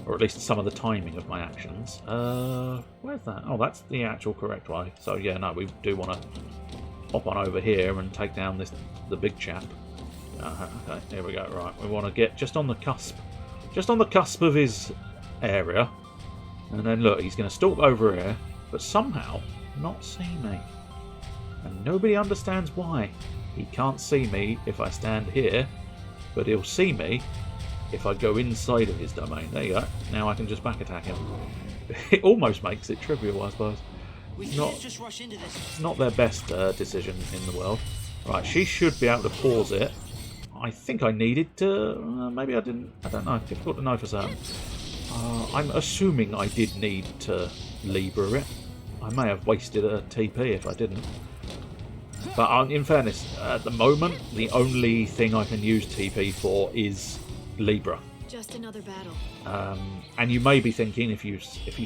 Or at least some of the timing of my actions. Where's that? Oh, that's the actual correct way. So yeah, no, we do want to hop on over here and take down the big chap. Okay, here we go. Right, we want to get just on the cusp of his area, and then look, he's going to stalk over here, but somehow not see me, and nobody understands why. He can't see me if I stand here, but he'll see me if I go inside of his domain. There you go. Now I can just back attack him. It almost makes it trivial, I suppose. It's not their best decision in the world. Right, she should be able to pause it. I think I needed to... maybe I didn't. I don't know. Difficult to know for certain. I'm assuming I did need to Libra it. I may have wasted a TP if I didn't. But in fairness, at the moment, the only thing I can use TP for is Libra. Just another battle. And you may be thinking, if you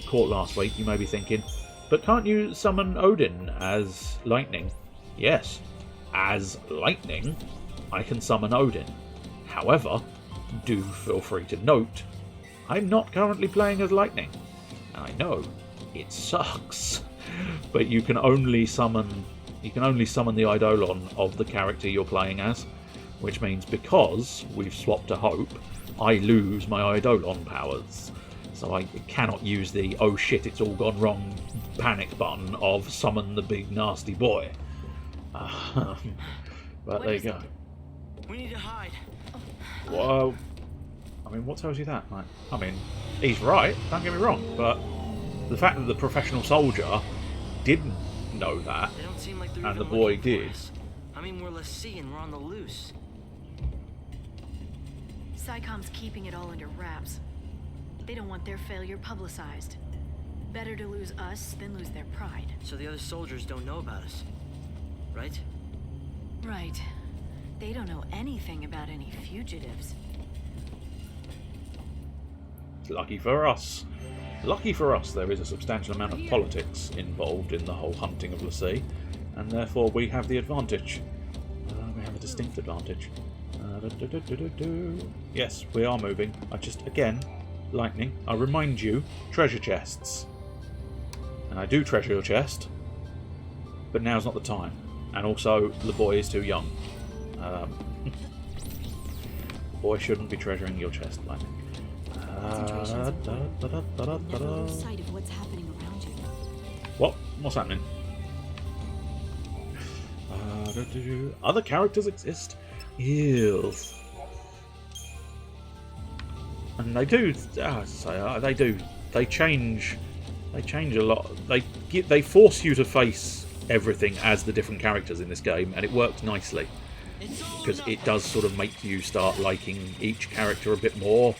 caught last week, you may be thinking, but can't you summon Odin as lightning? Yes, as lightning, I can summon Odin. However, do feel free to note, I'm not currently playing as lightning. And I know it sucks, but you can only summon the Eidolon of the character you're playing as. Which means because we've swapped to Hope, I lose my Eidolon powers. So I cannot use the oh shit it's all gone wrong panic button of summon the big nasty boy. But there you go. We need to hide. Well, I mean, what tells you that? Like, I mean, he's right, don't get me wrong, but the fact that the professional soldier didn't know that, They don't seem like they're and the even boy looking for did. us. I mean, we're seeing we're on the loose. SciComm's keeping it all under wraps. They don't want their failure publicized. Better to lose us than lose their pride. So the other soldiers don't know about us, right? Right. They don't know anything about any fugitives. Lucky for us. Lucky for us, there is a substantial amount of politics involved in the whole hunting of Lassie, and therefore we have the advantage. We have a distinct advantage. Yes, we are moving. I just, again, lightning, I remind you, treasure chests. And I do treasure your chest, but now's not the time. And also, the boy is too young. The boy shouldn't be treasuring your chest, lightning. Never lose sight of what's happening around you. What? What's happening? Other characters exist? Yes. And they do. They do. They change. They change a lot. They force you to face everything as the different characters in this game, and it works nicely because it does sort of make you start liking each character a bit more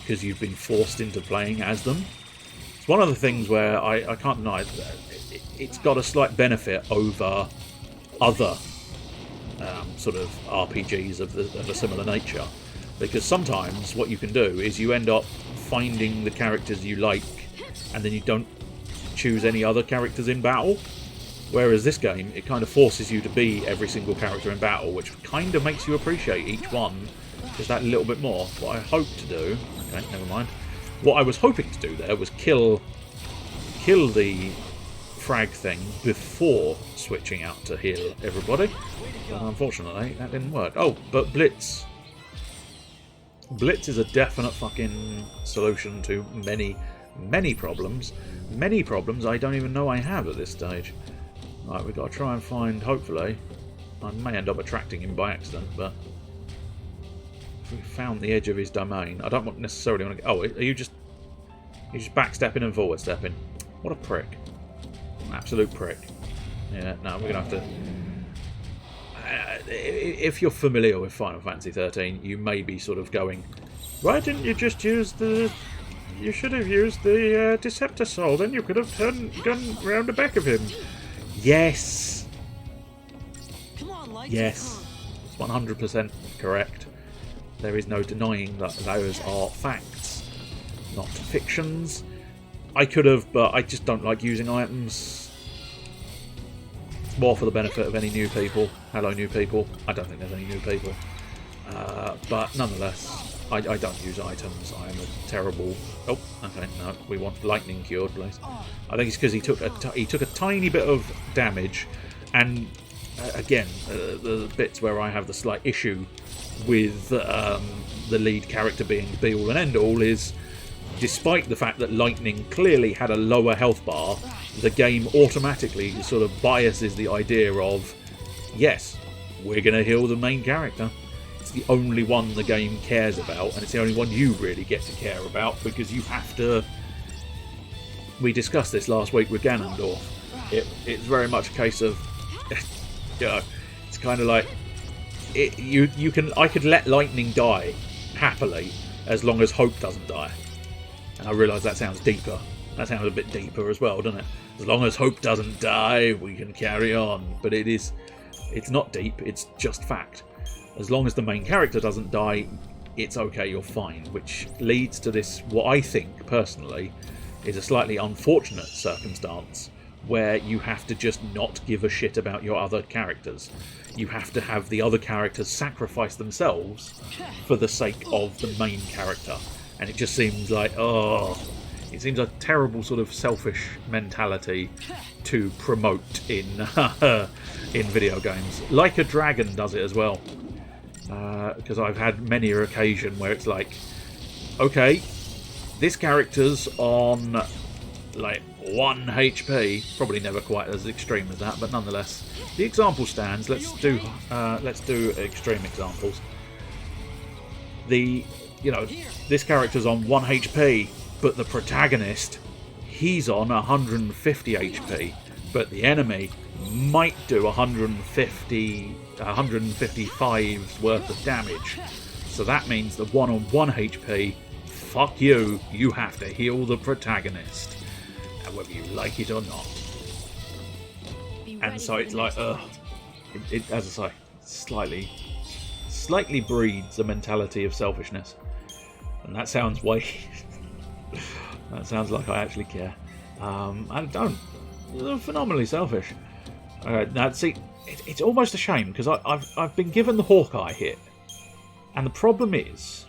because you've been forced into playing as them. It's one of the things where I can't deny it's got a slight benefit over other sort of RPGs of a similar nature, because sometimes what you can do is you end up finding the characters you like and then you don't choose any other characters in battle, whereas this game, it kind of forces you to be every single character in battle, which kind of makes you appreciate each one just that little bit more. What I hope to do... Okay, never mind. What I was hoping to do there was kill the frag thing before switching out to heal everybody, but unfortunately that didn't work. Oh, but Blitz is a definite fucking solution to many problems I don't even know I have at this stage. Right, we've got to try and find, hopefully, I may end up attracting him by accident, but if we found the edge of his domain, I don't necessarily want to... Oh, are you just backstepping and forward stepping? What a prick. An absolute prick. Yeah, no, we're going to have to... if you're familiar with Final Fantasy XIII, you may be sort of going, why didn't you just use the... You should have used the Deceptor Soul, then you could have gone round the back of him. Yes! Yes. It's 100% correct. There is no denying that those are facts, not fictions. I could have, but I just don't like using items. It's more for the benefit of any new people. Hello, new people. I don't think there's any new people. But nonetheless, I don't use items. I am a terrible... Oh, okay, no. We want lightning cured, please. I think it's because he took a tiny bit of damage, and again, the bits where I have the slight issue with the lead character being the be-all and end-all is, despite the fact that lightning clearly had a lower health bar, the game automatically sort of biases the idea of, yes, we're going to heal the main character. It's the only one the game cares about, and it's the only one you really get to care about, because you have to... We discussed this last week with Ganondorf. It's very much a case of, you know, it's kind of like, I could let lightning die happily as long as Hope doesn't die. And I realise that sounds deeper. That sounds a bit deeper as well, doesn't it? As long as Hope doesn't die, we can carry on. But it's not deep, it's just fact. As long as the main character doesn't die, it's okay, you're fine. Which leads to this, what I think, personally, is a slightly unfortunate circumstance where you have to just not give a shit about your other characters. You have to have the other characters sacrifice themselves for the sake of the main character. And it just seems like, it seems a terrible sort of selfish mentality to promote in video games. Like a Dragon does it as well. Because I've had many an occasion where it's like, okay, this character's on like 1 HP, probably never quite as extreme as that, but nonetheless, the example stands. Let's do extreme examples. This character's on 1 HP, but the protagonist, he's on 150 HP, but the enemy might do 155's worth of damage. So that means the one on 1 HP, fuck you, you have to heal the protagonist, whether you like it or not. And so it's like, it as I say, slightly breeds a mentality of selfishness. And that sounds that sounds like I actually care. I don't. They're phenomenally selfish. Now, see, it's almost a shame, because I've been given the Hawkeye hit. And the problem is...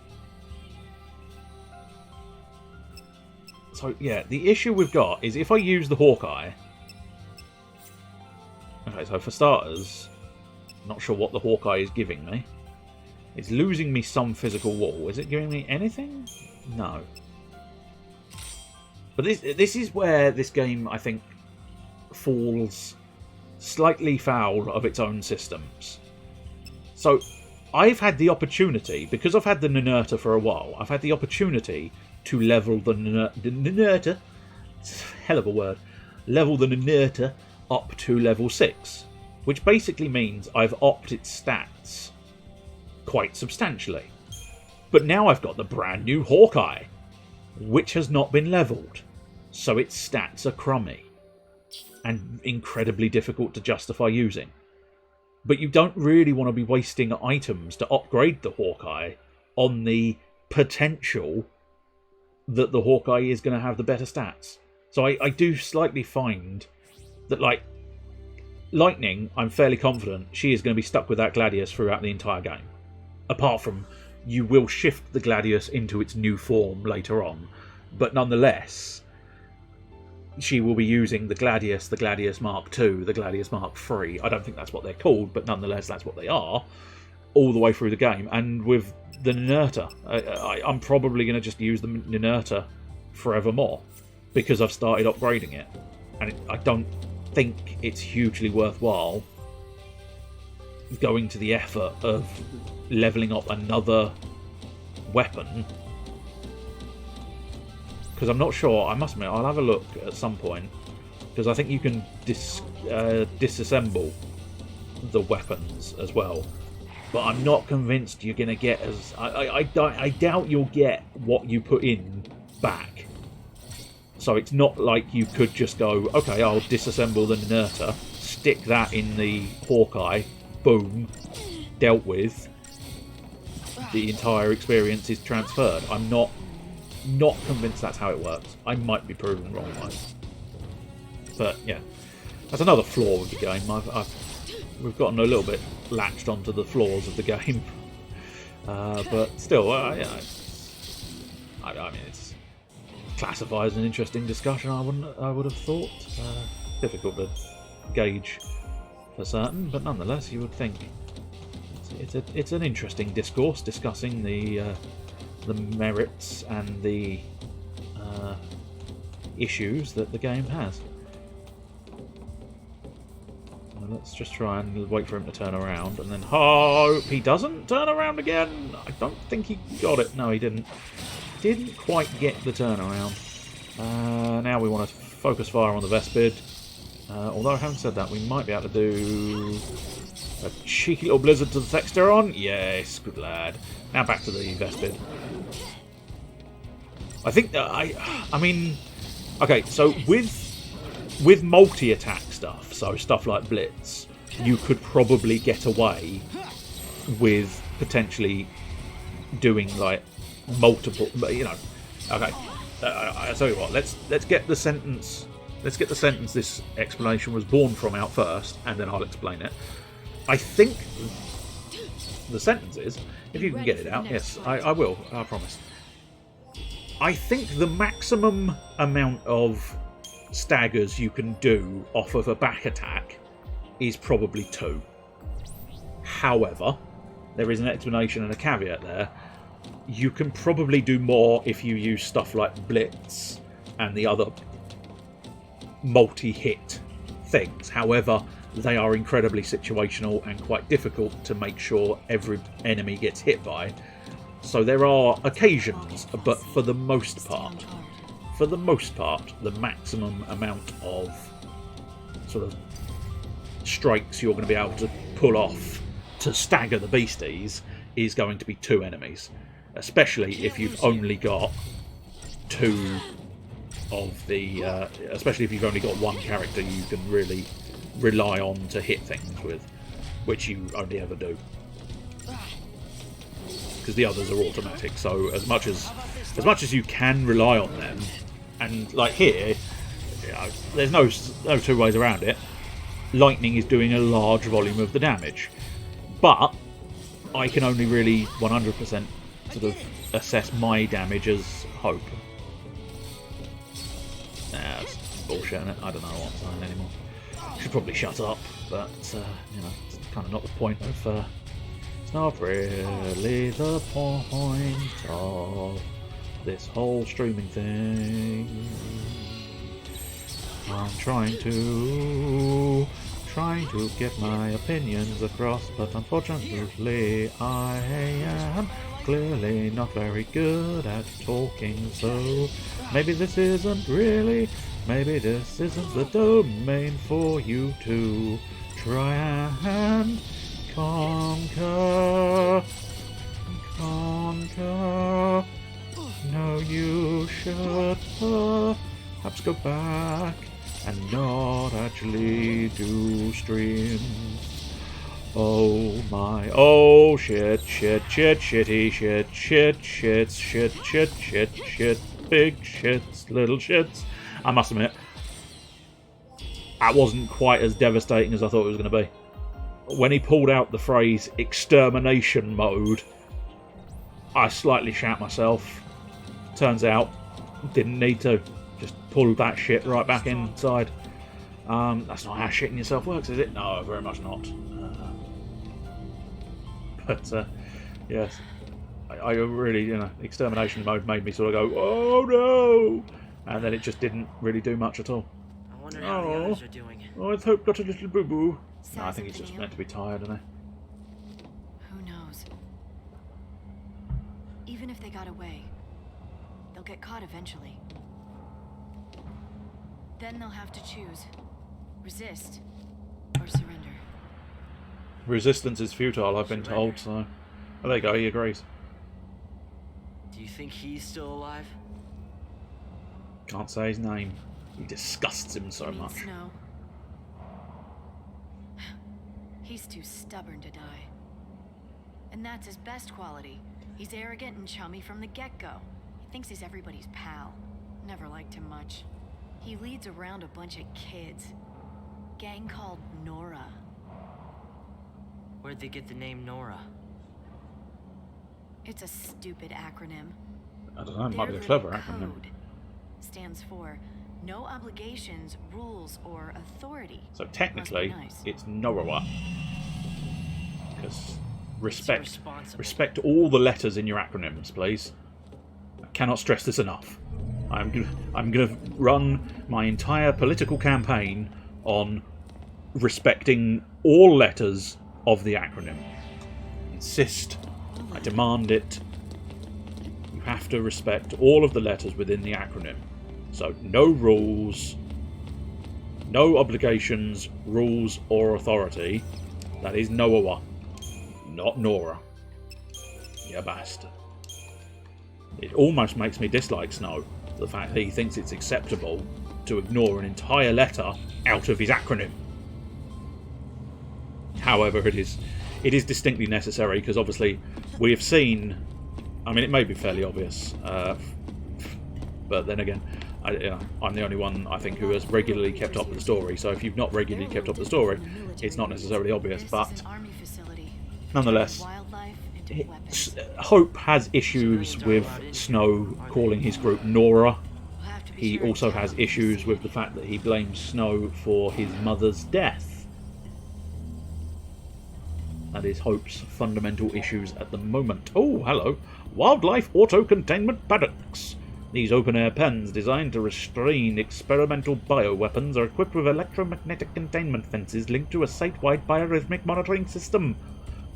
So, yeah, the issue we've got is if I use the Hawkeye... Okay, so for starters, not sure what the Hawkeye is giving me. It's losing me some physical wall. Is it giving me anything? No. But this is where this game, I think, falls slightly foul of its own systems. So I've had the opportunity, because I've had the Nunerta for a while, I've had the opportunity to level the Nunerta, it's a hell of a word, level the Nunerta up to level 6, which basically means I've upped its stats quite substantially. But now I've got the brand new Hawkeye, which has not been leveled, so its stats are crummy and incredibly difficult to justify using. But you don't really want to be wasting items to upgrade the Hawkeye on the potential that the Hawkeye is going to have the better stats. So I do slightly find that, like, Lightning, I'm fairly confident she is going to be stuck with that Gladius throughout the entire game. Apart from, you will shift the Gladius into its new form later on, but nonetheless, she will be using the Gladius Mark II, the Gladius Mark III. I don't think that's what they're called, but nonetheless, that's what they are, all the way through the game. And with the Nunerta, I'm probably going to just use the Nunerta forevermore, because I've started upgrading it. And I don't think it's hugely worthwhile going to the effort of leveling up another weapon, because I'm not sure. I must admit, I'll have a look at some point, because I think you can disassemble the weapons as well, but I'm not convinced you're going to get as I doubt you'll get what you put in back. So it's not like you could just go, okay, I'll disassemble the Nunerta, stick that in the Hawkeye, boom, dealt with, the entire experience is transferred. I'm not convinced that's how it works. I might be proven wrong though. But yeah, that's another flaw with the game. We've gotten a little bit latched onto the flaws of the game, but still, yeah, I mean, it's classified as an interesting discussion. I would have thought difficult to gauge for certain, but nonetheless, you would think it's an interesting discourse discussing the merits and the issues that the game has. Well, let's just try and wait for him to turn around, and then hope he doesn't turn around again. I don't think he got it. No, he didn't. Didn't quite get the turnaround. Now we want to focus fire on the Vespid. Although, having said that, we might be able to do a cheeky little blizzard to the Thexteron. Yes, good lad. Now back to the Vespid. I think that I mean, okay, so with multi-attack stuff, so stuff like Blitz, you could probably get away with potentially doing like multiple, you know. Okay, I tell you what, let's get the sentence. Let's get the sentence this explanation was born from out first, and then I'll explain it. I think the sentence is, if you can get it out, yes, I will, I promise. I think the maximum amount of staggers you can do off of a back attack is probably 2. However, there is an explanation and a caveat there. You can probably do more if you use stuff like Blitz and the other multi-hit things. However, they are incredibly situational and quite difficult to make sure every enemy gets hit by. So there are occasions, but for the most part, the maximum amount of sort of strikes you're going to be able to pull off to stagger the beasties is going to be 2 enemies. Especially if you've only got 2 of the... especially if you've only got 1 character you can really rely on to hit things with, which you only ever do. Because the others are automatic, so as much as you can rely on them, and like here, you know, there's no 2 ways around it. Lightning is doing a large volume of the damage, but I can only really 100% sort of assess my damage as Hope. Nah, that's bullshit, isn't it? I don't know what I'm saying anymore. Should probably shut up, but you know, it's kind of not the point of. It's not really the point of this whole streaming thing. I'm trying to get my opinions across, but unfortunately I am clearly not very good at talking, so maybe this isn't the domain for you to try and conquer. No, you should perhaps go back and not actually do streams. Oh my, oh shit, shitty shit, big shits, little shits. I must admit, that wasn't quite as devastating as I thought it was going to be. When he pulled out the phrase extermination mode, I slightly shat myself. Turns out, didn't need to. Just pulled that shit right back inside. That's not how shitting yourself works, is it? No, very much not. But yes, I really, extermination mode made me sort of go, oh no! And then it just didn't really do much at all. I wonder how the others are doing. Oh, I hope got a little boo-boo. No, I think he's just meant to be tired, isn't he? Who knows? Even if they got away, they'll get caught eventually. Then they'll have to choose. Resist or surrender. Resistance is futile, I've been told, so... Oh, there you go, he agrees. Do you think he's still alive? Can't say his name. He disgusts him so much. Snow. He's too stubborn to die. And that's his best quality. He's arrogant and chummy from the get-go. He thinks he's everybody's pal. Never liked him much. He leads around a bunch of kids. Gang called Nora. Where'd they get the name Nora? It's a stupid acronym. I don't know, it might be a clever acronym. Code stands for no obligations, rules, or authority. So technically, it's Nora. Because respect all the letters in your acronyms, please. I cannot stress this enough. I'm gonna run my entire political campaign on respecting all letters of the acronym. Insist. I demand it. You have to respect all of the letters within the acronym. So no rules, no obligations, rules, or authority. That is Noah, not Nora. You bastard. It almost makes me dislike Snow. The fact that he thinks it's acceptable to ignore an entire letter out of his acronym. However, it is distinctly necessary because obviously we have seen. I mean, it may be fairly obvious, but then again, I'm the only one I think who has regularly kept up with the story. So if you've not regularly kept up with the story, it's not necessarily obvious. But nonetheless, Hope has issues with Snow calling his group Nora. He also has issues with the fact that he blames Snow for his mother's death. That is Hope's fundamental issues at the moment. Oh, hello. Wildlife auto-containment paddocks. These open-air pens designed to restrain experimental bioweapons are equipped with electromagnetic containment fences linked to a site-wide biorhythmic monitoring system.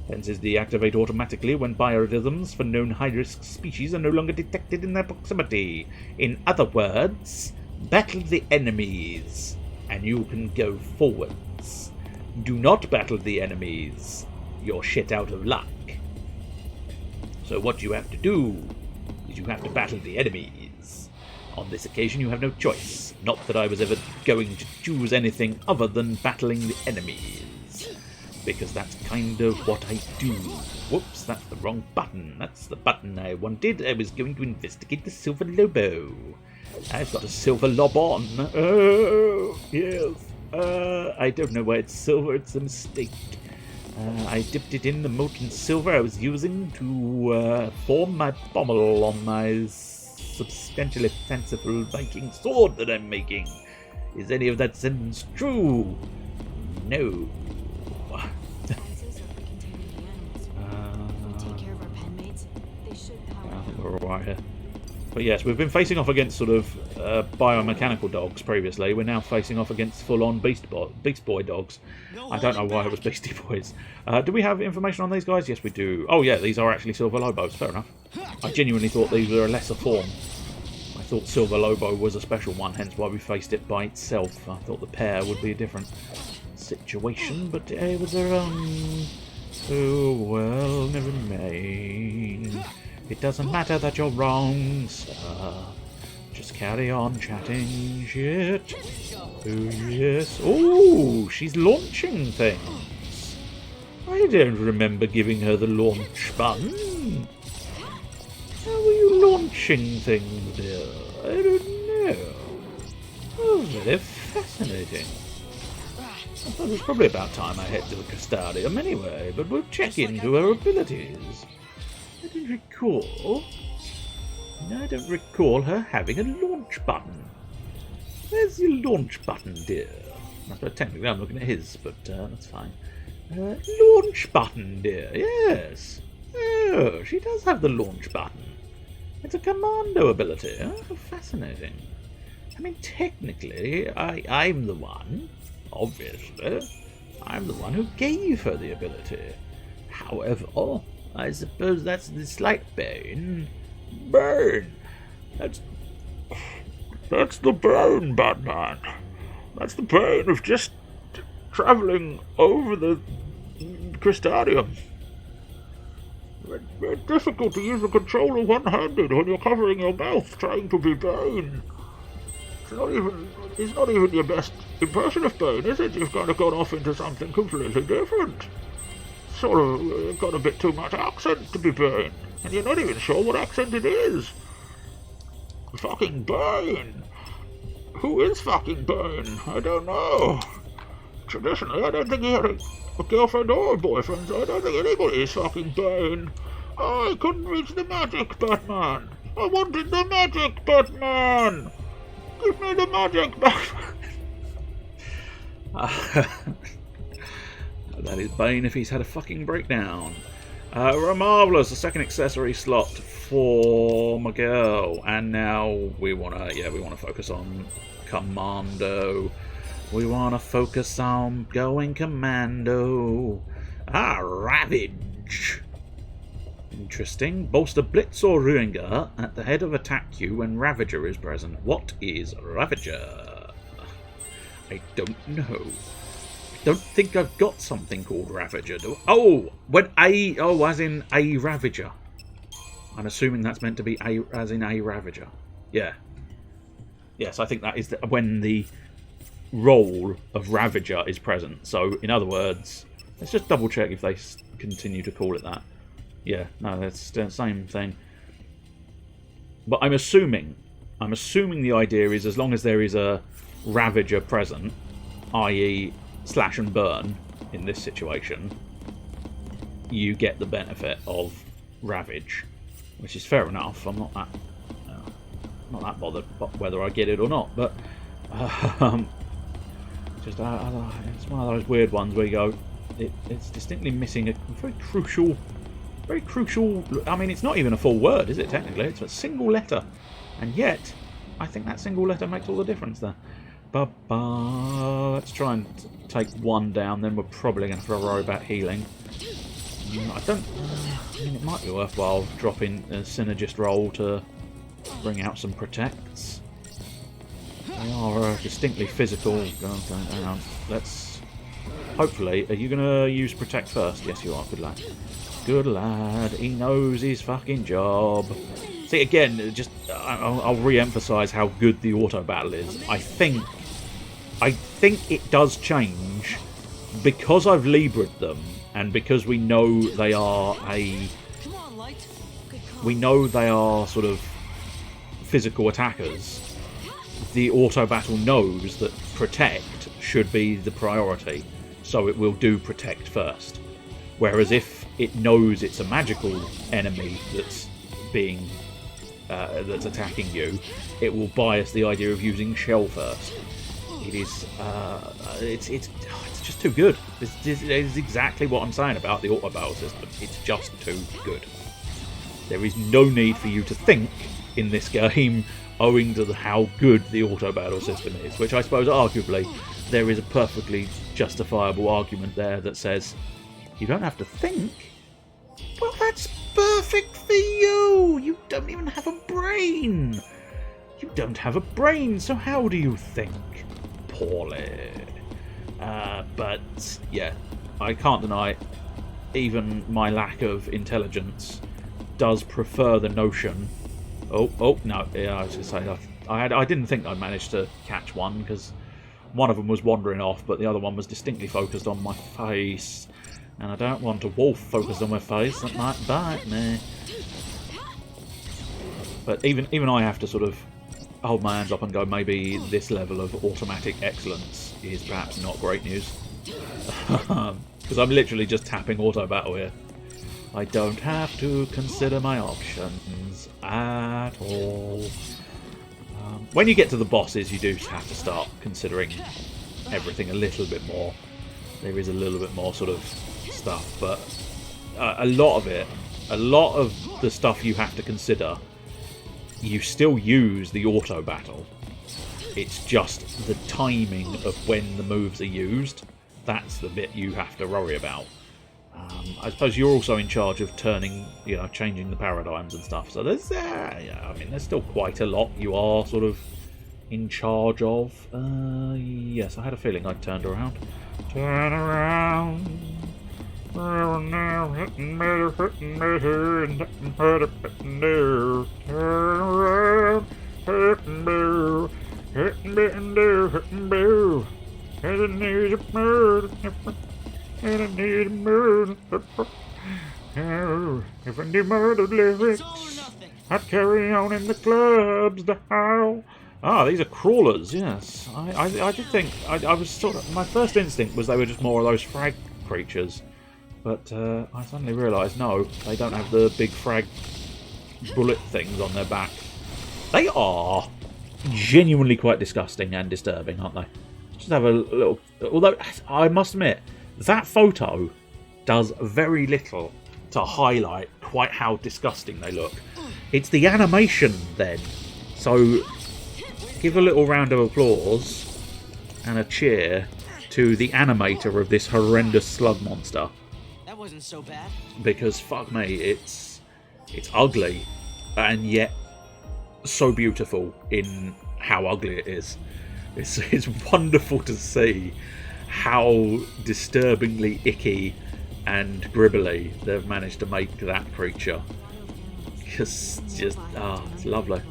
Fences deactivate automatically when biorhythms for known high-risk species are no longer detected in their proximity. In other words, battle the enemies, and you can go forwards. Do not battle the enemies. You're shit out of luck. So what you have to do is you have to battle the enemies. On this occasion you have no choice. Not that I was ever going to choose anything other than battling the enemies. Because that's kind of what I do. Whoops, that's the wrong button. That's the button I wanted. I was going to investigate the silver lobo. I've got a silver lob on. Oh, yes. I don't know why it's silver. It's a mistake. I dipped it in the molten silver I was using to form my pommel on my substantially fanciful Viking sword that I'm making. Is any of that sentence true? No. I think we're alright here. But yes, we've been facing off against sort of biomechanical dogs previously. We're now facing off against full-on Beast Boy dogs. I don't know why it was Beastie Boys. Do we have information on these guys? Yes, we do. Oh yeah, these are actually Silver Lobos. Fair enough. I genuinely thought these were a lesser form. I thought Silver Lobo was a special one, hence why we faced it by itself. I thought the pair would be a different situation, but it was their own. Oh well, never mind. It doesn't matter that you're wrong, sir. Just carry on chatting shit. Oh yes. Oh, she's launching things. I don't remember giving her the launch button. How are you launching things, dear? I don't know. Oh, very fascinating. I thought it was probably about time I head to the Custodium anyway, but we'll check into her abilities. I don't recall. I don't recall her having a launch button. Where's your launch button, dear? Technically, I'm looking at his, but that's fine. Launch button, dear. Yes. Oh, she does have the launch button. It's a commando ability. Oh, fascinating. I mean, technically, I'm the one. Obviously, I'm the one who gave her the ability. However, I suppose that's the slight bane. Bane! That's the bane, Batman. That's the bane of just travelling over the Crystarium. It's very difficult to use the controller one-handed when you're covering your mouth trying to be Bane. It's not even your best impression of Bane, is it? You've kind of gone off into something completely different. Sort of got a bit too much accent to be Bane, and you're not even sure what accent it is. Fucking Bane. Who is fucking Bane? I don't know. Traditionally, I don't think he had a girlfriend or a boyfriend, so I don't think anybody is fucking Bane. Oh, I couldn't reach the magic, Batman. I wanted the magic, Batman. Give me the magic, Batman. That is Bane if he's had a fucking breakdown. Marvellous, the second accessory slot for my girl. And now we wanna focus on Commando. We wanna focus on going Commando. Ravage. Interesting. Bolster Blitz or Ruinga at the head of attack queue when Ravager is present. What is Ravager? I don't know. I don't think I've got something called Ravager. As in a Ravager. I'm assuming that's meant to be as in a Ravager. Yeah. Yes, I think that is when the role of Ravager is present. So, in other words, let's just double check if they continue to call it that. Yeah, no, that's the same thing. But I'm assuming the idea is as long as there is a Ravager present, i.e. slash and burn in this situation, you get the benefit of Ravage, which is fair enough. I'm not that bothered whether I get it or not, but it's one of those weird ones where you go, it's distinctly missing a very crucial. I mean, it's not even a full word, is it? Technically, it's a single letter, and yet I think that single letter makes all the difference there. Let's try and take one down, then we're probably going to have to worry about healing. I mean, it might be worthwhile dropping a Synergist roll to bring out some protects. They are distinctly physical. Hang on. Let's... Hopefully, are you going to use protect first? Yes, you are. Good lad. Good lad. He knows his fucking job. See, again, just I'll re-emphasise how good the auto battle is. I think it does change because I've Libra'd them, and because we know they are sort of physical attackers. The auto battle knows that protect should be the priority, so it will do protect first. Whereas if it knows it's a magical enemy that's being that's attacking you, it will bias the idea of using shell first. It is it's just too good. This is exactly what I'm saying about the auto battle system. It's just too good. There is no need for you to think in this game owing to how good the auto battle system is, which I suppose arguably there is a perfectly justifiable argument there that says you don't have to think. Well, that's perfect for you! You don't even have a brain! You don't have a brain, so how do you think? Poorly. But, yeah, I can't deny even my lack of intelligence does prefer the notion... Oh, no, yeah, I was going to say, I didn't think I'd managed to catch one, because one of them was wandering off, but the other one was distinctly focused on my face. And I don't want a wolf focused on my face, that might bite me. But even I have to sort of hold my hands up and go, maybe this level of automatic excellence is perhaps not great news. Because I'm literally just tapping auto battle here. I don't have to consider my options at all. When you get to the bosses, you do have to start considering everything a little bit more. There is a little bit more sort of stuff, but a lot of the stuff you have to consider, you still use the auto battle. It's just the timing of when the moves are used. That's the bit you have to worry about. I suppose you're also in charge of turning, changing the paradigms and stuff. So there's, there's still quite a lot you are sort of in charge of. Yes, I had a feeling I'd turned around. Turn around. Turn around. And I need a murder. If I knew murder lyrics, I'd carry on in the clubs, the how. Ah, these are crawlers, yes. I did think, I was sort of, my first instinct was they were just more of those frag creatures. But I suddenly realised, no, they don't have the big frag bullet things on their back. They are genuinely quite disgusting and disturbing, aren't they? Just have a little, although I must admit, that photo does very little to highlight quite how disgusting they look. It's the animation then. So give a little round of applause and a cheer to the animator of this horrendous slug monster. That wasn't so bad. Because fuck me, it's ugly and yet so beautiful in how ugly it is. It's wonderful to see how disturbingly icky and gribbly they've managed to make that creature. It's lovely.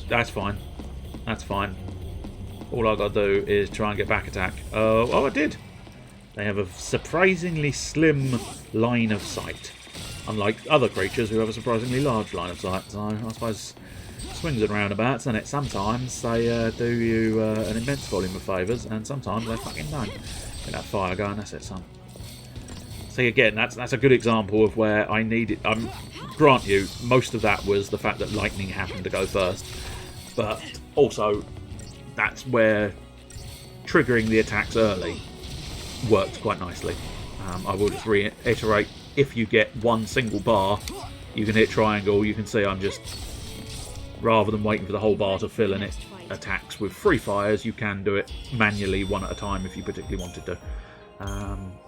That's fine. That's fine. All I gotta do is try and get back attack. Oh, I did. They have a surprisingly slim line of sight, unlike other creatures who have a surprisingly large line of sight. So I suppose swings and roundabouts, and it sometimes they do you an immense volume of favours, and sometimes they fucking don't. Get that fire going, that's it, son. See, again, that's a good example of where I needed. Grant you, most of that was the fact that lightning happened to go first, but also that's where triggering the attacks early worked quite nicely. I will just reiterate: if you get one single bar, you can hit triangle. You can see I'm just, rather than waiting for the whole bar to fill and it attacks with free fires, you can do it manually one at a time if you particularly wanted to.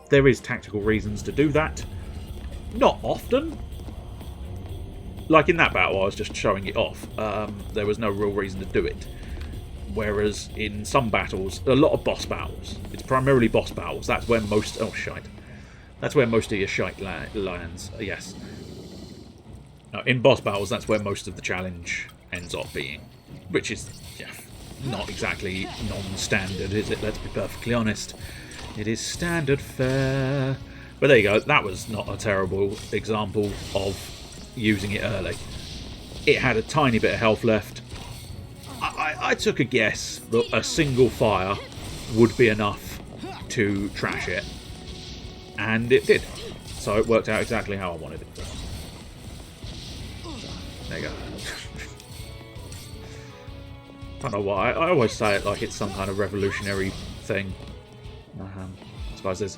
There is tactical reasons to do that. Not often. Like in that battle, I was just showing it off. There was no real reason to do it. Whereas in some battles, a lot of boss battles, it's primarily boss battles. That's where most... Oh, shite. That's where most of your shite lands. Yes. Now, in boss battles, that's where most of the challenge ends up being. Which is, yeah, not exactly non-standard, is it? Let's be perfectly honest. It is standard fare. But there you go. That was not a terrible example of using it early. It had a tiny bit of health left. I took a guess that a single fire would be enough to trash it. And it did. So it worked out exactly how I wanted it to. There you go. I don't know why. I always say it like it's some kind of revolutionary thing. I suppose there's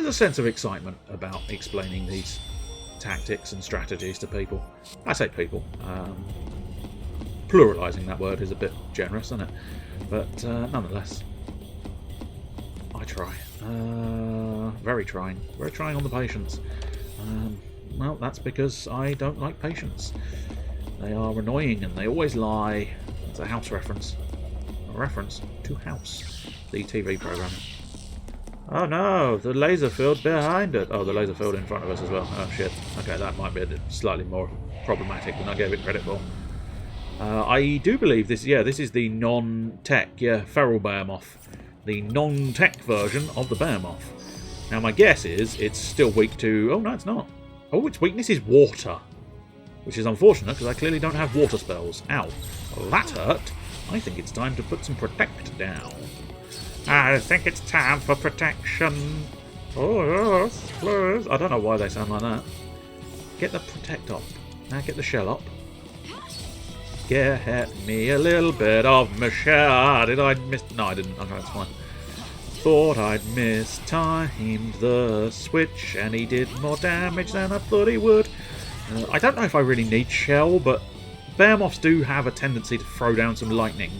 a sense of excitement about explaining these tactics and strategies to people. I say people. Pluralising that word is a bit generous, isn't it? But nonetheless, I try. Very trying. Very trying on the patience. Well, that's because I don't like patients. They are annoying and they always lie. It's a House reference. A reference to House, the TV programme. Oh no, the laser field behind it. Oh, the laser field in front of us as well. Oh shit. Okay, that might be slightly more problematic than I gave it credit for. I do believe this, yeah, this is the non-tech, yeah, feral behemoth. The non-tech version of the behemoth. Now my guess is it's still weak to... Oh no, it's not. Oh, its weakness is water. Which is unfortunate because I clearly don't have water spells. Ow. Well, that hurt. I think it's time to put some protect down. I think it's time for protection. Oh yes, please. I don't know why they sound like that. Get the protect up. Now get the shell up. Get me a little bit of Michelle. Did I miss? No, I didn't. Okay, that's fine. Thought I'd mistimed the switch, and he did more damage than I thought he would. I don't know if I really need shell, but behemoths do have a tendency to throw down some lightning.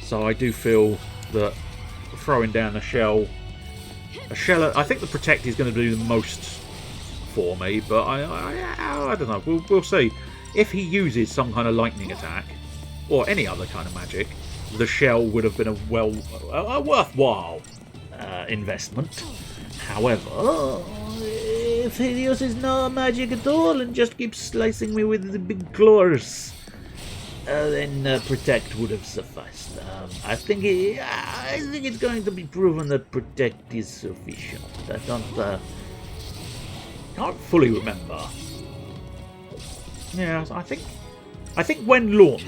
So I do feel that throwing down a shell, I think the protect is going to do the most for me, but I don't know. We'll see. If he uses some kind of lightning attack, or any other kind of magic, the shell would have been a worthwhile investment. However, if he uses no magic at all and just keeps slicing me with the big claws, then protect would have sufficed. I think it's going to be proven that protect is sufficient. I can't fully remember. Yeah, I think when launched,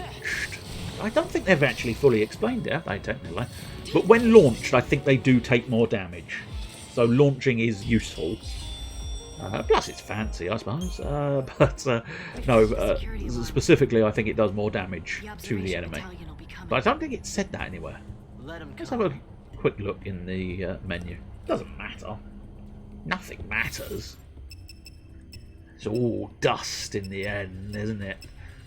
I don't think they've actually fully explained it, have they, technically? But when launched, I think they do take more damage. So launching is useful. Plus it's fancy, I suppose. No, specifically I think it does more damage to the enemy. But I don't think it said that anywhere. Let's have a quick look in the menu. Doesn't matter. Nothing matters. It's all dust in the end, isn't it?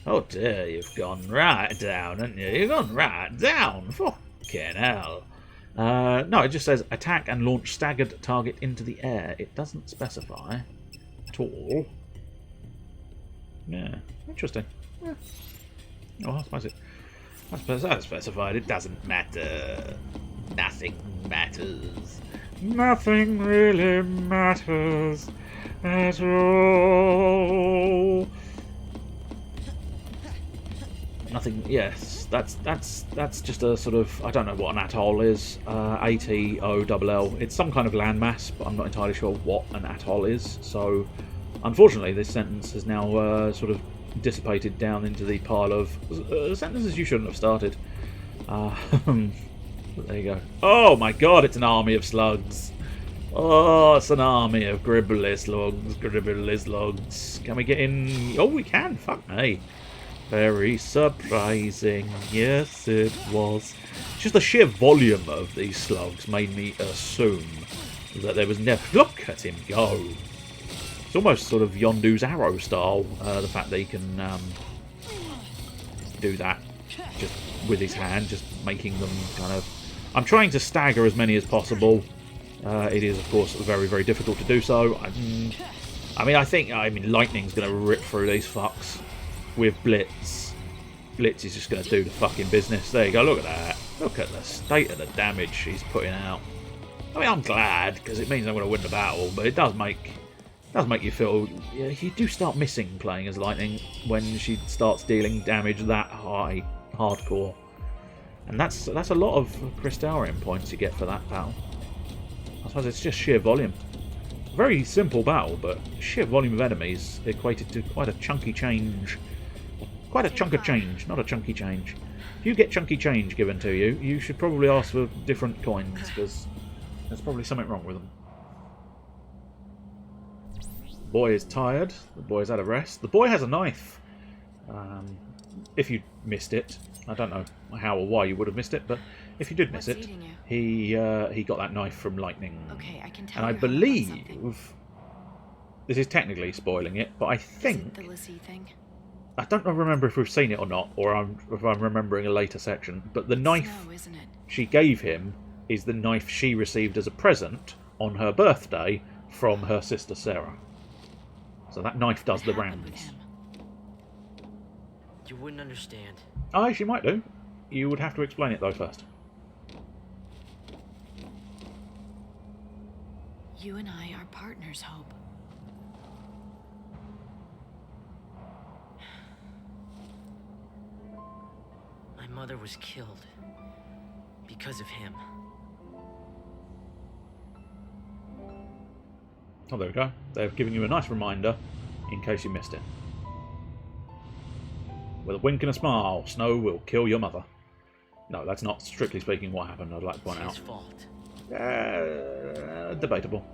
Oh dear, you've gone right down, haven't you? You've gone right down. Fucking hell. No, it just says attack and launch staggered target into the air. It doesn't specify at all. Yeah, interesting. Yeah. Oh, I suppose that's specified. It doesn't matter. Nothing matters. Nothing really matters at all. Nothing. Yes, that's just a sort of, I don't know what an atoll is. ATOLL. It's some kind of landmass, but I'm not entirely sure what an atoll is. So, unfortunately, this sentence has now sort of dissipated down into the pile of sentences you shouldn't have started. But there you go. Oh my god, it's an army of slugs. Oh, it's an army of gribbly slugs. Can we get in? Oh, we can. Fuck me. Very surprising. Yes, it was. Just the sheer volume of these slugs made me assume that there was never... Look at him go. It's almost sort of Yondu's arrow style. The fact that he can do that just with his hand, just making them kind of... I'm trying to stagger as many as possible. It is, of course, very, very difficult to do so. I mean, lightning's going to rip through these fucks with Blitz. Blitz is just going to do the fucking business. There you go, look at that. Look at the state of the damage she's putting out. I mean, I'm glad, because it means I'm going to win the battle, but it does make you feel... Yeah, you do start missing playing as Lightning when she starts dealing damage that high, hardcore. And that's a lot of Crystarian points you get for that battle. I suppose it's just sheer volume. Very simple battle, but sheer volume of enemies equated to quite a chunky change. Quite a chunk of change, not a chunky change. If you get chunky change given to you, you should probably ask for different coins, because there's probably something wrong with them. The boy is tired. The boy is out of rest. The boy has a knife. If you missed it, I don't know how or why you would have missed it, but if you did miss it, he got that knife from Lightning. Okay, I can tell. And I believe this is technically spoiling it, but I think... Is it the Lassie thing? I don't remember if we've seen it or not, or if I'm remembering a later section, but the knife Snow, isn't it? she gave him is the knife she received as a present on her birthday from her sister Sarah. So that knife does the What happened with rounds. him? You wouldn't understand. Aye, she might do. You would have to explain it though first. You and I are partners, Hope. My mother was killed because of him. Oh, there we go. They've given you a nice reminder in case you missed it. With a wink and a smile, Snow will kill your mother. No, that's not strictly speaking what happened, I'd like to point It's out. his fault. Debatable.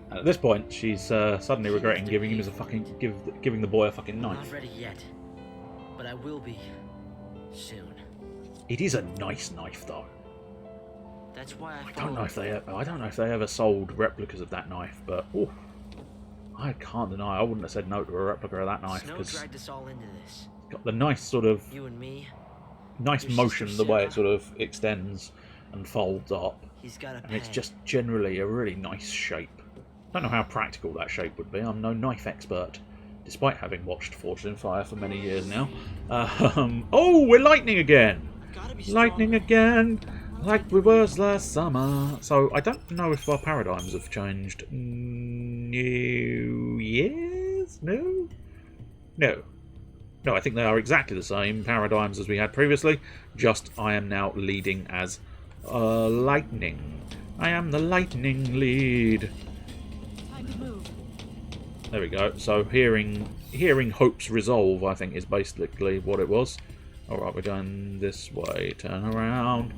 And at this point, she's suddenly regretting giving him giving the boy a fucking I'm knife. not ready yet, but I will be soon. It is a nice knife, though. That's why I don't know if they ever sold replicas of that knife, but ooh, I can't deny I wouldn't have said no to a replica of that knife Snow because dragged us all into this. it's got the nice sort of You and me. nice Your motion, sister the way Sarah. it sort of extends and folds up, He's got a and it's just generally a really nice shape. I don't know how practical that shape would be. I'm no knife expert, despite having watched Forged in Fire for many years now. Oh, we're lightning again! Lightning again! Like we was last summer. So, I don't know if our paradigms have changed. New years? No? No. No, I think they are exactly the same paradigms as we had previously, just I am now leading as lightning. I am the lightning lead. Time to move. There we go. So hearing Hope's resolve, I think, is basically what it was. Alright, we're going this way. Turn around.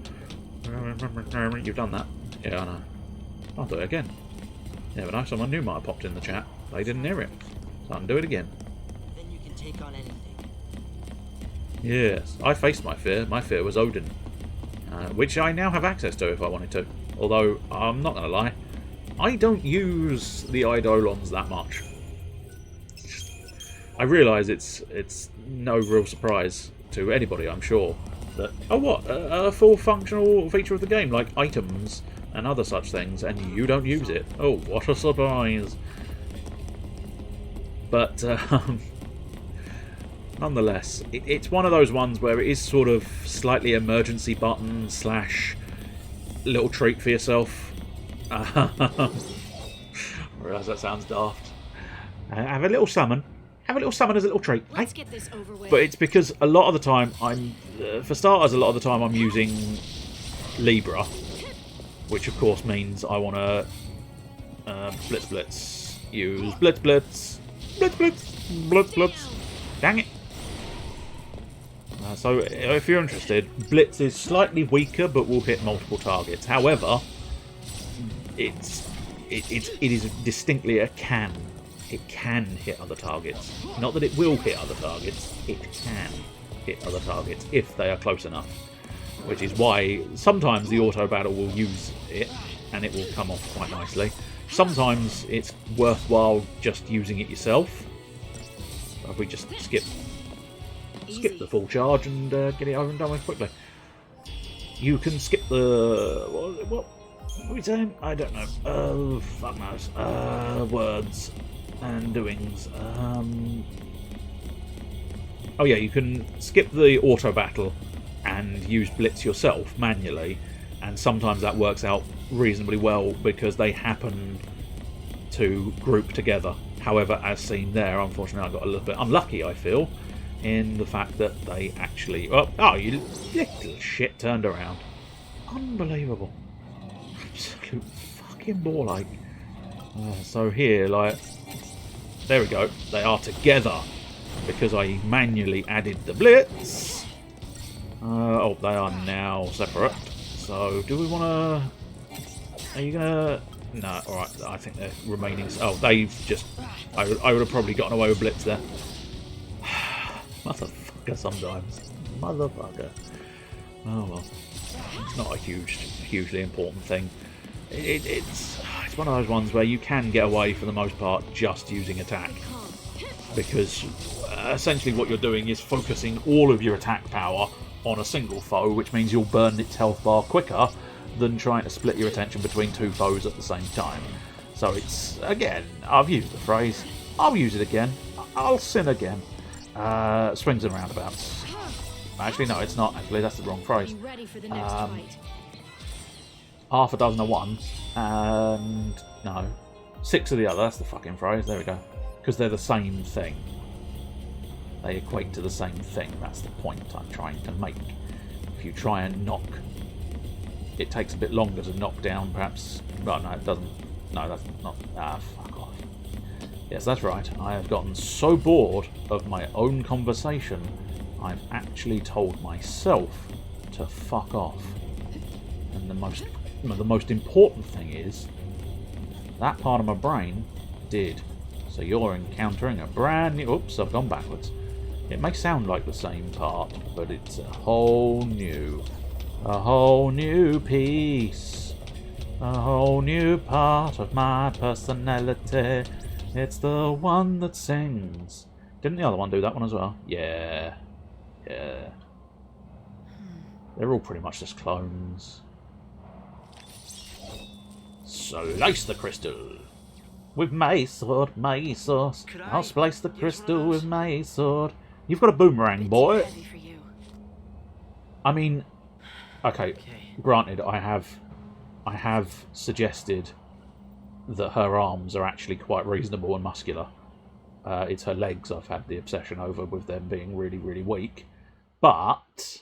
You've done that. Yeah, I know. I'll do it again. You never know, someone new might have popped in the chat. They didn't hear it. So I can do it again. Then you can take on anything. Yes, I faced my fear. My fear was Odin. Which I now have access to if I wanted to. Although, I'm not going to lie, I don't use the Eidolons that much. I realise it's no real surprise to anybody, I'm sure, that, oh what, a full functional feature of the game, like items and other such things, and you don't use it. Oh, what a surprise. But, nonetheless, it's one of those ones where it is sort of slightly emergency button / little treat for yourself. I realise that sounds daft. Have a little summon. Have a little summon as a little treat. Let's get this over with. But it's because a lot of the time for starters, a lot of the time I'm using Libra, which of course means I want to blitz. Use blitz. Dang it. So if you're interested, blitz is slightly weaker but will hit multiple targets. However, it is distinctly a can. It can hit other targets. Not that it will hit other targets, it can hit other targets if they are close enough. Which is why sometimes the auto battle will use it and it will come off quite nicely. Sometimes it's worthwhile just using it yourself. If we just skip the full charge and get it over and done with quickly. You can skip the... What are we saying? I don't know. Oh, fuck knows. Words and doings. Oh yeah, you can skip the auto battle and use blitz yourself manually, and sometimes that works out reasonably well because they happen to group together. However, as seen there, unfortunately I got a little bit unlucky, I feel, in the fact that they actually... Oh, you little shit turned around. Unbelievable. Absolute fucking ball ache. So here, like... There we go. They are together because I manually added the blitz. Oh, they are now separate. So, do we want to... Are you going to... No, alright. I think they're remaining... Oh, they've just... I would have probably gotten away with blitz there. Motherfucker sometimes. Motherfucker. Oh well. It's not a hugely important thing. It's it's one of those ones where you can get away for the most part just using attack, because essentially what you're doing is focusing all of your attack power on a single foe, which means you'll burn its health bar quicker than trying to split your attention between two foes at the same time. So it's, again, I've used the phrase, I'll use it again, I'll sin again. Swings and roundabouts. Actually, no, it's not. Actually, that's the wrong phrase. Half a dozen of one, and no, 6 of the other. That's the fucking phrase. There we go. Because they're the same thing. They equate to the same thing. That's the point I'm trying to make. If you try and knock, it takes a bit longer to knock down, perhaps. Well, no, it doesn't. No, that's not. Fuck off. Yes, that's right. I have gotten so bored of my own conversation, I've actually told myself to fuck off. And the most important thing is, that part of my brain did. So you're encountering a brand new... Oops, I've gone backwards. It may sound like the same part, but it's a whole new piece. A whole new part of my personality. It's the one that sings. Didn't the other one do that one as well? Yeah. Yeah. They're all pretty much just clones. Slice the crystal. With my sword, my sauce. I'll slice the crystal with my sword. You've got a boomerang, boy. I mean, okay, granted, I have suggested that her arms are actually quite reasonable and muscular. It's her legs I've had the obsession over, with them being really, really weak. But,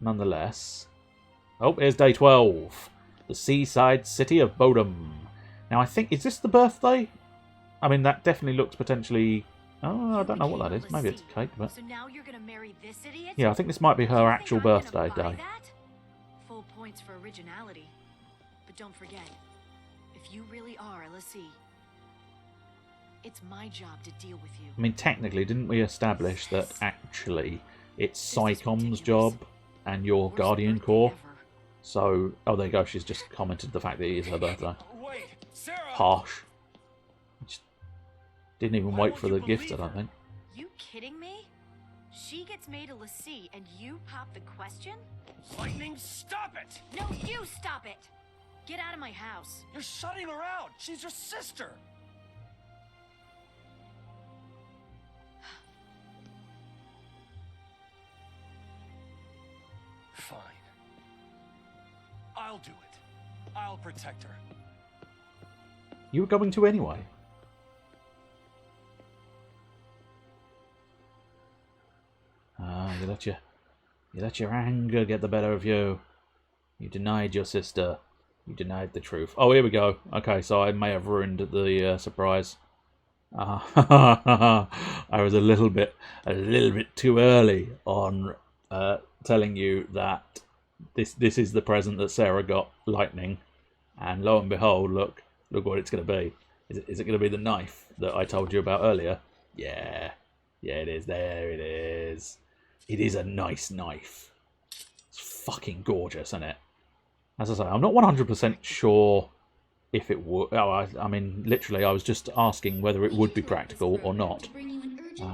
nonetheless... Oh, here's day 12. The seaside city of Bodom. Now, I think... Is this the birthday? I mean, that definitely looks potentially... Oh, I don't know what that is. Maybe it's a cake, but... So now you're gonna marry this idiot? Yeah, I think this might be her actual birthday day. Full points for originality. But don't forget, if you really are a lessee, it's my job to deal with you. I mean, technically, didn't we establish that actually it's Psychom's job and your Guardian Corps? So, oh, there you go. She's just commented the fact that it is her birthday. Harsh. Just didn't even wait for the gift, I don't think. You kidding me? She gets made a lessee and you pop the question? Lightning, stop it! No, you stop it! Get out of my house. You're shutting her out. She's your sister. Fine. I'll do it. I'll protect her. You were going to anyway. Ah, you let your anger get the better of you. You denied your sister. You denied the truth. Oh, here we go. Okay, so I may have ruined the surprise. I was a little bit too early on telling you that this is the present that Sarah got, Lightning, and lo and behold, look what it's going to be. Is it going to be the knife that I told you about earlier? Yeah, it is. There it is. It is a nice knife. It's fucking gorgeous, isn't it? As I say, I'm not 100% sure if it would. Oh, I mean, literally, I was just asking whether it would be practical or not. So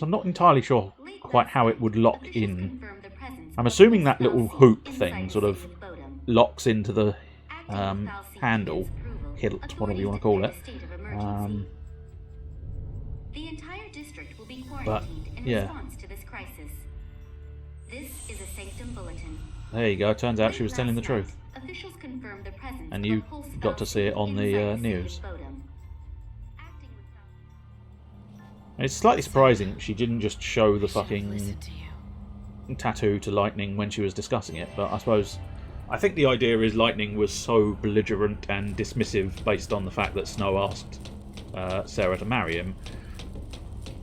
I'm not entirely sure quite how it would lock in. I'm assuming that little hoop thing sort of locks into the handle, hilt, whatever you want to call it. The entire district will be But, quarantined in yeah. response to this crisis. This is a Sanctum bulletin. There you go. Turns out she was telling the truth. Officials confirmed the presence And of you a pulse got to see it on the inside news. city of Bodom. Acting with It's slightly surprising she didn't just show the Listen fucking to you. tattoo to Lightning when she was discussing it, but I think the idea is Lightning was so belligerent and dismissive based on the fact that Snow asked Sarah to marry him.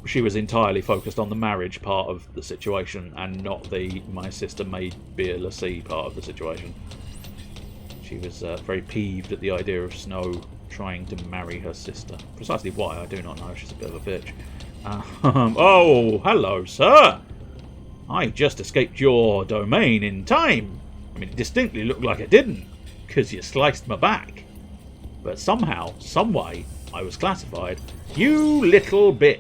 She was entirely focused on the marriage part of the situation and not the my sister may be a lessee part of the situation. She was very peeved at the idea of Snow trying to marry her sister. Precisely why, I do not know. She's a bit of a bitch. Oh, hello, sir! I just escaped your domain in time. I mean, it distinctly looked like I didn't, because you sliced my back. But somehow, some way, I was classified, you little bitch.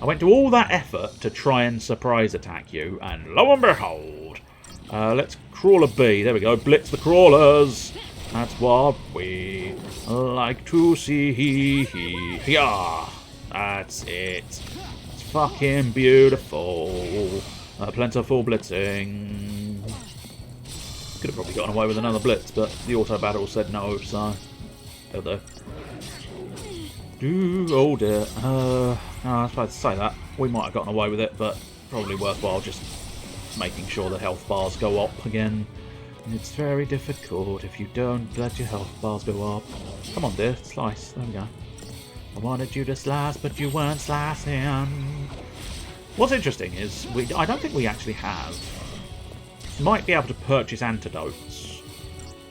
I went to all that effort to try and surprise attack you, and lo and behold, let's crawl a B. There we go, blitz the crawlers. That's what we like to see. Yeah, that's it. It's fucking beautiful. Plentiful blitzing. Could have probably gotten away with another blitz, but the auto battle said no, so it'll do. Oh dear. I was about to say that. We might have gotten away with it, but probably worthwhile just making sure the health bars go up again. It's very difficult if you don't let your health bars go up. Come on, dear. Slice. There we go. I wanted you to slice, but you weren't slicing. What's interesting is I don't think we actually have. Might be able to purchase antidotes,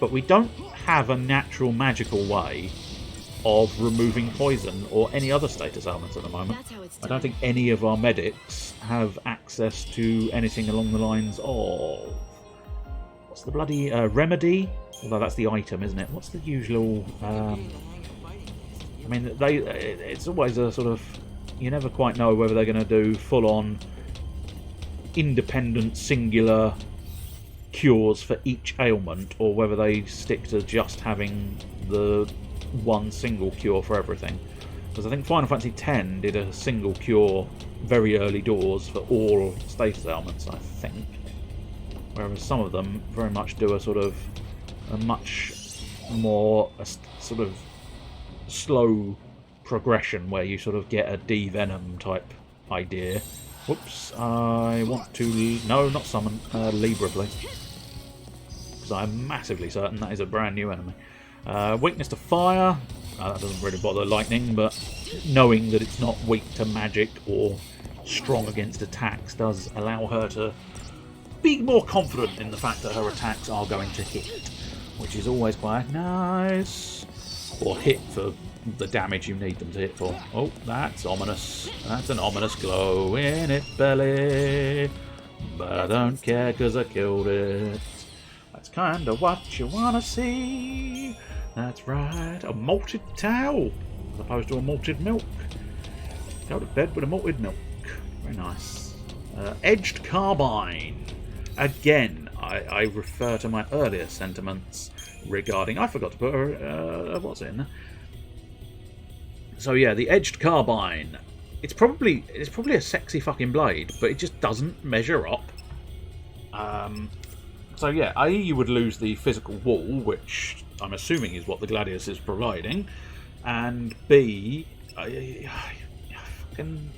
but we don't have a natural magical way of removing poison or any other status ailments at the moment. I don't think any of our medics have access to anything along the lines of... What's the bloody remedy? Although that's the item, isn't it? What's the usual... I mean, it's always a sort of... You never quite know whether they're going to do full-on independent, singular cures for each ailment, or whether they stick to just having the one single cure for everything. Because I think Final Fantasy X did a single cure very early doors for all status ailments, I think. Whereas some of them very much do a sort of a much more sort of slow progression where you sort of get a D-Venom type idea. Whoops, I want to... No, not summon. Libra, please. Because I'm massively certain that is a brand new enemy. Weakness to fire. That doesn't really bother lightning, but knowing that it's not weak to magic or strong against attacks does allow her to be more confident in the fact that her attacks are going to hit, which is always quite nice. Or hit for the damage you need them to hit for. Oh, that's ominous. That's an ominous glow in its belly. But I don't care because I killed it. That's kind of what you want to see. That's right. A malted towel as opposed to a malted milk. Go to bed with a malted milk. Very nice. Edged carbine. Again, I refer to my earlier sentiments regarding... I forgot to put what's in there. So yeah, the edged carbine. It's probably a sexy fucking blade, but it just doesn't measure up. So yeah, A, you would lose the physical wall, which I'm assuming is what the Gladius is providing, and B, fucking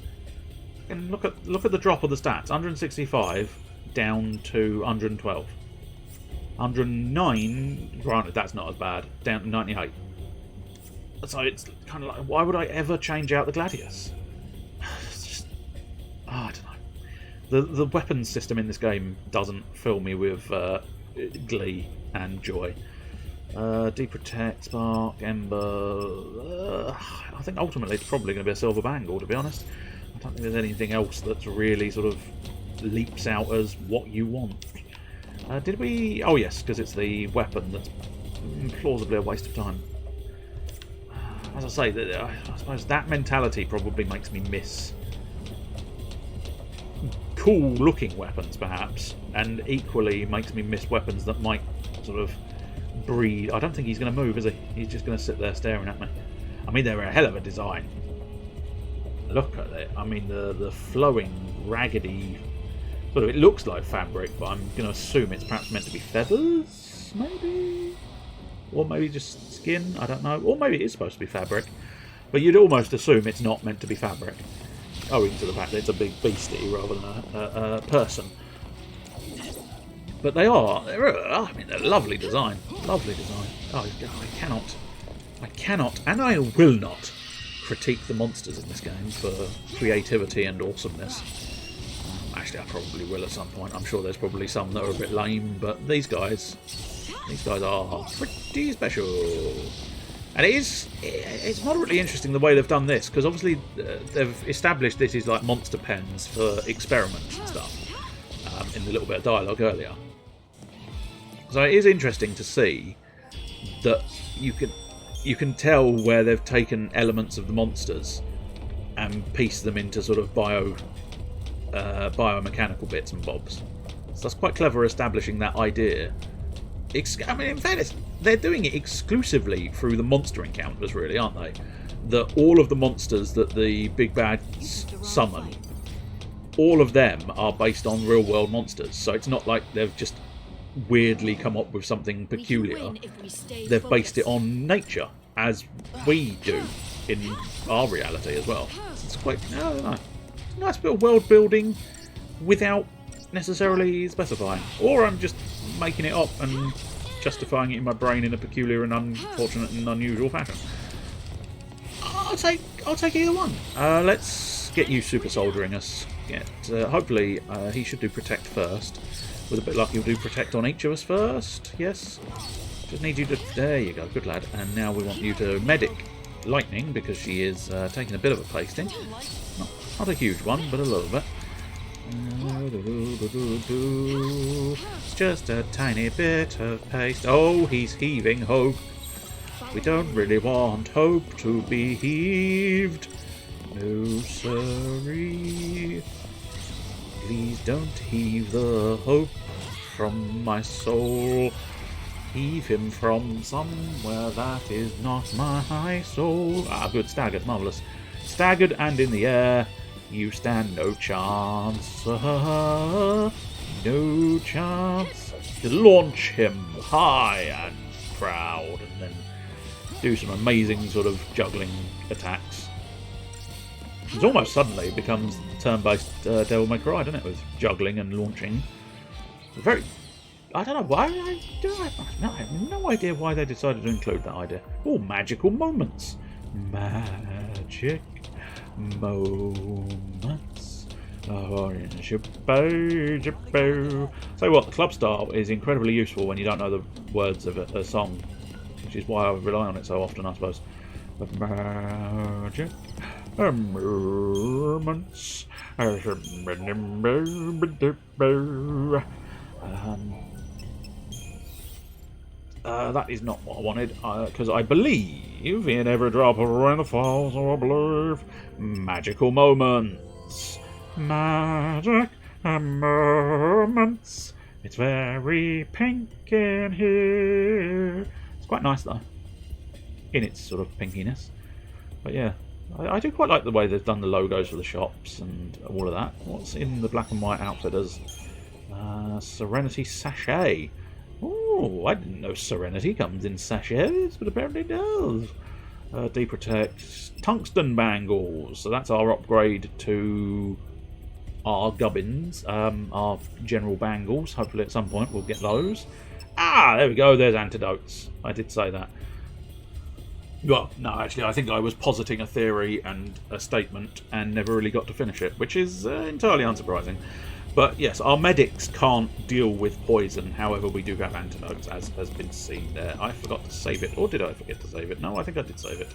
look at the drop of the stats. 165 down to 112. 109, granted that's not as bad, down to 98. So it's kind of like, why would I ever change out the Gladius? It's just, I don't know. The weapons system in this game doesn't fill me with glee and joy. Deprotect, Spark, Ember... I think ultimately it's probably going to be a Silver Bangle, to be honest. I don't think there's anything else that's really sort of leaps out as what you want. Did we... Oh yes, because it's the weapon that's plausibly a waste of time. As I say, I suppose that mentality probably makes me miss cool-looking weapons, perhaps, and equally makes me miss weapons that might sort of breed... I don't think he's going to move, is he? He's just going to sit there staring at me. I mean, they're a hell of a design. Look at it. I mean, the flowing, raggedy... Sort of, it looks like fabric, but I'm going to assume it's perhaps meant to be feathers, maybe? Or maybe just skin, I don't know. Or maybe it is supposed to be fabric. But you'd almost assume it's not meant to be fabric, owing to the fact that it's a big beastie rather than a person. But they're a lovely design. Lovely design. Oh, I cannot, and I will not critique the monsters in this game for creativity and awesomeness. Actually, I probably will at some point. I'm sure there's probably some that are a bit lame, but these guys are pretty special. And it's moderately interesting the way they've done this, because obviously they've established this is like monster pens for experiments and stuff in the little bit of dialogue earlier. So it is interesting to see that you can you can tell where they've taken elements of the monsters and pieced them into sort of biomechanical bits and bobs. So that's quite clever, establishing that idea. I mean, in fairness, they're doing it exclusively through the monster encounters, really, aren't they? That all of the monsters that the big bads summon, all of them are based on real-world monsters. So it's not like they've just weirdly come up with something peculiar. They've based it on nature, as we do in our reality as well. It's quite nice bit of world building without necessarily specifying. Or I'm just making it up and justifying it in my brain in a peculiar and unfortunate and unusual fashion. I'll take either one. Let's get you super soldering us. Hopefully he should do protect first. With a bit of luck, he'll do protect on each of us first. Yes. Just need you to... There you go. Good lad. And now we want you to medic lightning, because she is taking a bit of a pasting. Not a huge one, but a little bit. Just a tiny bit of paste. Oh, he's heaving hope. We don't really want hope to be heaved. No, sirree. Please don't heave the hope from my soul. Heave him from somewhere that is not my soul. Ah, good. Staggered. Marvellous. Staggered and in the air. You stand no chance. No chance. To launch him high and proud, and then do some amazing sort of juggling attacks. It's almost suddenly it becomes turn-based Devil May Cry, doesn't it? With juggling and launching. Very... I don't know why. I have no idea why they decided to include that idea. Oh, magical moments. Magic moments. Orange bow. So what, the club style is incredibly useful when you don't know the words of a song, which is why I rely on it so often, I suppose. Magic moments. That is not what I wanted, because I believe in every drop of rain that falls, I believe. Magical moments. Magic moments. It's very pink in here. It's quite nice, though, in its sort of pinkiness. But yeah, I do quite like the way they've done the logos for the shops and all of that. What's in the black and white outfitters? Serenity Sachet. Oh, I didn't know Serenity comes in sachets, but apparently it does. Deprotect tungsten bangles. So that's our upgrade to our gubbins, our general bangles. Hopefully at some point we'll get those. Ah, there we go. There's antidotes. I did say that. Well, no, actually, I think I was positing a theory and a statement and never really got to finish it, which is entirely unsurprising. But yes, our medics can't deal with poison, however we do have antidotes, as has been seen there. I forgot to save it, or did I forget to save it? No, I think I did save it.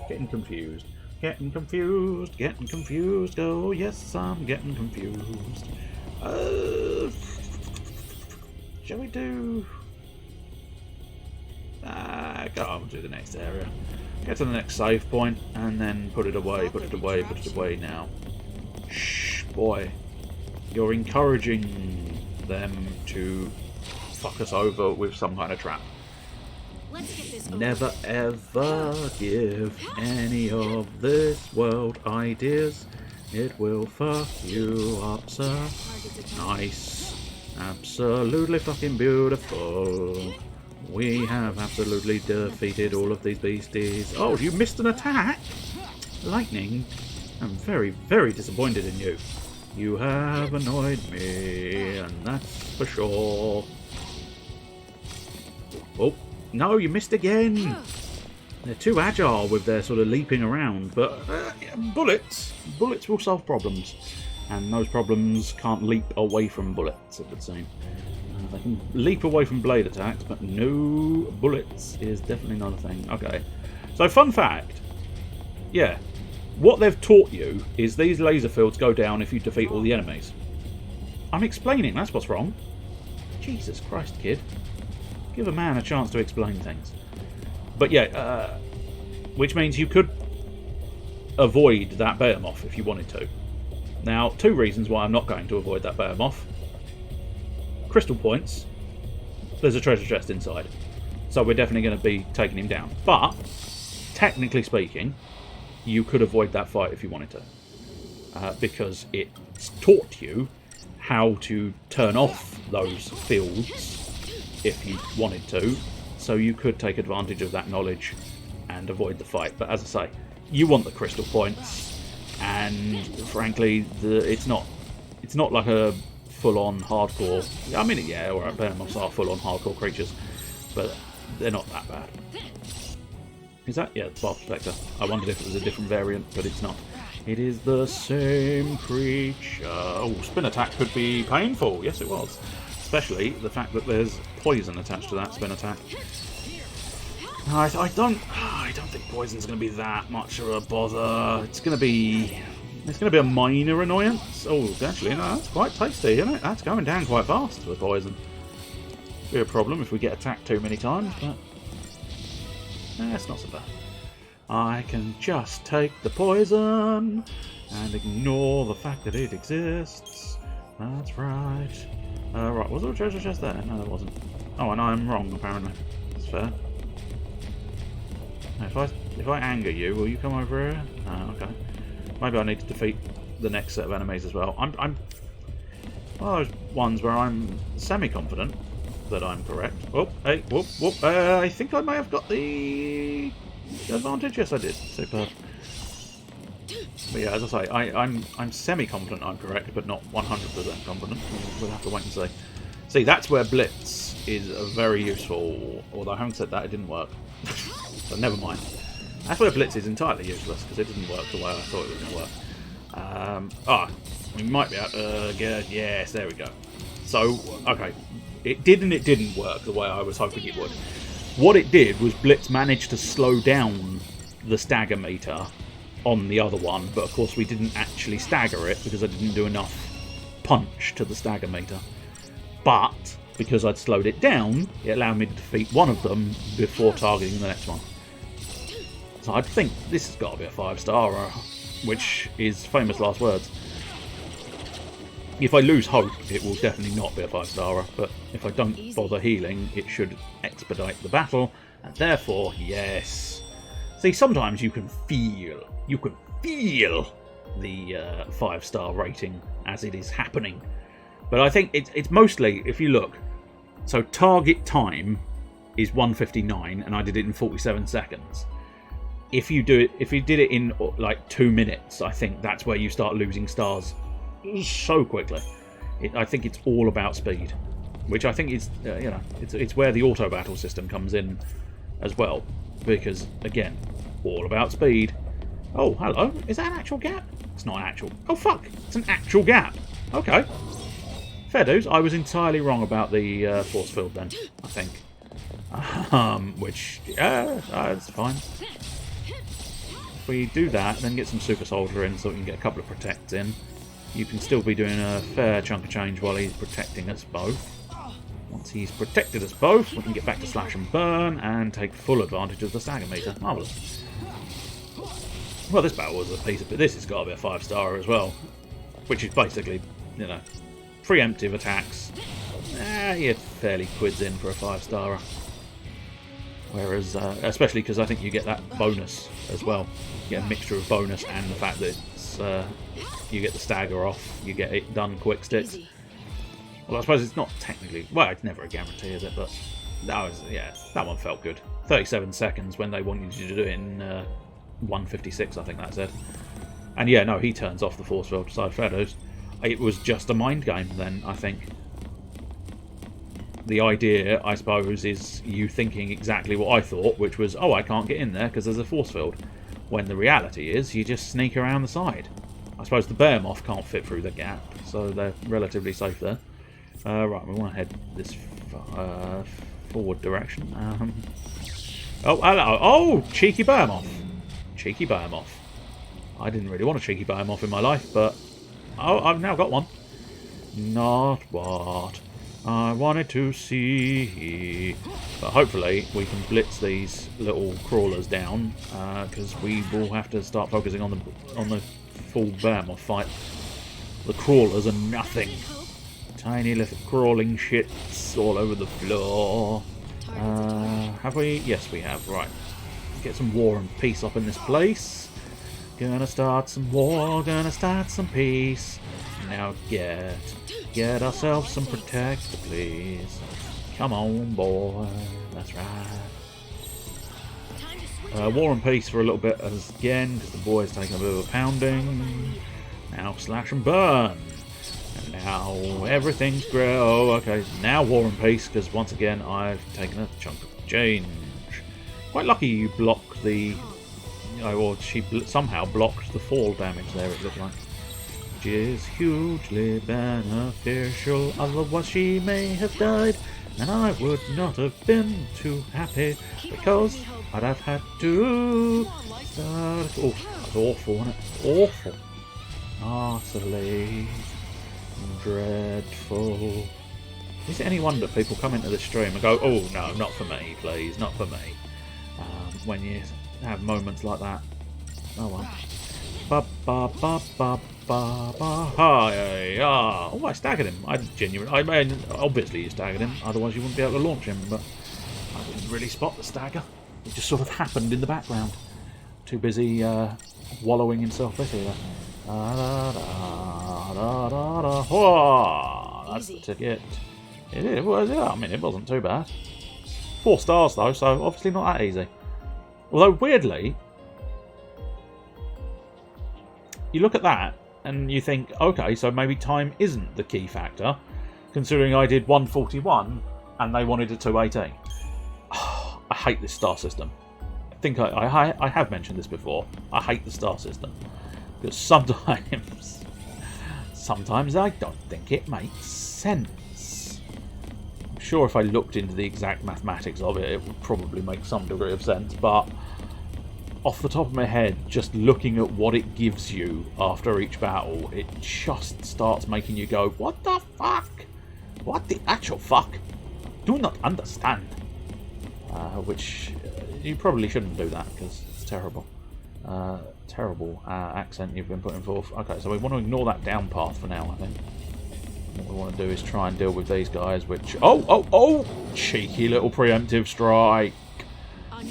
Getting confused. Getting confused. Getting confused. Oh, yes, I'm getting confused. Shall we do... go on to the next area. Get to the next save point, and then put it away, put it away, put it away now. Shh, boy. You're encouraging them to fuck us over with some kind of trap. Never ever give any of this world ideas. It will fuck you up, sir. Nice. Absolutely fucking beautiful. We have absolutely defeated all of these beasties. Oh, you missed an attack? Lightning? I'm very, very disappointed in you. You have annoyed me, and that's for sure. Oh, no, you missed again. They're too agile with their sort of leaping around, but bullets will solve problems. And those problems can't leap away from bullets, it would seem. They can leap away from blade attacks, but no bullets is definitely not a thing. Okay, so fun fact. Yeah. What they've taught you is these laser fields go down if you defeat all the enemies. I'm explaining, that's what's wrong. Jesus Christ, kid. Give a man a chance to explain things. But yeah, which means you could avoid that behemoth if you wanted to. Now, 2 reasons why I'm not going to avoid that behemoth. Crystal points. There's a treasure chest inside. So we're definitely going to be taking him down. But, technically speaking, you could avoid that fight if you wanted to. Because it's taught you how to turn off those fields if you wanted to. So you could take advantage of that knowledge and avoid the fight. But as I say, you want the crystal points, and frankly, it's not like a full-on hardcore. I mean, yeah, alright, behemoths are full-on hardcore creatures, but they're not that bad. Is that? Yeah, Bar Protector. I wondered if it was a different variant, but it's not. It is the same creature. Oh, spin attack could be painful. Yes, it was. Especially the fact that there's poison attached to that spin attack. I don't think poison's going to be that much of a bother. It's going to be a minor annoyance. Oh, actually, no, that's quite tasty, isn't it? That's going down quite fast, the poison. Be a problem if we get attacked too many times, but it's not so bad. I can just take the poison and ignore the fact that it exists. That's right. Right, was there a treasure chest there? No, there wasn't. Oh, and I'm wrong, apparently. That's fair. If I anger you, will you come over here? Oh, okay. Maybe I need to defeat the next set of enemies as well. I'm one of those ones where I'm semi-confident that I'm correct. Oh, hey, whoop, whoop. I think I may have got the advantage. Yes, I did. Superb. But yeah, as I say, I'm semi-confident I'm correct, but not 100% confident. We'll have to wait and see. See, that's where Blitz is very useful. Although, having said that, it didn't work. But never mind. That's where Blitz is entirely useless, because it didn't work the way I thought it was going to work. We might be able to get... Yes, there we go. So, okay. It did and it didn't work the way I was hoping it would. What it did was Blitz managed to slow down the stagger meter on the other one, but of course we didn't actually stagger it because I didn't do enough punch to the stagger meter. But, because I'd slowed it down, it allowed me to defeat one of them before targeting the next one. So I think this has got to be a 5-star, which is famous last words. If I lose hope, it will definitely not be a 5-star, but if I don't bother healing, it should expedite the battle, and therefore, yes. See, sometimes you can feel the 5-star rating as it is happening. But I think it's mostly, if you look, so target time is 1:59, and I did it in 47 seconds. If you did it in like 2 minutes, I think that's where you start losing stars so quickly. I think it's all about speed, which I think is it's where the auto battle system comes in as well, because again, all about speed. Oh, hello, is that an actual gap? It's not an actual. Oh fuck, it's an actual gap. Okay, fair dues. I was entirely wrong about the force field then, I think. Which it's fine. If we do that, then get some super soldier in so we can get a couple of protects in. You can still be doing a fair chunk of change while he's protecting us both. Once he's protected us both, we can get back to slash and burn and take full advantage of the stagger meter. Marvellous. Well, this battle was a piece of it. This has got to be a 5-star as well, which is basically, preemptive attacks. You're fairly quids in for a 5-star. Whereas, especially because I think you get that bonus as well. You get a mixture of bonus and the fact that it's, you get the stagger off, you get it done quick sticks. Well, I suppose it's not technically... Well, it's never a guarantee, is it? But that one felt good. 37 seconds when they wanted you to do it in 1:56, I think that said. And yeah, no, he turns off the force field side shadows. It was just a mind game then, I think. The idea, I suppose, is you thinking exactly what I thought, which was, oh, I can't get in there because there's a force field. When the reality is, you just sneak around the side. I suppose the behemoth can't fit through the gap, so they're relatively safe there. Right, we want to head this forward direction. Oh, hello. Oh, cheeky behemoth. Cheeky behemoth. I didn't really want a cheeky behemoth in my life, but I've now got one. Not what I wanted to see. But hopefully we can blitz these little crawlers down, because we will have to start focusing on the full behemoth fight. The crawlers are nothing. Tiny little crawling shits all over the floor. Have we? Yes, we have. Right. Get some war and peace up in this place. Gonna start some war, gonna start some peace. Now get ourselves some protector, please. Come on, boy. That's right. War and peace for a little bit again, because the boy's taking a bit of a pounding. Now slash and burn. And now everything's great. Oh, okay. Now war and peace, because once again I've taken a chunk of change. Quite lucky you blocked the... or she somehow blocked the fall damage there, it looked like. Which is hugely beneficial, otherwise she may have died. And I would not have been too happy, because I'd have had to start... Oh, that's awful, wasn't it? Awful. Utterly dreadful. Is it any wonder people come into the stream and go, oh no, not for me, please, not for me. When you have moments like that. Oh well. Ba ba ba ba ba ba. Hi, oh, I staggered him. I mean, obviously you staggered him, otherwise you wouldn't be able to launch him, but I didn't really spot the stagger. It just sort of happened in the background. Too busy wallowing in self-pity there. That's the ticket. It was, yeah, I mean, it wasn't too bad. 4 stars though, so obviously not that easy. Although, weirdly, you look at that and you think, okay, so maybe time isn't the key factor, considering I did 141 and they wanted a 218. I hate this star system. I think I have mentioned this before. I hate the star system. Because sometimes I don't think it makes sense. I'm sure if I looked into the exact mathematics of it, it would probably make some degree of sense, but off the top of my head, just looking at what it gives you after each battle, it just starts making you go, what the fuck? What the actual fuck? Do not understand. Which you probably shouldn't do that, because it's terrible. Terrible accent you've been putting forth. Okay, so we want to ignore that down path for now, I think. What we want to do is try and deal with these guys, which... Oh! Cheeky little preemptive strike.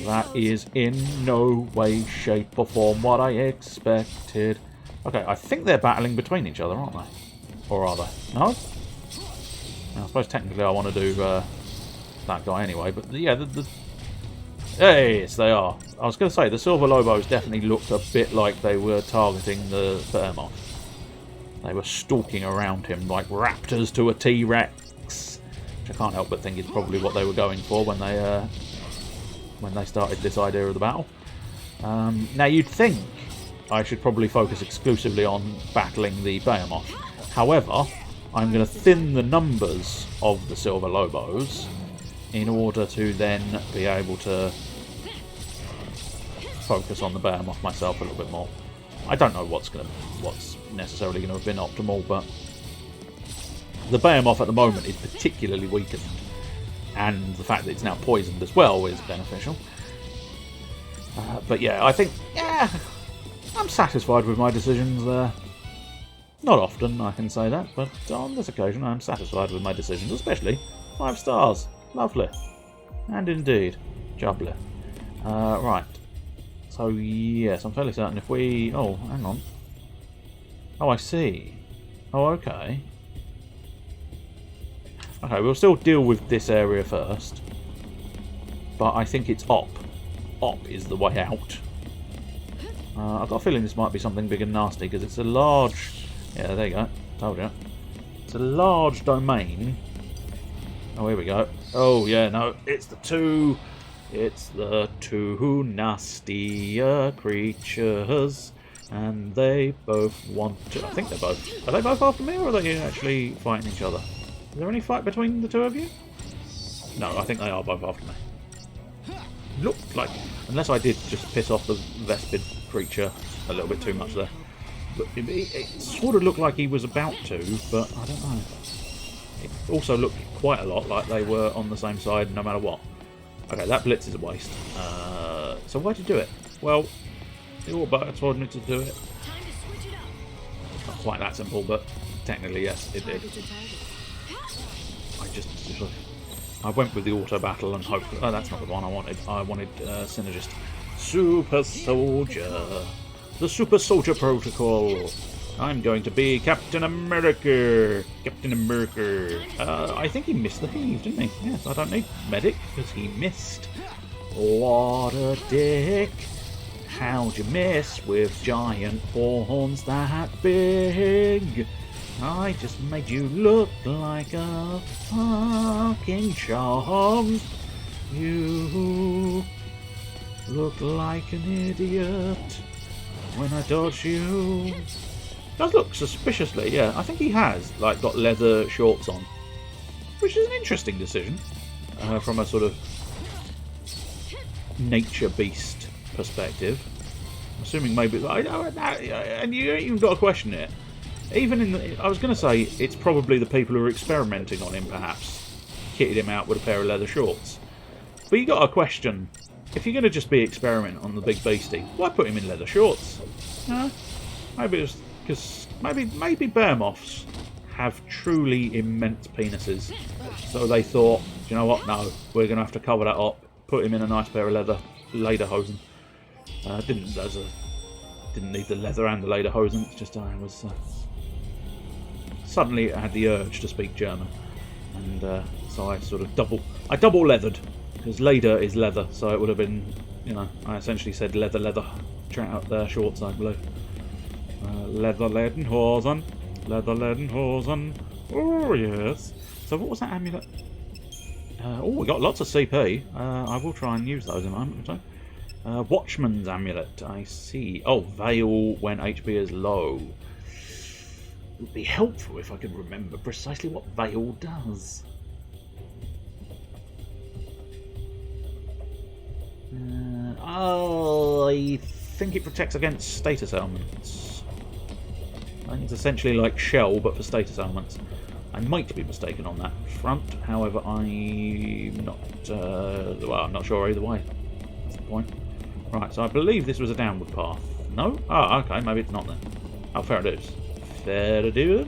That is in no way, shape or form what I expected. Okay, I think they're battling between each other, aren't they? Or are they? No? I suppose technically I want to do that guy anyway, but yeah, hey, yes, they are. I was going to say, the Silver Lobos definitely looked a bit like they were targeting the behemoth. They were stalking around him like raptors to a T-Rex, which I can't help but think is probably what they were going for when they started this idea of the battle. Now, you'd think I should probably focus exclusively on battling the behemoth. However, I'm going to thin the numbers of the Silver Lobos in order to then be able to focus on the behemoth myself a little bit more. I don't know what's necessarily going to have been optimal, but the behemoth at the moment is particularly weakened, and the fact that it's now poisoned as well is beneficial. But yeah, I think, I'm satisfied with my decisions there. Not often I can say that, but on this occasion I'm satisfied with my decisions, especially 5 stars. Lovely. And indeed. Jubbly. Right. So, yes, I'm fairly certain if we... Oh, hang on. Oh, I see. Oh, okay. Okay, we'll still deal with this area first. But I think it's op. Op is the way out. I've got a feeling this might be something big and nasty, because it's a large... Yeah, there you go. Told you. It's a large domain. Oh, here we go. Oh, yeah, no. It's the two nastier creatures. And they both want to... I think they're both... Are they both after me, or are they actually fighting each other? Is there any fight between the two of you? No, I think they are both after me. Looked like... Unless I did just piss off the Vespid creature a little bit too much there. But it sort of looked like he was about to, but I don't know. It also looked quite a lot like they were on the same side no matter what. Okay, that blitz is a waste. So why'd you do it? Well, the Autobots told me to do it. Not quite that simple, but technically, yes, it did. I went with the auto battle and hoped. Oh, that's not the one I wanted. I wanted Synergist. Super Soldier. The Super Soldier Protocol. I'm going to be Captain America. Captain America. I think he missed the heave, didn't he? Yes, I don't need medic because he missed. What a dick. How'd you miss with giant horns that big? I just made you look like a fucking chump. You look like an idiot when I dodge you. Does look suspiciously, yeah. I think he has like got leather shorts on, which is an interesting decision from a sort of nature beast perspective. Assuming maybe, and you ain't even got to question it. Even in the, I was going to say it's probably the people who are experimenting on him, perhaps kitted him out with a pair of leather shorts. But you got to question, if you're going to just be experiment on the big beastie, why put him in leather shorts? Maybe it's because maybe bear moths have truly immense penises, so they thought, you know what? No, we're going to have to cover that up. Put him in a nice pair of leather lederhosen. Didn't need the leather and the lederhosen. It's just I was suddenly I had the urge to speak German, and so I sort of double leathered, because leder is leather, so it would have been, you know, I essentially said leather shorts, I believe. Leather Lederhosen. Oh yes. So what was that amulet? Oh, we got lots of CP. I will try and use those in a moment. So. Watchman's amulet, I see. Oh, Veil when HP is low. It would be helpful if I could remember precisely what Veil does. I think it protects against status elements. I think it's essentially like Shell, but for status elements. I might be mistaken on that front, however, I'm not. Well, I'm not sure either way. That's the point. Right, so I believe this was a downward path. No? Oh, okay, maybe it's not then. Oh, fair it is. Fair it is.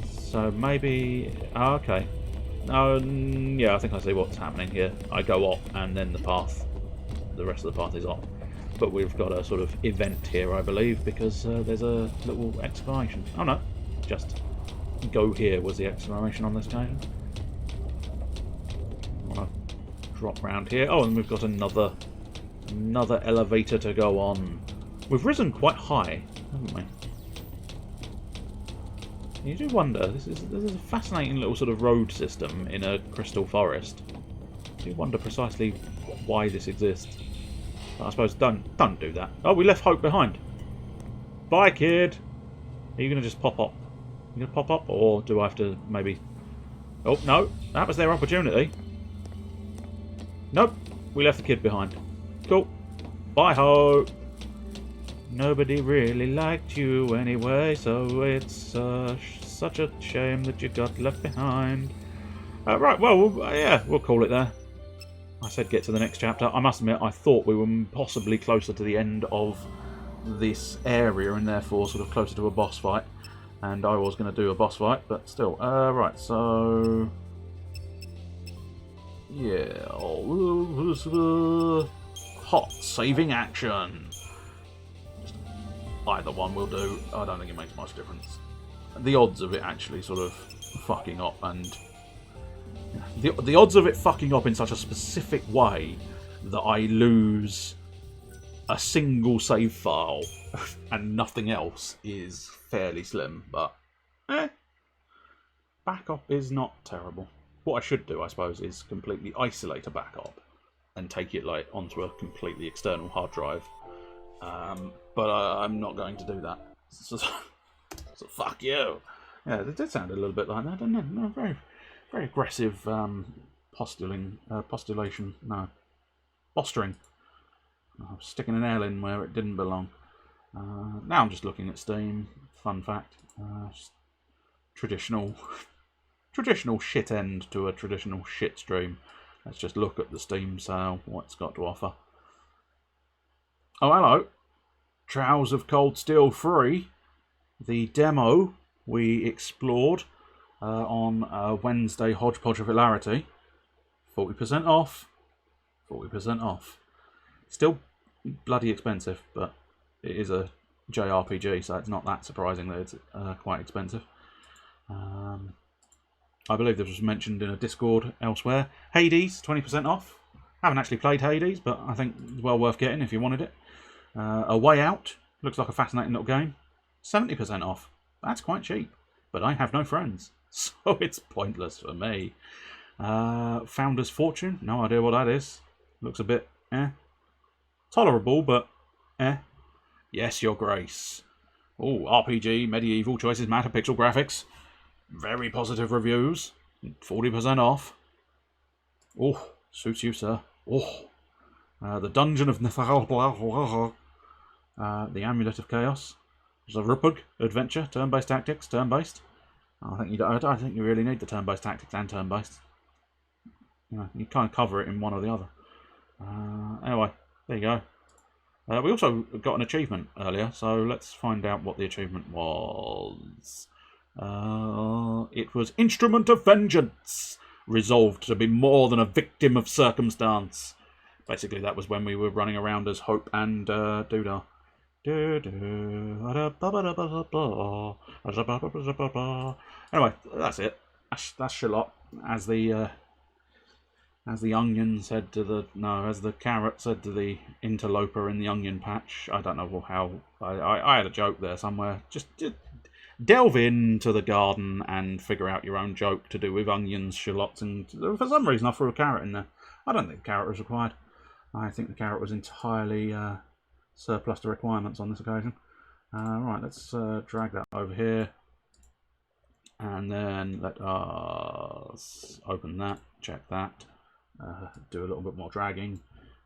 So maybe... Oh, okay. Yeah, I think I see what's happening here. I go up and then the rest of the path is up. But we've got a sort of event here, I believe, because there's a little exclamation. Oh no, just go here was the exclamation on this occasion. I want to drop round here. Oh, and we've got another elevator to go on. We've risen quite high, haven't we? You do wonder, this is a fascinating little sort of road system in a crystal forest. You do wonder precisely why this exists. But I suppose don't do that. Oh, we left Hope behind. Bye, kid. Are you going to just pop up? You going to pop up, or do I have to maybe... Oh, no. That was their opportunity. Nope. We left the kid behind. Cool. Bye, Hope. Nobody really liked you anyway, so it's such a shame that you got left behind. Right, well, yeah, we'll call it there. I said get to the next chapter. I must admit, I thought we were possibly closer to the end of this area and therefore sort of closer to a boss fight. And I was going to do a boss fight, but still. Right, so... yeah. Hot saving action. Just either one will do. I don't think it makes much difference. The odds of it actually sort of fucking up, and the odds of it fucking up in such a specific way that I lose a single save file and nothing else is fairly slim, but backup is not terrible. What I should do, I suppose, is completely isolate a backup and take it like onto a completely external hard drive. But I'm not going to do that. So fuck you. Yeah, it did sound a little bit like that, didn't it? No, very, very aggressive postulation. No, posturing. Sticking an L in where it didn't belong. Now I'm just looking at Steam. Fun fact. Just traditional shit end to a traditional shit stream. Let's just look at the Steam sale, what it's got to offer. Oh, hello. Trials of Cold Steel 3. The demo we explored on Wednesday Hodgepodge of Hilarity. 40% off. 40% off. Still bloody expensive, but it is a JRPG, so it's not that surprising that it's quite expensive. I believe this was mentioned in a Discord elsewhere. Hades, 20% off. Haven't actually played Hades, but I think it's well worth getting if you wanted it. A Way Out, looks like a fascinating little game. 70% off. That's quite cheap, but I have no friends, so it's pointless for me. Founder's Fortune, no idea what that is. Looks a bit tolerable, but Yes, Your Grace. Oh, RPG, medieval, choices matter, pixel graphics. Very positive reviews. 40% off. Oh, suits you, sir. Oh. The Dungeon of Nithal. The Amulet of Chaos. There's a Rupug adventure, turn-based tactics, turn-based. I don't think you really need the turn-based tactics and turn-based. You kind of cover it in one or the other. Anyway, there you go. We also got an achievement earlier, so let's find out what the achievement was. It was Instrument of Vengeance, resolved to be more than a victim of circumstance. Basically, that was when we were running around as Hope and Doodah. Anyway, that's it. That's Sherlock, as the onion said to the... No, as the carrot said to the interloper in the onion patch. I don't know how... I had a joke there somewhere. Just delve into the garden and figure out your own joke to do with onions, shallots, and for some reason I threw a carrot in there. I don't think the carrot was required. I think the carrot was entirely surplus to requirements on this occasion. Right, let's drag that over here. And then let us open that, check that. Do a little bit more dragging.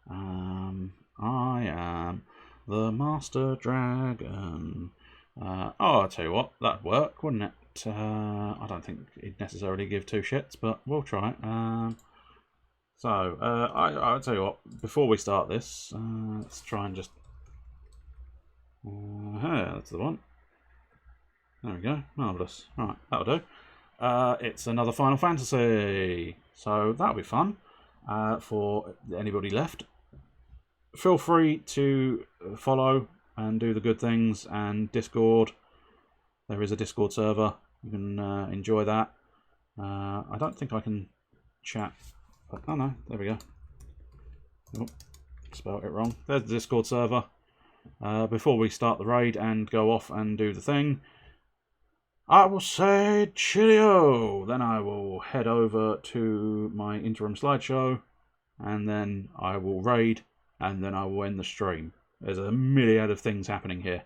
I am the Master Dragon. I'll tell you what, that'd work, wouldn't it? I don't think it'd necessarily give two shits, but we'll try it. I'll tell you what, before we start this, let's try and just... that's the one. There we go, marvellous. Right, that'll do. It's another Final Fantasy, so that'll be fun. For anybody left, feel free to follow and do the good things, and Discord. There is a Discord server. You can enjoy that. I don't think I can chat. But, oh no, there we go. Oh, spelled it wrong. There's the Discord server. Before we start the raid and go off and do the thing, I will say cheerio. Then I will head over to my interim slideshow, and then I will raid, and then I will end the stream. There's a myriad of things happening here.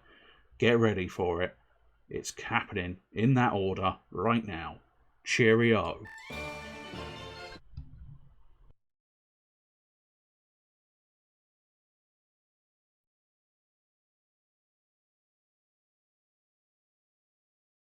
Get ready for it. It's happening in that order right now. Cheerio.